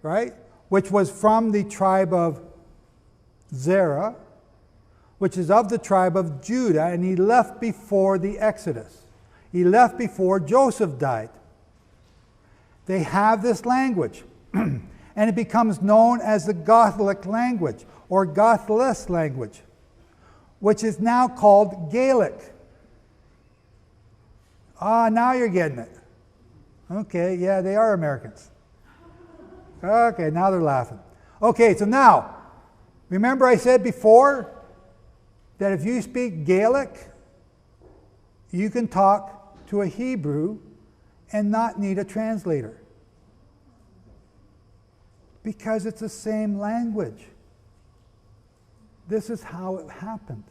right? Which was from the tribe of Zerah, which is of the tribe of Judah, and he left before the Exodus. He left before Joseph died. They have this language, and it becomes known as the Gothelic language, or Gothalis language, which is now called Gaelic. Ah, now you're getting it. Okay, yeah, they are Americans. Okay, now they're laughing. Okay, so now, remember I said before that if you speak Gaelic, you can talk to a Hebrew and not need a translator. Because it's the same language. This is how it happened.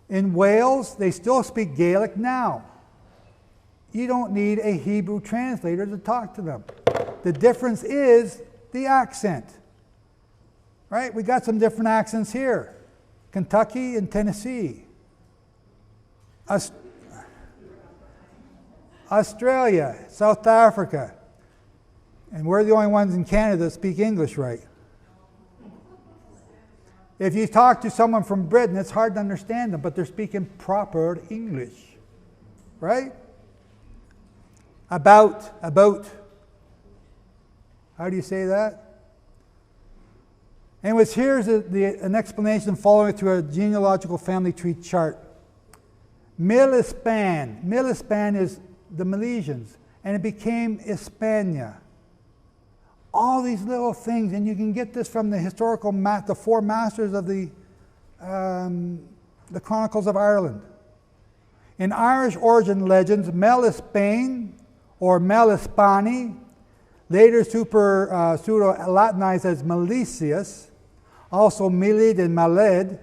In Wales, they still speak Gaelic now. You don't need a Hebrew translator to talk to them. The difference is the accent. Right? We got some different accents here. Kentucky and Tennessee. Australia, South Africa. And we're the only ones in Canada that speak English right. If you talk to someone from Britain, it's hard to understand them, but they're speaking proper English. Right? About. How do you say that? Anyways, here's an explanation following through a genealogical family tree chart. Milispan. Milispan is the Milesians, and it became Hispania. All these little things, and you can get this from the historical the four masters of the Chronicles of Ireland. In Irish origin legends, Melispain or Melispani, later pseudo-Latinized as Milesius, also Milid and Maled,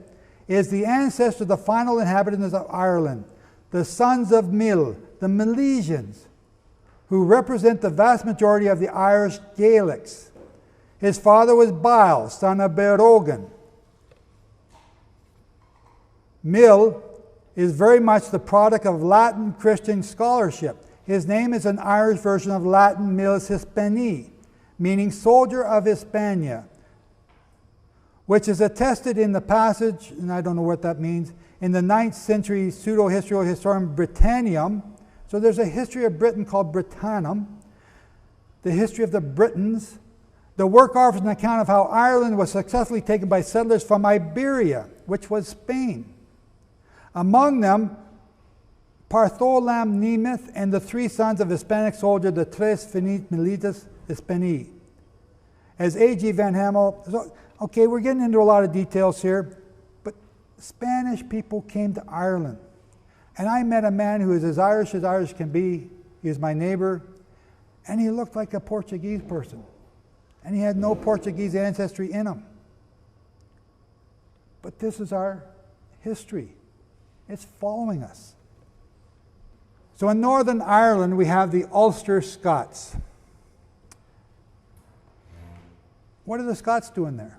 is the ancestor of the final inhabitants of Ireland, the sons of Mil, the Milesians, who represent the vast majority of the Irish Gaelics. His father was Baal, son of Berogan. Mil is very much the product of Latin Christian scholarship. His name is an Irish version of Latin Milis Hispanii, meaning soldier of Hispania, which is attested in the passage, and I don't know what that means, in the 9th century pseudo-historian Britannium. So there's a history of Britain called Britannum, the history of the Britons. The work offers an account of how Ireland was successfully taken by settlers from Iberia, which was Spain. Among them, Partholam Nemeth and the three sons of Hispanic soldier, the Tres Finit Milites Hispanii. As A.G. Van Hamel, so, okay, we're getting into a lot of details here, but Spanish people came to Ireland. And I met a man who is as Irish can be. He was my neighbor, and he looked like a Portuguese person. And he had no Portuguese ancestry in him. But this is our history. It's following us. So in Northern Ireland, we have the Ulster Scots. What are the Scots doing there?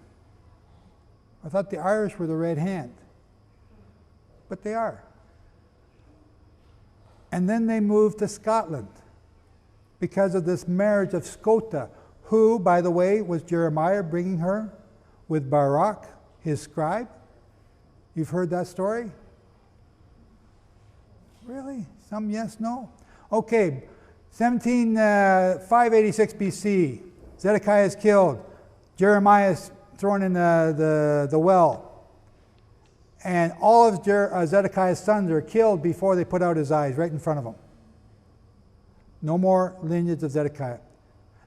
I thought the Irish were the red hand. But they are. And then they moved to Scotland because of this marriage of Scota, who, by the way, was Jeremiah bringing her with Baruch, his scribe. You've heard that story? Really? Some yes, no? Okay, 586 BC, Zedekiah is killed. Jeremiah is thrown in the well. And all of Zedekiah's sons are killed before they put out his eyes, right in front of him. No more lineage of Zedekiah.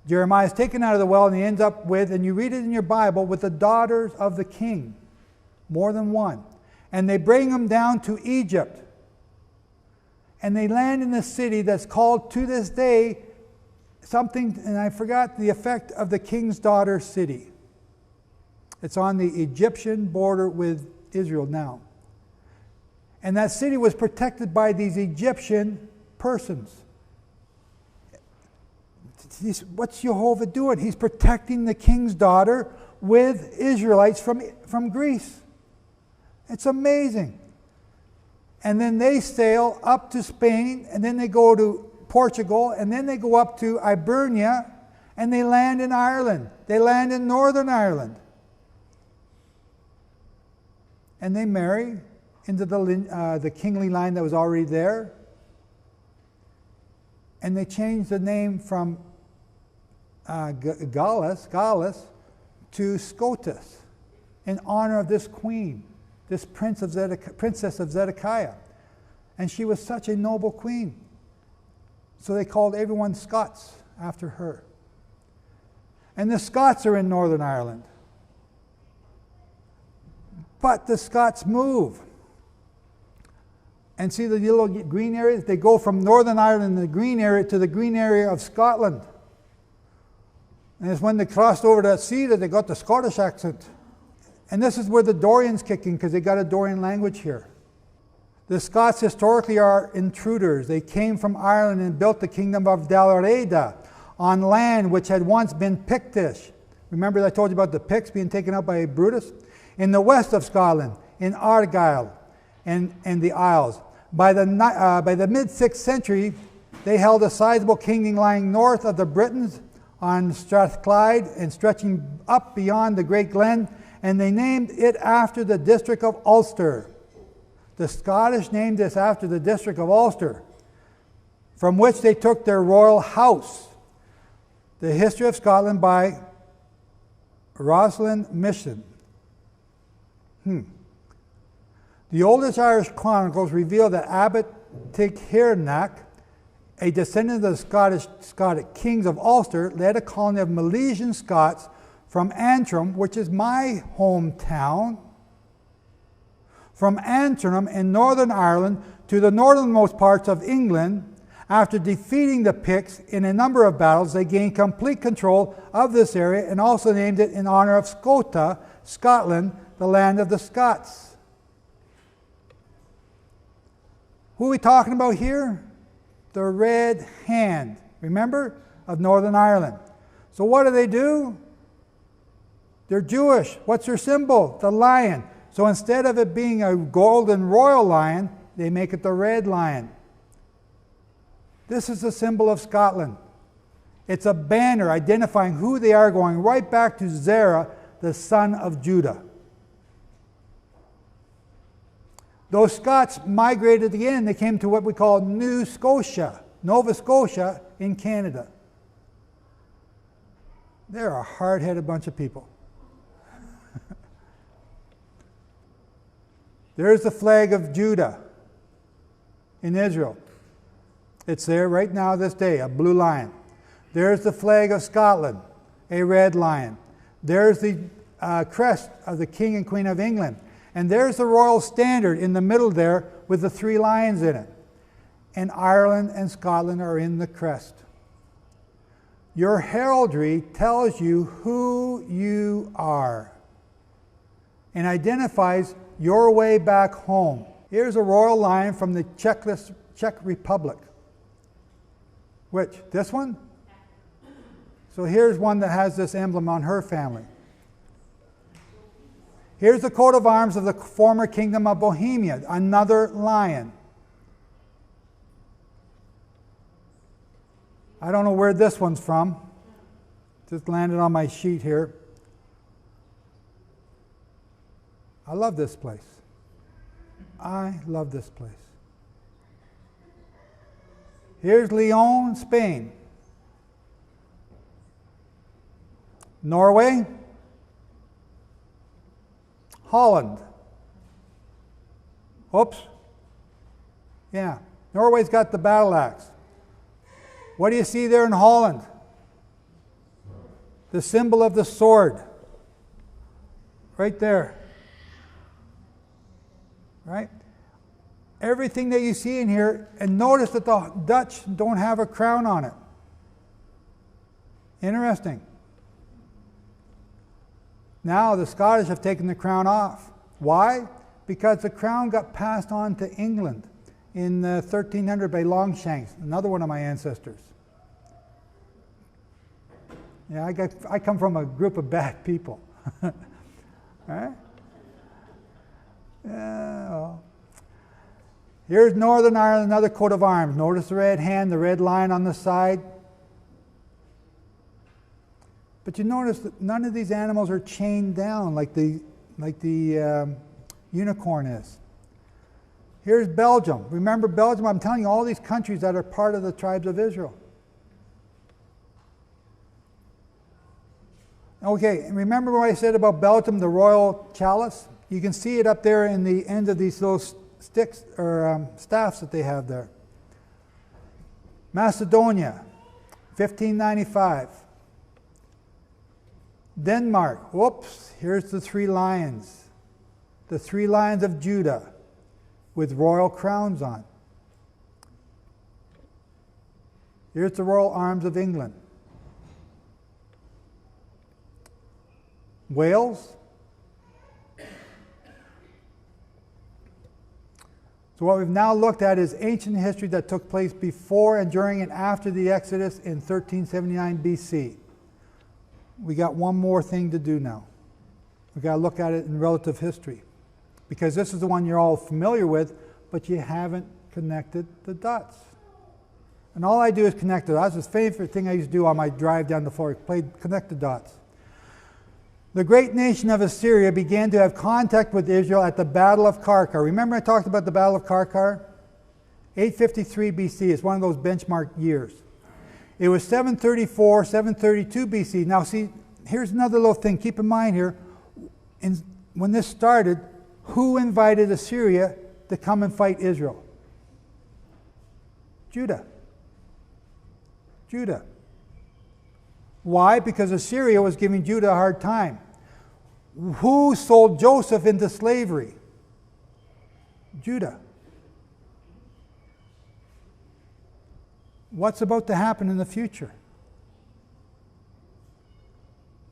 Jeremiah is taken out of the well, and he ends up with, and you read it in your Bible, with the daughters of the king. More than one. And they bring him down to Egypt. And they land in a city that's called to this day something, and I forgot the effect of the king's daughter city. It's on the Egyptian border with Israel now. And that city was protected by these Egyptian persons. What's Jehovah doing? He's protecting the king's daughter with Israelites from Greece. It's amazing. And then they sail up to Spain, and then they go to Portugal, and then they go up to Ibernia, and they land in Ireland. They land in Northern Ireland. And they marry into the kingly line that was already there. And they change the name from Gallus to Scotus in honor of this queen, this princess of Zedekiah. And she was such a noble queen. So they called everyone Scots after her. And the Scots are in Northern Ireland. But the Scots move. And see the little green areas? They go from Northern Ireland, the green area, to the green area of Scotland. And it's when they crossed over that sea that they got the Scottish accent. And this is where the Dorians kick in, because they got a Dorian language here. The Scots historically are intruders. They came from Ireland and built the kingdom of Dalriada on land which had once been Pictish. Remember I told you about the Picts being taken out by Brutus? In the west of Scotland, in Argyll and the Isles. By the mid-6th century, they held a sizable kingdom lying north of the Britons on Strathclyde and stretching up beyond the Great Glen, and they named it after the district of Ulster. The Scottish named this after the district of Ulster, from which they took their royal house. The History of Scotland by Rosalind Mission. The oldest Irish chronicles reveal that Abbot Tigernach, a descendant of the Scottish kings of Ulster, led a colony of Milesian Scots from Antrim, which is my hometown, from Antrim in Northern Ireland to the northernmost parts of England. After defeating the Picts in a number of battles, they gained complete control of this area and also named it in honor of Scota, Scotland, the land of the Scots. Who are we talking about here? The Red Hand, remember, of Northern Ireland. So what do? They're Jewish. What's their symbol? The lion. So instead of it being a golden royal lion, they make it the red lion. This is the symbol of Scotland. It's a banner identifying who they are, going right back to Zerah, the son of Judah. Those Scots migrated again. They came to what we call New Scotia, Nova Scotia in Canada. They're a hard-headed bunch of people. There's the flag of Judah in Israel. It's there right now this day, a blue lion. There's the flag of Scotland, a red lion. There's the crest of the King and Queen of England. And there's the royal standard in the middle there with the 3 lions in it. And Ireland and Scotland are in the crest. Your heraldry tells you who you are and identifies your way back home. Here's a royal lion from the Czech Republic. Which? This one? So here's one that has this emblem on her family. Here's the coat of arms of the former kingdom of Bohemia, another lion. I don't know where this one's from. Just landed on my sheet here. I love this place. I love this place. Here's Lyon, Spain. Norway. Holland. Oops. Yeah, Norway's got the battle axe. What do you see there in Holland? The symbol of the sword. Right there. Right? Everything that you see in here, and notice that the Dutch don't have a crown on it. Interesting. Now the Scottish have taken the crown off. Why? Because the crown got passed on to England in 1300 by Longshanks, another one of my ancestors. Yeah, I come from a group of bad people. Right? Yeah, well. Here's Northern Ireland, another coat of arms. Notice the red hand, the red line on the side. But you notice that none of these animals are chained down like the unicorn is. Here's Belgium. Remember Belgium? I'm telling you all these countries that are part of the tribes of Israel. Okay, remember what I said about Belgium, the royal chalice? You can see it up there in the end of these little sticks or staffs that they have there. Macedonia, 1595. Denmark, whoops, here's the three lions. The three lions of Judah with royal crowns on. Here's the royal arms of England. Wales. So what we've now looked at is ancient history that took place before and during and after the Exodus in 1379 BC. We got one more thing to do now. We've got to look at it in relative history. Because this is the one you're all familiar with, but you haven't connected the dots. And all I do is connect the dots. It's the favorite thing I used to do on my drive down the floor, connect the dots. The great nation of Assyria began to have contact with Israel at the Battle of Karkar. Remember I talked about the Battle of Karkar? 853 BC is one of those benchmark years. It was 734, 732 BC. Now see, here's another little thing. Keep in mind here, when this started, who invited Assyria to come and fight Israel? Judah. Judah. Why? Because Assyria was giving Judah a hard time. Who sold Joseph into slavery? Judah. What's about to happen in the future?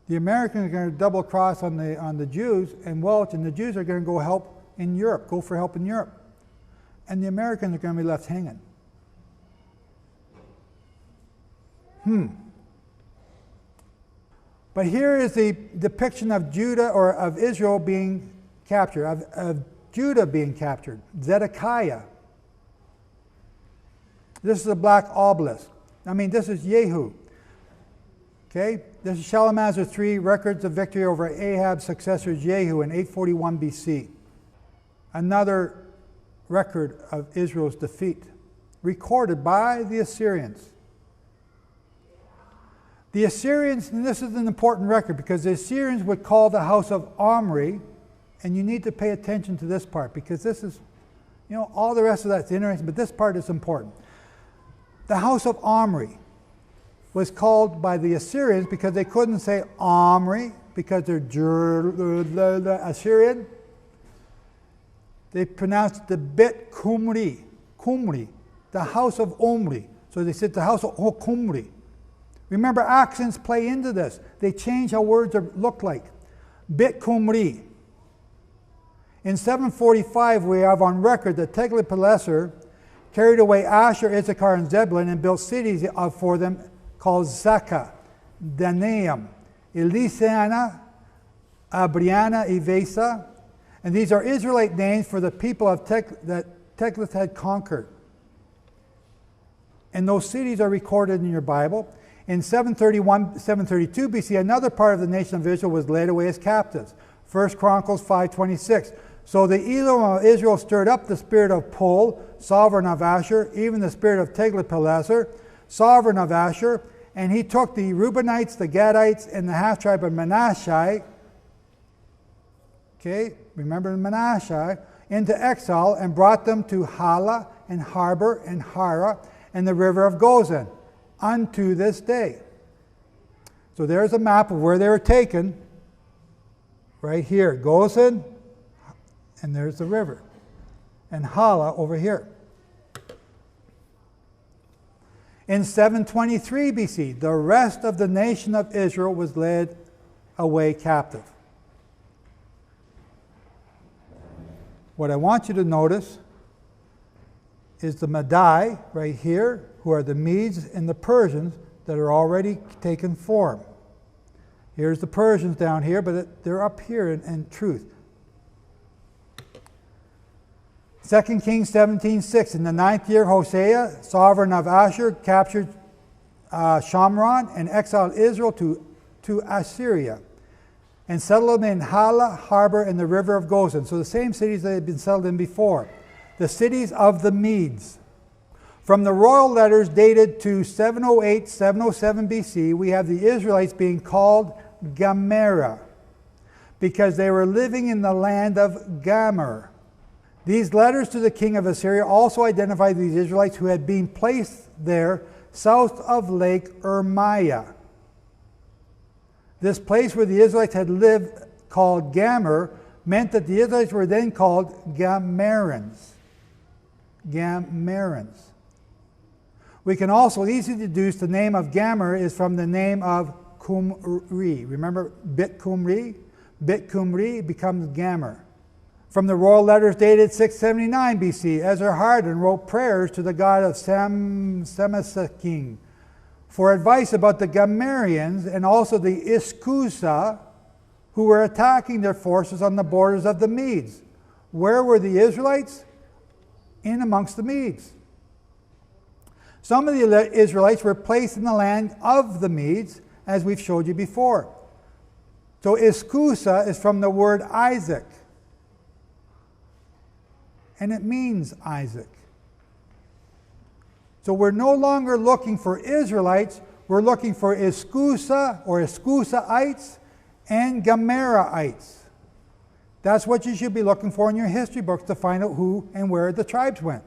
The Americans are going to double cross on the Jews and Welch, and the Jews are going to go for help in Europe. And the Americans are going to be left hanging. But here is the depiction of Judah, or of Israel being captured, of Judah being captured. Zedekiah. This is a black obelisk. I mean, this is Jehu. Okay? This is Shalmaneser III, records of victory over Ahab's successor Jehu in 841 BC. Another record of Israel's defeat, recorded by the Assyrians. The Assyrians, and this is an important record because the Assyrians would call the house of Omri, and you need to pay attention to this part because this is, all the rest of that's interesting, but this part is important. The house of Omri was called by the Assyrians because they couldn't say Omri because they're Assyrian. They pronounced the Bet Kumri, the house of Omri. So they said the house of Kumri. Remember, accents play into this. They change how words look like. Bet Kumri. In 745, we have on record that Tiglath-Pileser carried away Asher, Issachar, and Zebulun and built cities for them called Zaka, Danaim, Elisana, Abriana, Ivesa, and these are Israelite names for the people of that Tiglath had conquered. And those cities are recorded in your Bible. In 732 BC, another part of the nation of Israel was led away as captives. 1 Chronicles 5:26. So the Elohim of Israel stirred up the spirit of Pul, sovereign of Asher, even the spirit of Tiglath-Pileser, sovereign of Asher, and he took the Reubenites, the Gadites, and the half-tribe of Manasseh, okay, remember Manasseh, into exile and brought them to Hala and Harbor and Hara and the river of Gozan unto this day. So there's a map of where they were taken, right here, Gozan, and there's the river, and Hala over here. In 723 BC, the rest of the nation of Israel was led away captive. What I want you to notice is the Madai right here, who are the Medes and the Persians that are already taken form. Here's the Persians down here, but they're up here in truth. 2 Kings 17:6. In the 9th year, Hosea, sovereign of Asher, captured Shamron and exiled Israel to Assyria and settled them in Hala, Harbor, and the river of Gozan. So the same cities that had been settled in before. The cities of the Medes. From the royal letters dated to 708, 707 BC, we have the Israelites being called Gamera because they were living in the land of Gomer. These letters to the king of Assyria also identify these Israelites who had been placed there south of Lake Ermiah. This place where the Israelites had lived, called Gamer, meant that the Israelites were then called Gamerans. Gamerans. We can also easily deduce the name of Gamer is from the name of Kumri. Remember Bit Kumri? Bit Kumri becomes Gamer. From the royal letters dated 679 BC, Esarhaddon wrote prayers to the god of Samesaking for advice about the Gamerians and also the Iskusa, who were attacking their forces on the borders of the Medes. Where were the Israelites? In amongst the Medes. Some of the Israelites were placed in the land of the Medes, as we've showed you before. So Iskusa is from the word Isaac, and it means Isaac. So we're no longer looking for Israelites, we're looking for Iskusa or Iskusaites and Gameraites. That's what you should be looking for in your history books to find out who and where the tribes went.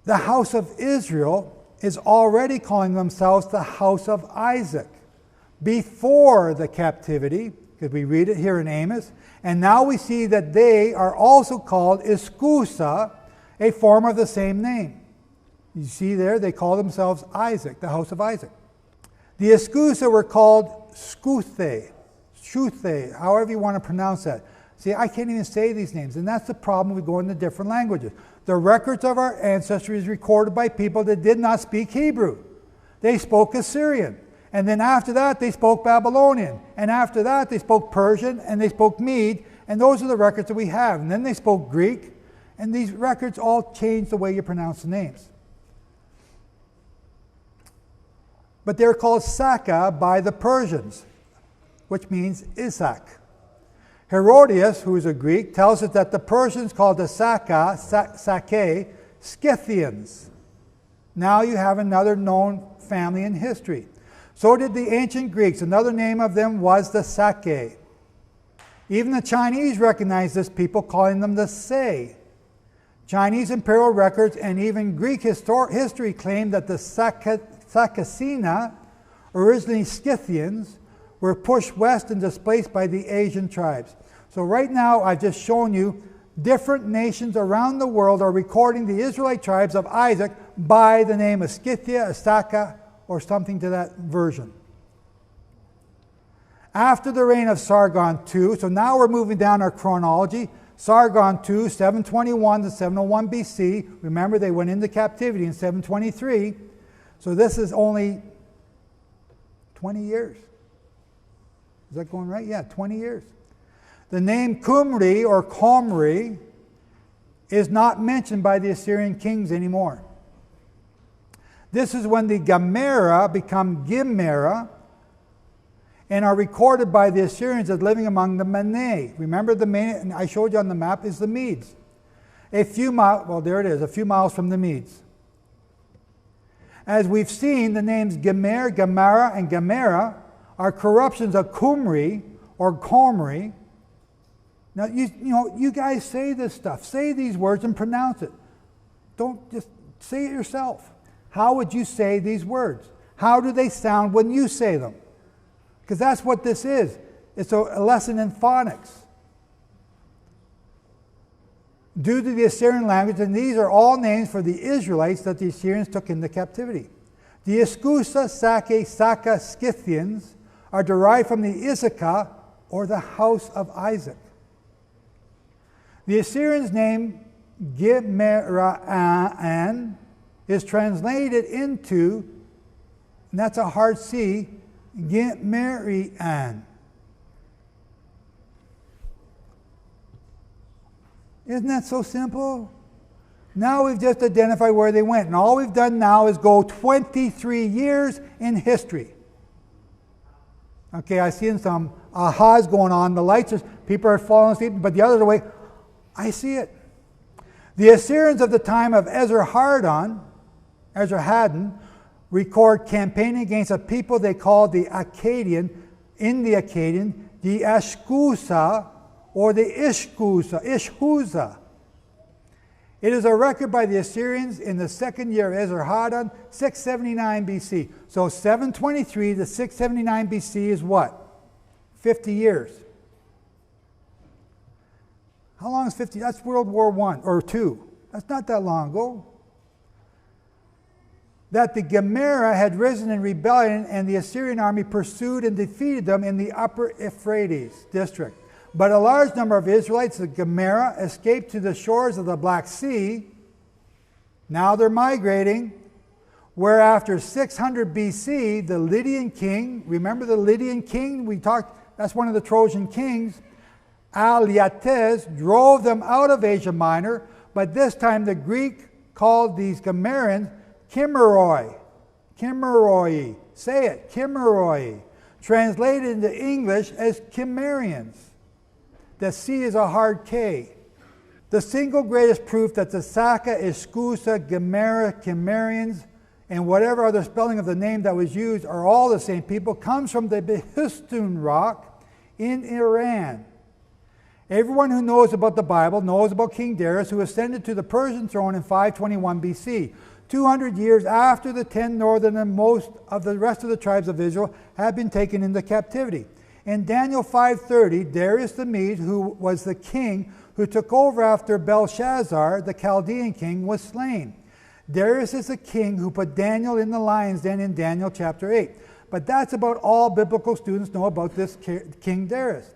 The house of Israel is already calling themselves the house of Isaac before the captivity, because we read it here in Amos, and now we see that they are also called Iskusa, a form of the same name. You see there, they call themselves Isaac, the house of Isaac. The Iskusa were called Skuthe, however you want to pronounce that. See, I can't even say these names, and that's the problem with going to different languages. The records of our ancestry is recorded by people that did not speak Hebrew. They spoke Assyrian. And then after that, they spoke Babylonian. And after that, they spoke Persian, and they spoke Mede. And those are the records that we have. And then they spoke Greek. And these records all change the way you pronounce the names. But they're called Saka by the Persians, which means Isaac. Herodias, who is a Greek, tells us that the Persians called the Sake, Scythians. Now you have another known family in history. So did the ancient Greeks. Another name of them was the Sake. Even the Chinese recognized this people, calling them the Sei. Chinese imperial records and even Greek history claim that the Sakasina, originally Scythians, were pushed west and displaced by the Asian tribes. So right now I've just shown you different nations around the world are recording the Israelite tribes of Isaac by the name of Scythia, Asaka, or something to that version. After the reign of Sargon II, so now we're moving down our chronology. Sargon II, 721 to 701 BC. Remember, they went into captivity in 723. So this is only 20 years. Is that going right? Yeah, 20 years. The name Qumri or Qomri is not mentioned by the Assyrian kings anymore. This is when the Gamera become Gimera and are recorded by the Assyrians as living among the Mene. Remember the Mene, I showed you on the map, is the Medes. A few miles, well there it is, a few miles from the Medes. As we've seen, the names Gemer, Gemara, and Gamera are corruptions of Qumri or Qomri. Now, you guys say this stuff. Say these words and pronounce it. Don't just say it yourself. How would you say these words? How do they sound when you say them? Because that's what this is. It's a lesson in phonics. Due to the Assyrian language, and these are all names for the Israelites that the Assyrians took into captivity. The Iskusa, Sake, Saka, Scythians are derived from the Issachar, or the house of Isaac. The Assyrians' name Gimeraan is translated into, and that's a hard C, Gimerian. Isn't that so simple? Now we've just identified where they went, and all we've done now is go 23 years in history. Okay, I see some ahas going on. The lights are, people are falling asleep, but the other way, I see it. The Assyrians of the time of Esarhaddon record campaigning against a people they called the Akkadian, the Ashkusa, or the Ishhuza. It is a record by the Assyrians in the second year of Esarhaddon, 679 BC. So 723 to 679 BC is what? 50 years. How long is 50? That's World War I or II. That's not that long ago. That the Gemera had risen in rebellion and the Assyrian army pursued and defeated them in the upper Euphrates district. But a large number of Israelites, the Gemera, escaped to the shores of the Black Sea. Now they're migrating. Where after 600 BC, the Lydian king, remember the Lydian king? We talked, that's one of the Trojan kings. Alyattes drove them out of Asia Minor, but this time the Greek called these Gemerians Kimmeroi. Kimmeroi. Say it, Kimmeroi. Translated into English as Kimmerians. The C is a hard K. The single greatest proof that the Saka, Iskusa, Gemera, Kimmerians, and whatever other spelling of the name that was used are all the same people comes from the Behistun rock in Iran. Everyone who knows about the Bible knows about King Darius, who ascended to the Persian throne in 521 BC, 200 years after the 10 northern and most of the rest of the tribes of Israel had been taken into captivity. In Daniel 5:30, Darius the Mede, who was the king who took over after Belshazzar, the Chaldean king, was slain. Darius is the king who put Daniel in the lion's den in Daniel chapter 8. But that's about all biblical students know about this King Darius.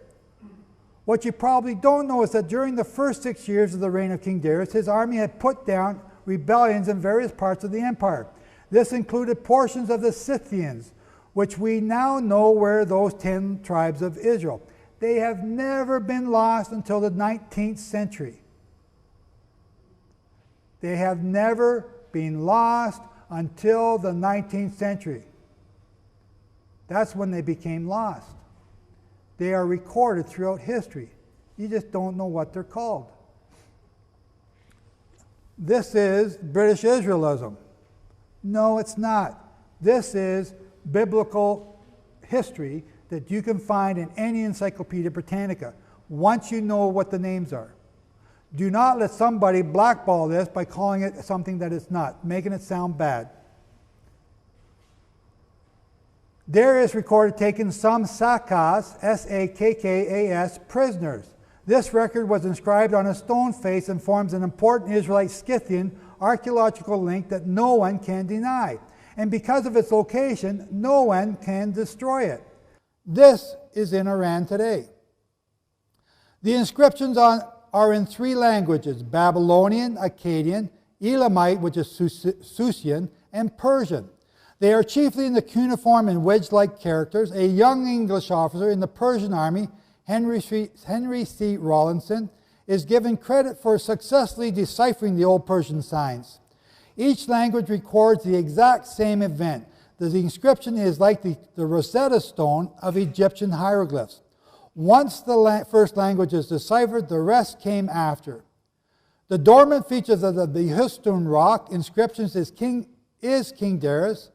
What you probably don't know is that during the first 6 years of the reign of King Darius, his army had put down rebellions in various parts of the empire. This included portions of the Scythians, which we now know were those 10 tribes of Israel. They have never been lost until the 19th century. They have never been lost until the 19th century. That's when they became lost. They are recorded throughout history. You just don't know what they're called. This is British Israelism. No, it's not. This is biblical history that you can find in any Encyclopedia Britannica once you know what the names are. Do not let somebody blackball this by calling it something that it's not, making it sound bad. Darius recorded taking some Sakas, S-A-K-K-A-S, prisoners. This record was inscribed on a stone face and forms an important Israelite Scythian archaeological link that no one can deny. And because of its location, no one can destroy it. This is in Iran today. The inscriptions are in 3 languages: Babylonian, Akkadian, Elamite, which is Susian, and Persian. They are chiefly in the cuneiform and wedge-like characters. A young English officer in the Persian army, Henry C. Rawlinson, is given credit for successfully deciphering the Old Persian signs. Each language records the exact same event. The inscription is like the Rosetta Stone of Egyptian hieroglyphs. Once the first language is deciphered, the rest came after. The dormant features of the Behistun rock inscriptions is King Darius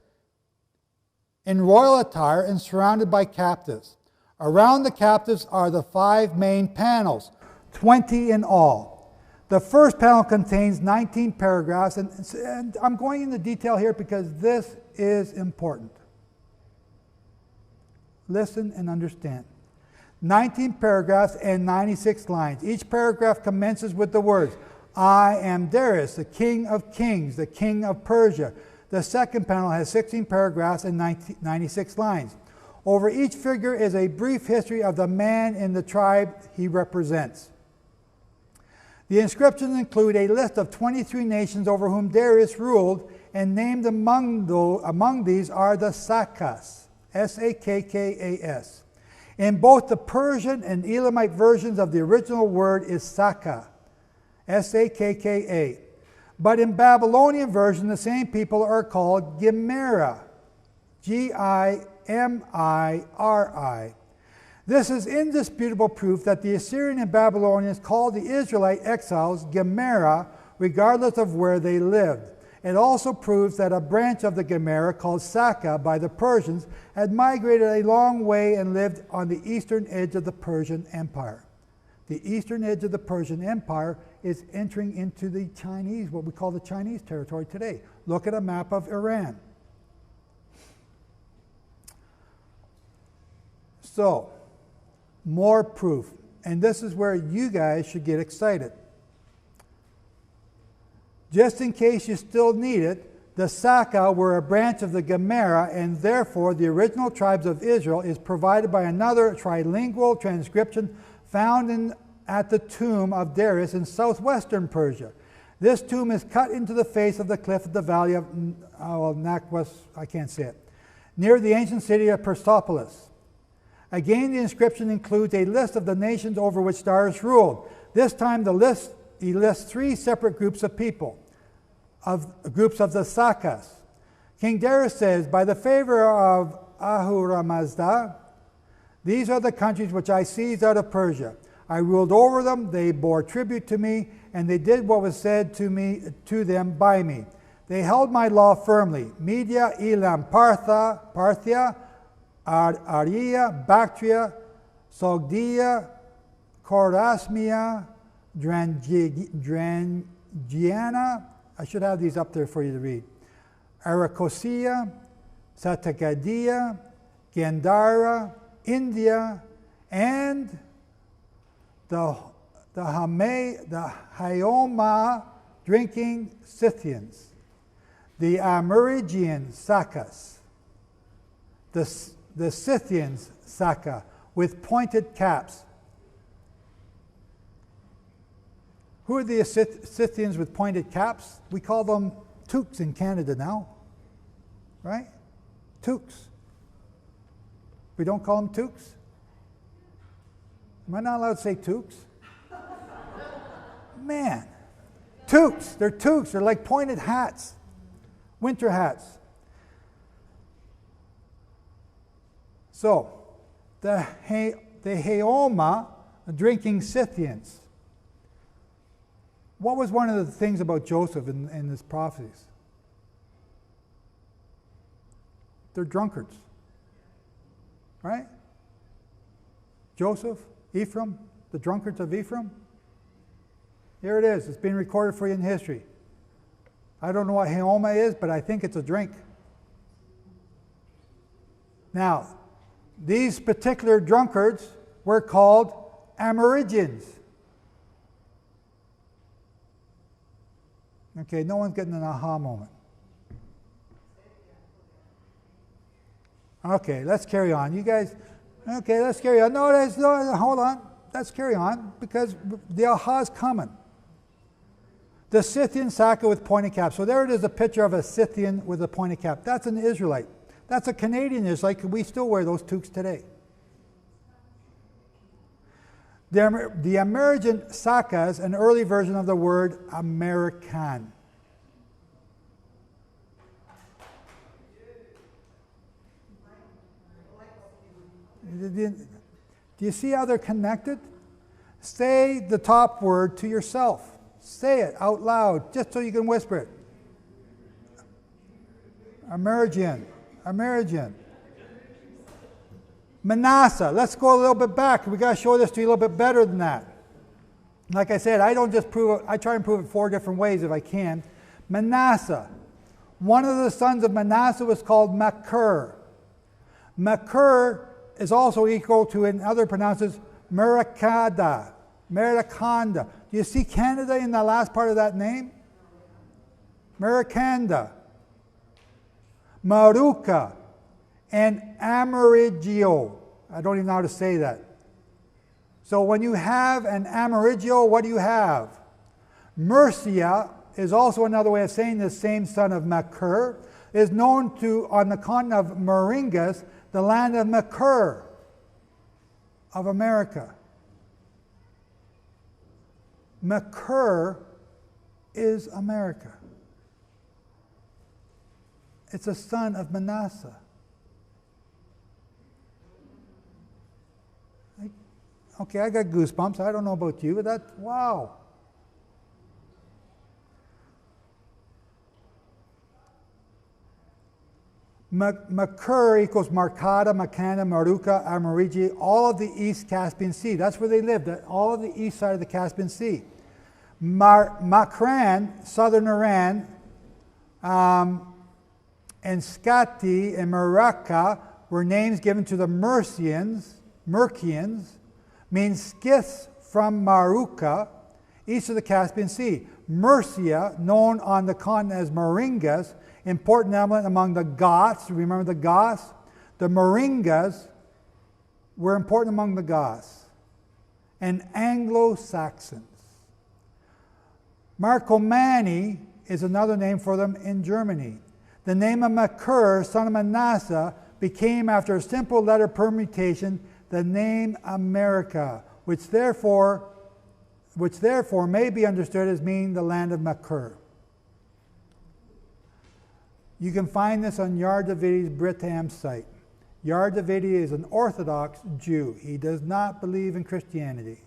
in royal attire and surrounded by captives. Around the captives are the 5 main panels, 20 in all. The first panel contains 19 paragraphs, and I'm going into detail here because this is important. Listen and understand. 19 paragraphs and 96 lines. Each paragraph commences with the words, I am Darius, the king of kings, the king of Persia. The second panel has 16 paragraphs and 96 lines. Over each figure is a brief history of the man and the tribe he represents. The inscriptions include a list of 23 nations over whom Darius ruled, and named among these are the Sakkas, S-A-K-K-A-S. In both the Persian and Elamite versions of the original word is Sakka, S-A-K-K-A. But in Babylonian version, the same people are called Gimera, G-I-M-I-R-I. This is indisputable proof that the Assyrian and Babylonians called the Israelite exiles Gimera, regardless of where they lived. It also proves that a branch of the Gimera, called Sakka by the Persians, had migrated a long way and lived on the eastern edge of the Persian Empire. The eastern edge of the Persian Empire is entering into the Chinese, what we call the Chinese territory today. Look at a map of Iran. So, more proof. And this is where you guys should get excited. Just in case you still need it, the Sakka were a branch of the Gomera, and therefore the original tribes of Israel is provided by another trilingual transcription found at the tomb of Darius in southwestern Persia. This tomb is cut into the face of the cliff of the valley of Nakwas, I can't say it, near the ancient city of Persepolis. Again, the inscription includes a list of the nations over which Darius ruled. This time he lists 3 separate groups of people, groups of the Sakkas. King Darius says, by the favor of Ahura Mazda, these are the countries which I seized out of Persia. I ruled over them, they bore tribute to me, and they did what was said to them by me. They held my law firmly. Media, Elam, Parthia, Arya, Bactria, Sogdia, Chorasmia, Drangiana, I should have these up there for you to read, Arachosia, Satagadia, Gandhara, India, and the Hyoma drinking Scythians, the Amerindian Sakkas, the Scythians Sakka with pointed caps. Who are the Scythians with pointed caps? We call them toques in Canada now, right? Toques. We don't call them toques? Am I not allowed to say toques? Man, toques. They're toques. They're like pointed hats, winter hats. So, the Hyoma drinking Scythians. What was one of the things about Joseph in his prophecies? They're drunkards, right? Joseph, Ephraim, the drunkards of Ephraim. Here it is. It's been recorded for you in history. I don't know what Hyoma is, but I think it's a drink. Now, these particular drunkards were called Amerindians. Okay, no one's getting an aha moment. Okay, let's carry on. You guys, okay, let's carry on. No, hold on. Let's carry on because the aha's coming. The Scythian Saka with pointed cap. So there it is, a picture of a Scythian with a pointed cap. That's an Israelite. That's a Canadian Israelite. We still wear those toques today. The American Saka is an early version of the word American. Do you see how they're connected? Say the top word to yourself. Say it out loud, just so you can whisper it. American. American. Manasseh. Let's go a little bit back. We got to show this to you a little bit better than that. Like I said, I don't just prove it. I try and prove it 4 different ways if I can. Manasseh. One of the sons of Manasseh was called Machir. Machir is also equal to, in other pronounces, Merakada. Merakanda. Do you see Canada in the last part of that name? Merakanda. Maruka. And Amerigio. I don't even know how to say that. So when you have an Amerigio, what do you have? Mercia is also another way of saying the same son of Machir, is known to, on the continent of Meringus, the land of Machir of America. Machir is America. It's a son of Manasseh. Okay, I got goosebumps. I don't know about you, but that's, wow. Machir equals Markada, Makanda, Maruka, Amarigi, all of the East Caspian Sea. That's where they lived, all of the east side of the Caspian Sea. Makran, southern Iran, and Skati and Maraka were names given to the Mercians, means Scyths from Maruka, east of the Caspian Sea. Mercia, known on the continent as Meringus, important element among the Goths. Remember the Goths? The Meringas were important among the Goths and Anglo-Saxons. Marcomanni is another name for them in Germany. The name of Machir, son of Manasseh, became, after a simple letter permutation, the name America, which therefore may be understood as meaning the land of Machir. You can find this on Yair Davidi's Britam site. Yair Davidi is an Orthodox Jew. He does not believe in Christianity.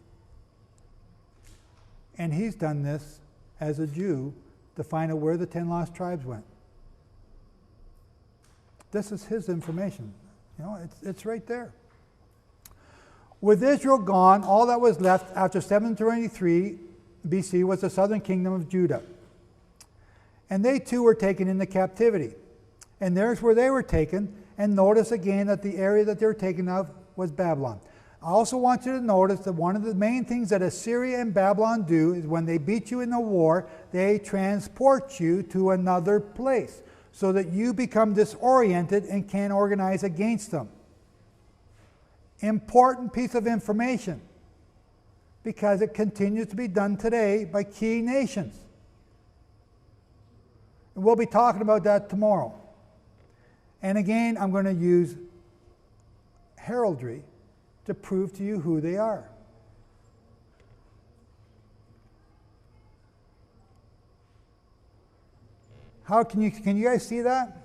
And he's done this as a Jew to find out where the 10 lost tribes went. This is his information. You know, it's right there. With Israel gone, all that was left after 723 BC was the southern kingdom of Judah. And they too were taken into captivity. And there's where they were taken. And notice again that the area that they were taken of was Babylon. I also want you to notice that one of the main things that Assyria and Babylon do is when they beat you in a war, they transport you to another place so that you become disoriented and can't organize against them. Important piece of information because it continues to be done today by key nations. And we'll be talking about that tomorrow. And again, I'm going to use heraldry to prove to you who they are. How can you guys see that?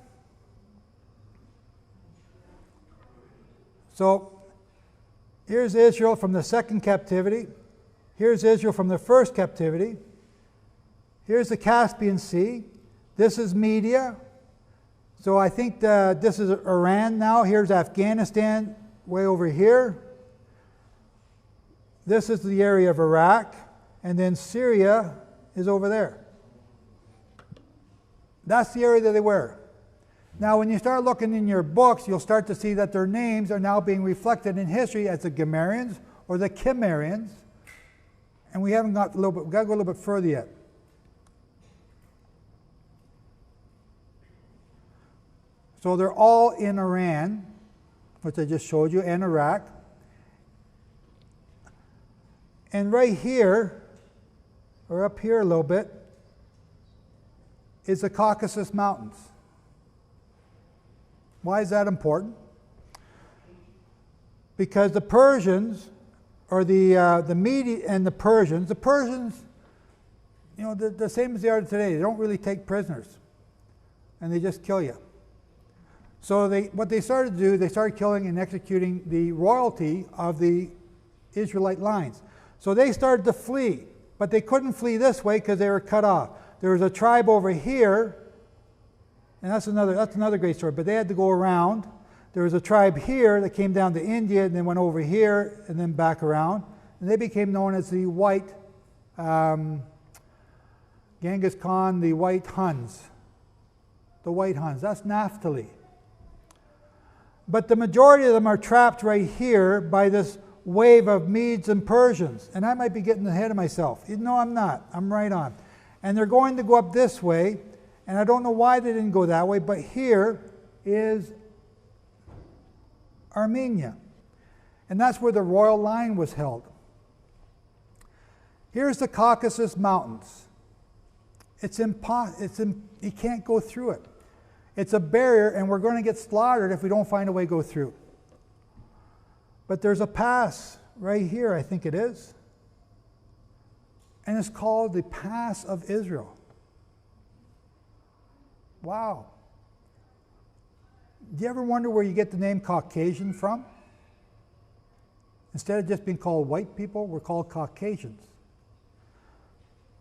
So here's Israel from the second captivity. Here's Israel from the first captivity. Here's the Caspian Sea. This is Media. So I think this is Iran now. Here's Afghanistan way over here. This is the area of Iraq. And then Syria is over there. That's the area that they were. Now when you start looking in your books, you'll start to see that their names are now being reflected in history as the Gemarians or the Kimarians. And we haven't got we've got to go a little bit further yet. So they're all in Iran, which I just showed you, and Iraq. And right here, or up here a little bit, is the Caucasus Mountains. Why is that important? Because the Persians, or the Medes and the Persians, you know, they're the same as they are today. They don't really take prisoners, and they just kill you. So what they started to do, they started killing and executing the royalty of the Israelite lines. So they started to flee, but they couldn't flee this way because they were cut off. There was a tribe over here, and that's another great story, but they had to go around. There was a tribe here that came down to India and then went over here and then back around. And they became known as the White, Genghis Khan, the White Huns. The White Huns, that's Naphtali. But the majority of them are trapped right here by this wave of Medes and Persians. And I might be getting ahead of myself. No, I'm not. I'm right on. And they're going to go up this way. And I don't know why they didn't go that way, but here is Armenia. And that's where the royal line was held. Here's the Caucasus Mountains. You can't go through it. It's a barrier, and we're going to get slaughtered if we don't find a way to go through. But there's a pass right here, I think it is. And it's called the Pass of Israel. Wow. Do you ever wonder where you get the name Caucasian from? Instead of just being called white people, we're called Caucasians.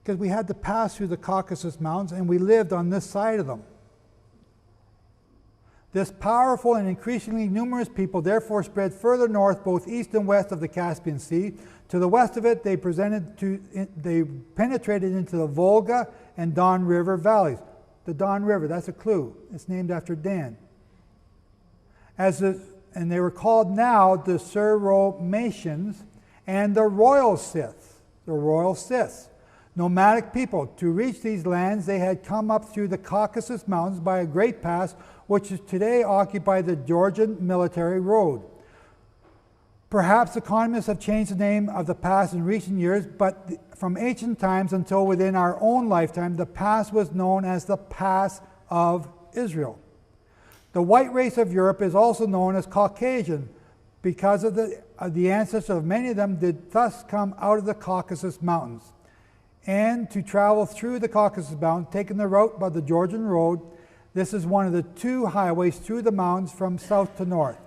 Because we had to pass through the Caucasus Mountains, and we lived on this side of them. This powerful and increasingly numerous people therefore spread further north, both east and west of the Caspian Sea. To the west of it, they penetrated into the Volga and Don River valleys. The Don River, that's a clue. It's named after Dan. And they were called now the Syro-Matians and the Royal Scyths. The Royal Scyths. Nomadic people. To reach these lands, they had come up through the Caucasus Mountains by a great pass, which is today occupied the Georgian Military Road. Perhaps economists have changed the name of the pass in recent years, but from ancient times until within our own lifetime, the pass was known as the Pass of Israel. The white race of Europe is also known as Caucasian because of the ancestors of many of them did thus come out of the Caucasus Mountains. And to travel through the Caucasus Mountains, taking the route by the Georgian Road, this is one of the two highways through the mountains from south to north.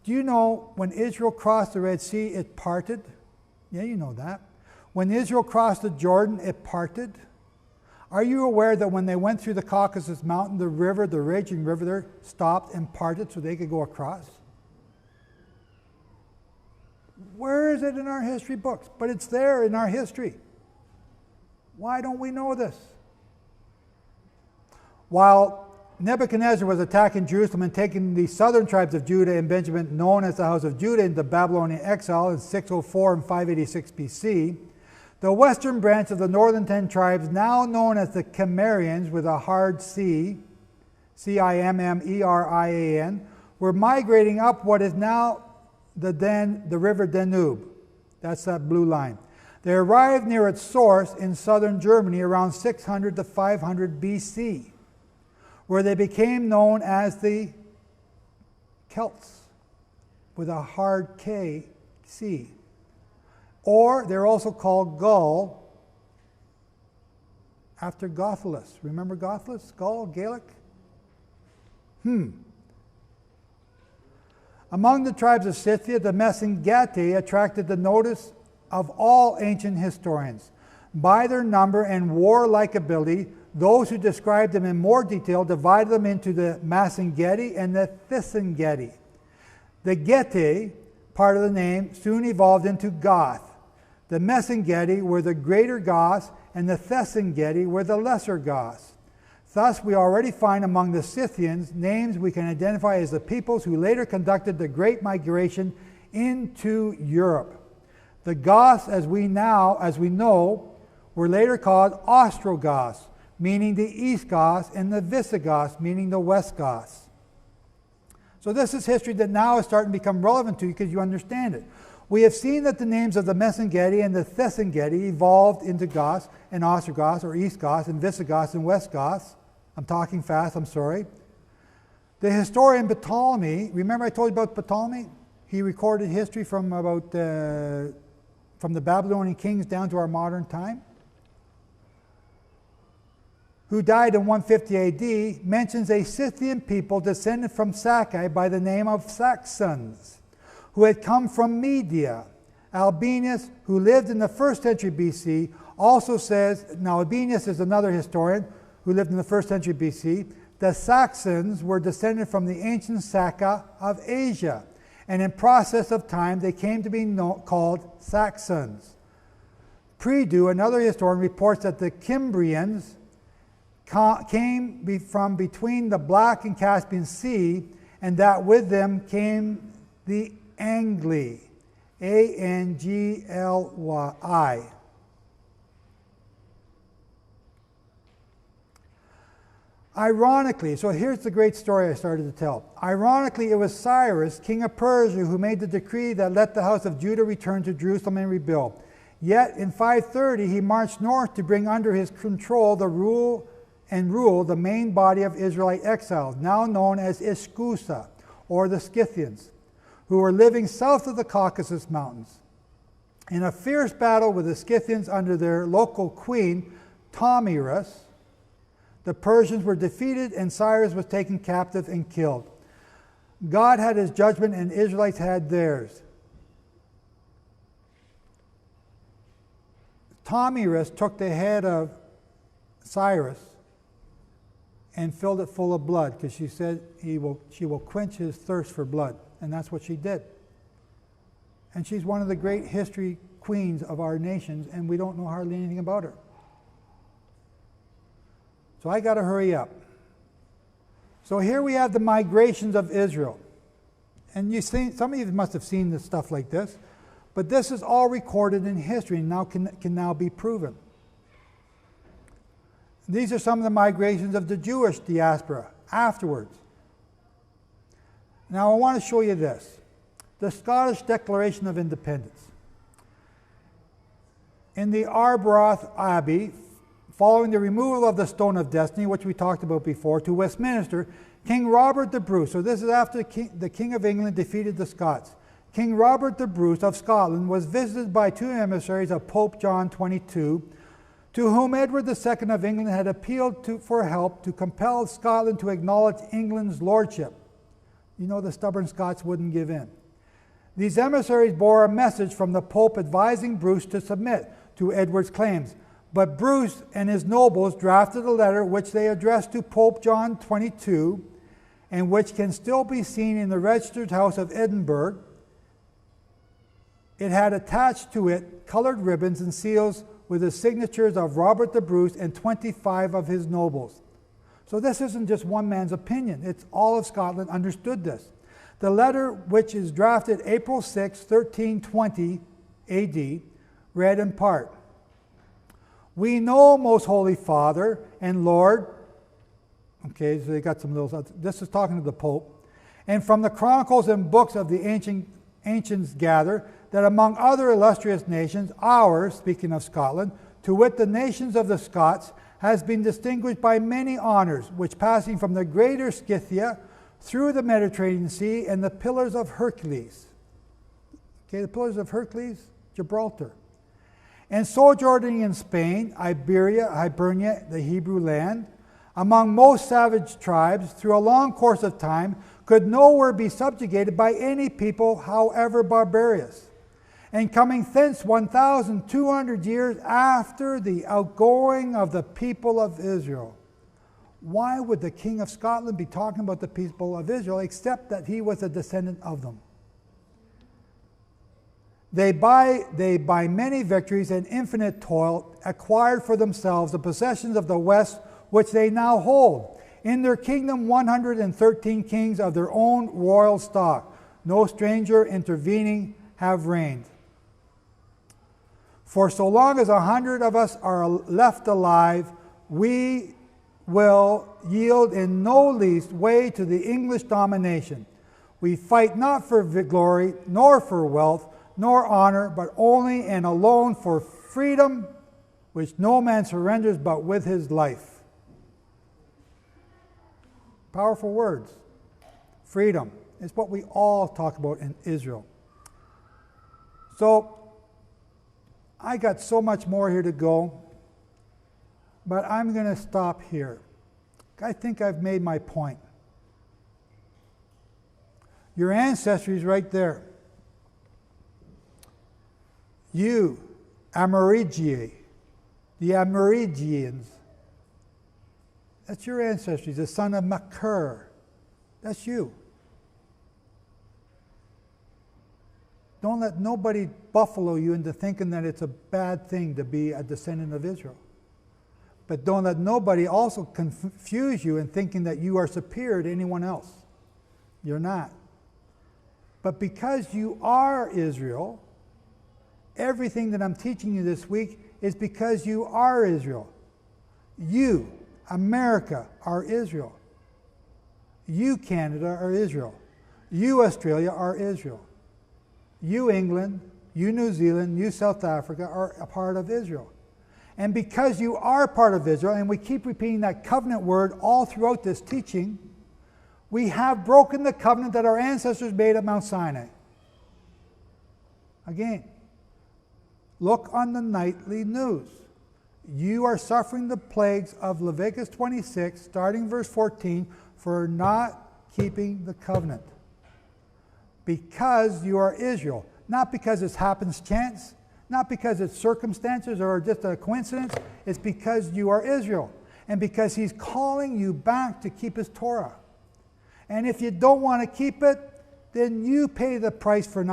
Do you know when Israel crossed the Red Sea, it parted? Yeah, you know that. When Israel crossed the Jordan, it parted. Are you aware that when they went through the Caucasus Mountain, the raging river there, stopped and parted so they could go across? Where is it in our history books? But it's there in our history. Why don't we know this? While Nebuchadnezzar was attacking Jerusalem and taking the southern tribes of Judah and Benjamin, known as the house of Judah, into Babylonian exile in 604 and 586 BC, the western branch of the northern 10 tribes, now known as the Cimmerians with a hard C, Cimmerian, were migrating up what is now the river Danube. That's that blue line. They arrived near its source in southern Germany around 600 to 500 BC, where they became known as the Celts, with a hard K, C. Or they're also called Gaul, after Gauthilus. Remember Gauthilus? Gaul, Gaelic? Among the tribes of Scythia, the Messengeti attracted the notice of all ancient historians. By their number and warlike ability, those who described them in more detail divided them into the Massengeti and the Thissengeti. The Geti, part of the name, soon evolved into Goth. The Messengeti were the greater Goths, and the Thessengeti were the lesser Goths. Thus, we already find among the Scythians names we can identify as the peoples who later conducted the great migration into Europe. The Goths, as we know, were later called Ostrogoths, meaning the East Goths, and the Visigoths, meaning the West Goths. So this is history that now is starting to become relevant to you because you understand it. We have seen that the names of the Mesengeti and the Thesengeti evolved into Goths and Ostrogoths, or East Goths, and Visigoths and West Goths. I'm talking fast, I'm sorry. The historian Ptolemy, remember I told you about Ptolemy? He recorded history from the Babylonian kings down to our modern time. Who died in 150 AD, mentions a Scythian people descended from Sakai by the name of Saxons, who had come from Media. Albinus, who lived in the 1st century BC, also says, now Albinus is another historian who lived in the 1st century BC, the Saxons were descended from the ancient Saka of Asia, and in process of time they came to be called Saxons. Prideaux, another historian, reports that the Cimbrians came from between the Black and Caspian Sea, and that with them came the Angli, Angli. Ironically, so here's the great story I started to tell. Ironically, it was Cyrus, king of Persia, who made the decree that let the house of Judah return to Jerusalem and rebuild. Yet in 530, he marched north to bring under his control rule the main body of Israelite exiles, now known as Iskusa, or the Scythians, who were living south of the Caucasus Mountains. In a fierce battle with the Scythians under their local queen, Tomyris, the Persians were defeated and Cyrus was taken captive and killed. God had his judgment and Israelites had theirs. Tomyris took the head of Cyrus and filled it full of blood, because she said she will quench his thirst for blood. And that's what she did. And she's one of the great history queens of our nations, and we don't know hardly anything about her. So I got to hurry up. So here we have the migrations of Israel. And some of you must have seen this stuff like this, but this is all recorded in history and now can now be proven. These are some of the migrations of the Jewish diaspora afterwards. Now I want to show you this. The Scottish Declaration of Independence. In the Arbroath Abbey, following the removal of the Stone of Destiny, which we talked about before, to Westminster, King Robert the Bruce, so this is after the King of England defeated the Scots. King Robert the Bruce of Scotland was visited by 2 emissaries of Pope John XXII, to whom Edward II of England had appealed for help to compel Scotland to acknowledge England's lordship. You know, the stubborn Scots wouldn't give in. These emissaries bore a message from the Pope advising Bruce to submit to Edward's claims. But Bruce and his nobles drafted a letter which they addressed to Pope John XXII, and which can still be seen in the Registered House of Edinburgh. It had attached to it colored ribbons and seals with the signatures of Robert the Bruce and 25 of his nobles. So this isn't just one man's opinion. It's all of Scotland understood this. The letter, which is drafted April 6, 1320 AD, read in part, "We know, most holy Father and Lord," okay, so they got some little, this is talking to the Pope, "and from the chronicles and books of the ancients gather, that among other illustrious nations, ours," speaking of Scotland, "to wit the nations of the Scots, has been distinguished by many honors, which passing from the greater Scythia, through the Mediterranean Sea, and the Pillars of Hercules." Okay, the Pillars of Hercules, Gibraltar. "And sojourning in Spain, Hibernia, the Hebrew land, among most savage tribes, through a long course of time, could nowhere be subjugated by any people, however barbarous. And coming thence 1,200 years after the outgoing of the people of Israel." Why would the King of Scotland be talking about the people of Israel except that he was a descendant of them? They by many victories and infinite toil acquired for themselves the possessions of the West, which they now hold. In their kingdom 113 kings of their own royal stock, no stranger intervening, have reigned. For so long as 100 of us are left alive, we will yield in no least way to the English domination. We fight not for glory, nor for wealth, nor honor, but only and alone for freedom, which no man surrenders but with his life. Powerful words. Freedom is what we all talk about in Israel. So, I got so much more here to go, but I'm going to stop here. I think I've made my point. Your ancestry is right there. You, Amorigiae, the Amorigians, that's your ancestry, the son of Machir. That's you. Don't let nobody buffalo you into thinking that it's a bad thing to be a descendant of Israel. But don't let nobody also confuse you in thinking that you are superior to anyone else. You're not. But because you are Israel, everything that I'm teaching you this week is because you are Israel. You, America, are Israel. You, Canada, are Israel. You, Australia, are Israel. You, England, you, New Zealand, you, South Africa, are a part of Israel. And because you are part of Israel, and we keep repeating that covenant word all throughout this teaching, we have broken the covenant that our ancestors made at Mount Sinai. Again, look on the nightly news. You are suffering the plagues of Leviticus 26, starting verse 14, for not keeping the covenant. Because you are Israel. Not because it's happenstance, not because it's circumstances or just a coincidence. It's because you are Israel. And because he's calling you back to keep his Torah. And if you don't want to keep it, then you pay the price for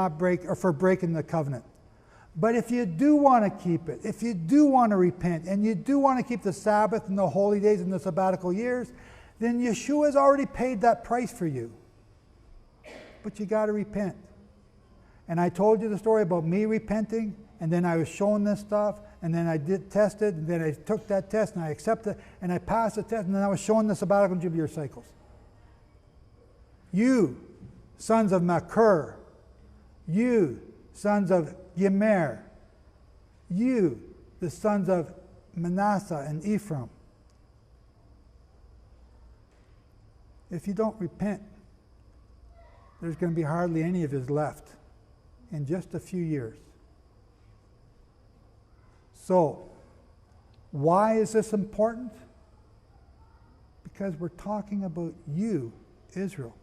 breaking the covenant. But if you do want to keep it, if you do want to repent, and you do want to keep the Sabbath and the holy days and the sabbatical years, then Yeshua has already paid that price for you. But you got to repent. And I told you the story about me repenting, and then I was shown this stuff, and then I did test it, and then I took that test, and I accepted it, and I passed the test, and then I was shown the sabbatical and jubilee cycles. You, sons of Machir, you, sons of Yemer, you, the sons of Manasseh and Ephraim, if you don't repent, there's going to be hardly any of his left in just a few years. So, why is this important? Because we're talking about you, Israel.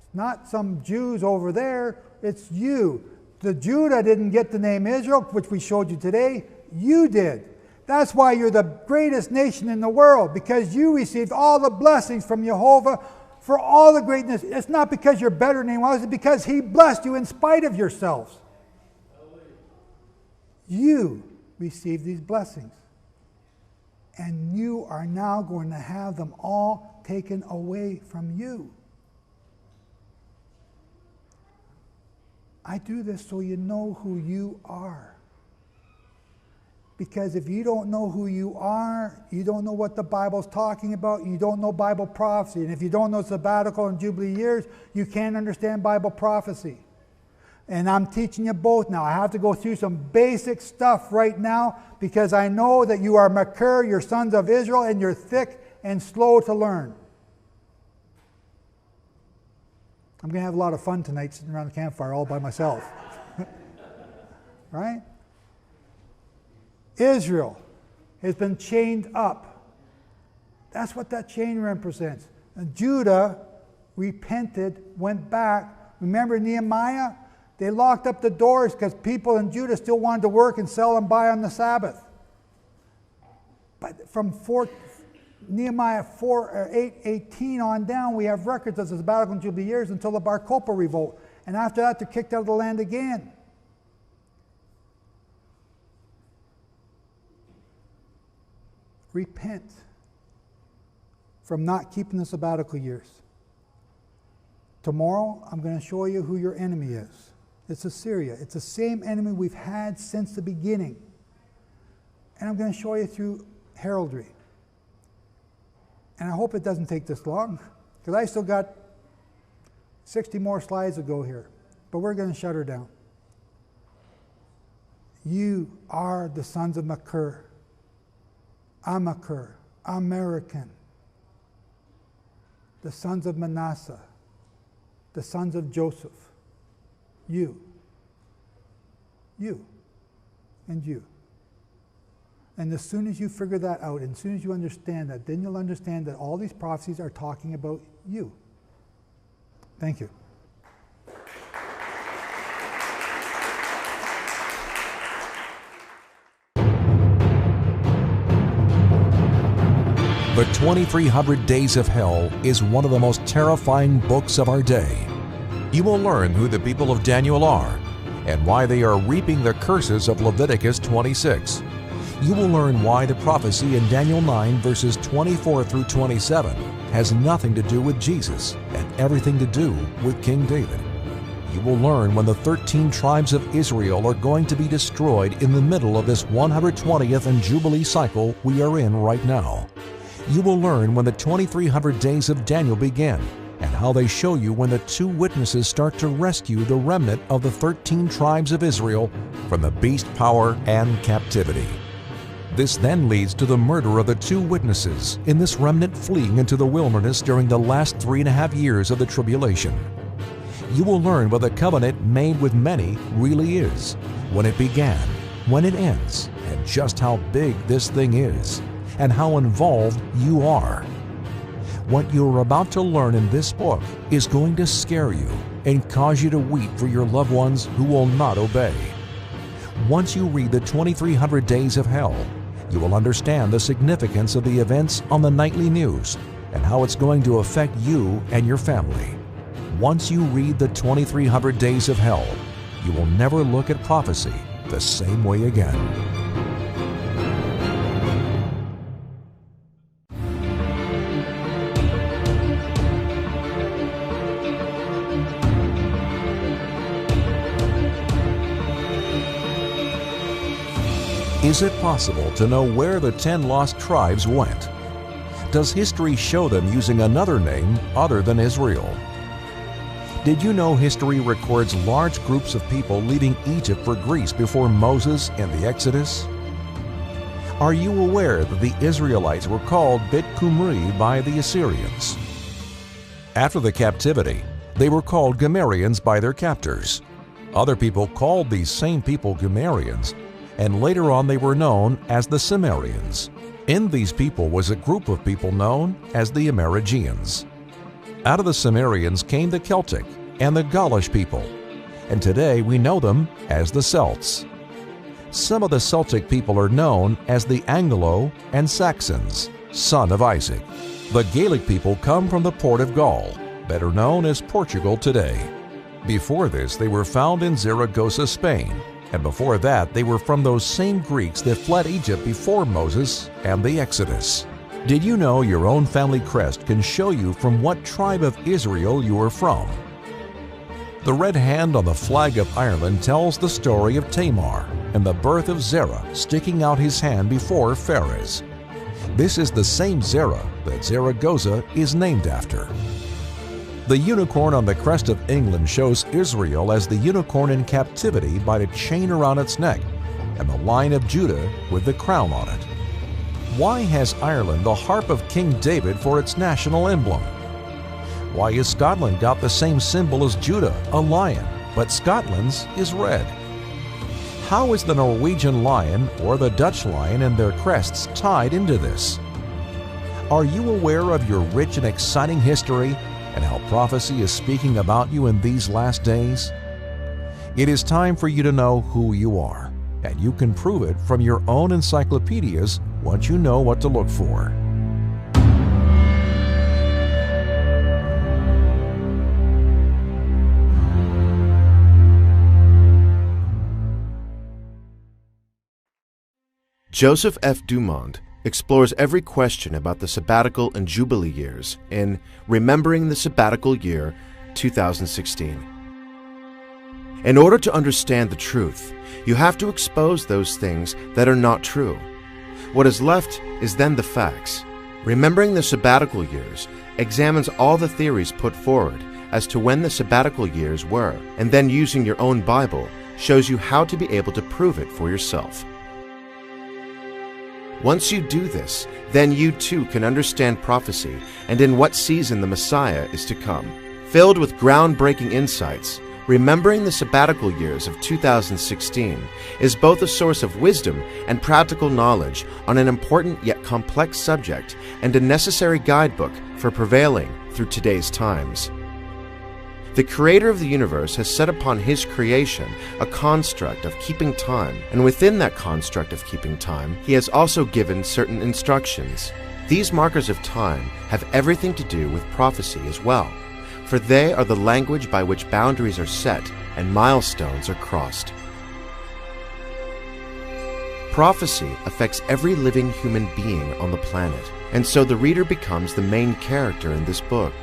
It's not some Jews over there, it's you. The Judah didn't get the name Israel, which we showed you today. You did. That's why you're the greatest nation in the world, because you received all the blessings from Jehovah for all the greatness. It's not because you're better than anyone else, it's because he blessed you in spite of yourselves. You received these blessings. And you are now going to have them all taken away from you. I do this so you know who you are. Because if you don't know who you are, you don't know what the Bible's talking about, you don't know Bible prophecy. And if you don't know sabbatical and jubilee years, you can't understand Bible prophecy. And I'm teaching you both now. I have to go through some basic stuff right now because I know that you are Machir, you're sons of Israel, and you're thick and slow to learn. I'm going to have a lot of fun tonight sitting around the campfire all by myself. Right? Israel has been chained up. That's what that chain represents. And Judah repented, went back. Remember Nehemiah? They locked up the doors because people in Judah still wanted to work and sell and buy on the Sabbath. But from Nehemiah 8:18 on down, we have records of the sabbatical and jubilee years until the Bar Kokhba revolt. And after that, they're kicked out of the land again. Repent from not keeping the sabbatical years. Tomorrow, I'm going to show you who your enemy is. It's Assyria. It's the same enemy we've had since the beginning. And I'm going to show you through heraldry. And I hope it doesn't take this long, because I still got 60 more slides to go here. but we're going to shut her down. You are the sons of Machir. I'm Machir, American. The sons of Manasseh, the sons of Joseph. You, and you. And as soon as you figure that out, and as soon as you understand that, then you'll understand that all these prophecies are talking about you. Thank you.
The 2300 Days of Hell is one of the most terrifying books of our day. You will learn who the people of Daniel are and why they are reaping the curses of Leviticus 26. You will learn why the prophecy in Daniel 9 verses 24 through 27 has nothing to do with Jesus and everything to do with King David. You will learn when the 13 tribes of Israel are going to be destroyed in the middle of this 120th and Jubilee cycle we are in right now. You will learn when the 2300 days of Daniel begin and how they show you when the two witnesses start to rescue the remnant of the 13 tribes of Israel from the beast power and captivity. This then leads to the murder of the two witnesses in this remnant fleeing into the wilderness during the last 3.5 years of the tribulation. You will learn what the covenant made with many really is, when it began, when it ends, and just how big this thing is, and how involved you are. What you're about to learn in this book is going to scare you and cause you to weep for your loved ones who will not obey. Once you read the 2300 Days of Hell, you will understand the significance of the events on the nightly news and how it's going to affect you and your family. Once you read the 2300 Days of Hell, you will never look at prophecy the same way again. Is it possible to know where the 10 lost tribes went? Does history show them using another name other than Israel? Did you know history records large groups of people leaving Egypt for Greece before Moses and the Exodus? Are you aware that the Israelites were called Bit Cumri by the Assyrians? After the captivity, they were called Gomerians by their captors. Other people called these same people Gomerians, and later on they were known as the Cimmerians. In these people was a group of people known as the Amerindians. Out of the Cimmerians came the Celtic and the Gaulish people, and today we know them as the Celts. Some of the Celtic people are known as the Anglo and Saxons, son of Isaac. The Gaelic people come from the port of Gaul, better known as Portugal today. Before this, they were found in Zaragoza, Spain, and before that, they were from those same Greeks that fled Egypt before Moses and the Exodus. Did you know your own family crest can show you from what tribe of Israel you are from? The red hand on the flag of Ireland tells the story of Tamar and the birth of Zerah sticking out his hand before Pharez. This is the same Zerah that Zaragoza is named after. The unicorn on the crest of England shows Israel as the unicorn in captivity by the chain around its neck and the line of Judah with the crown on it. Why has Ireland the harp of King David for its national emblem? Why has Scotland got the same symbol as Judah, a lion, but Scotland's is red? How is the Norwegian lion or the Dutch lion and their crests tied into this? Are you aware of your rich and exciting history and how prophecy is speaking about you in these last days? It is time for you to know who you are, and you can prove it from your own encyclopedias once you know what to look for.
Joseph F. Dumont explores every question about the sabbatical and jubilee years in Remembering the Sabbatical Year 2016. In order to understand the truth, you have to expose those things that are not true. What is left is then the facts. Remembering the Sabbatical Years examines all the theories put forward as to when the sabbatical years were, and then using your own Bible shows you how to be able to prove it for yourself. Once you do this, then you too can understand prophecy and in what season the Messiah is to come. Filled with groundbreaking insights, remembering the sabbatical years of 2016 is both a source of wisdom and practical knowledge on an important yet complex subject and a necessary guidebook for prevailing through today's times. The Creator of the universe has set upon His creation a construct of keeping time, and within that construct of keeping time, He has also given certain instructions. These markers of time have everything to do with prophecy as well, for they are the language by which boundaries are set and milestones are crossed. Prophecy affects every living human being on the planet, and so the reader becomes the main character in this book.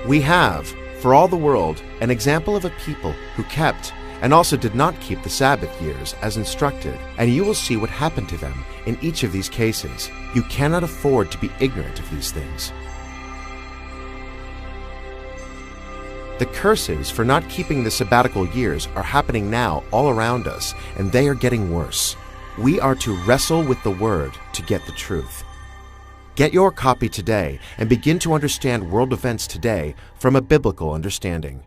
We have, for all the world, an example of a people who kept and also did not keep the Sabbath years as instructed, and you will see what happened to them in each of these cases. You cannot afford to be ignorant of these things. The curses for not keeping the sabbatical years are happening now all around us, and they are getting worse. We are to wrestle with the Word to get the truth. Get your copy today and begin to understand world events today from a biblical understanding.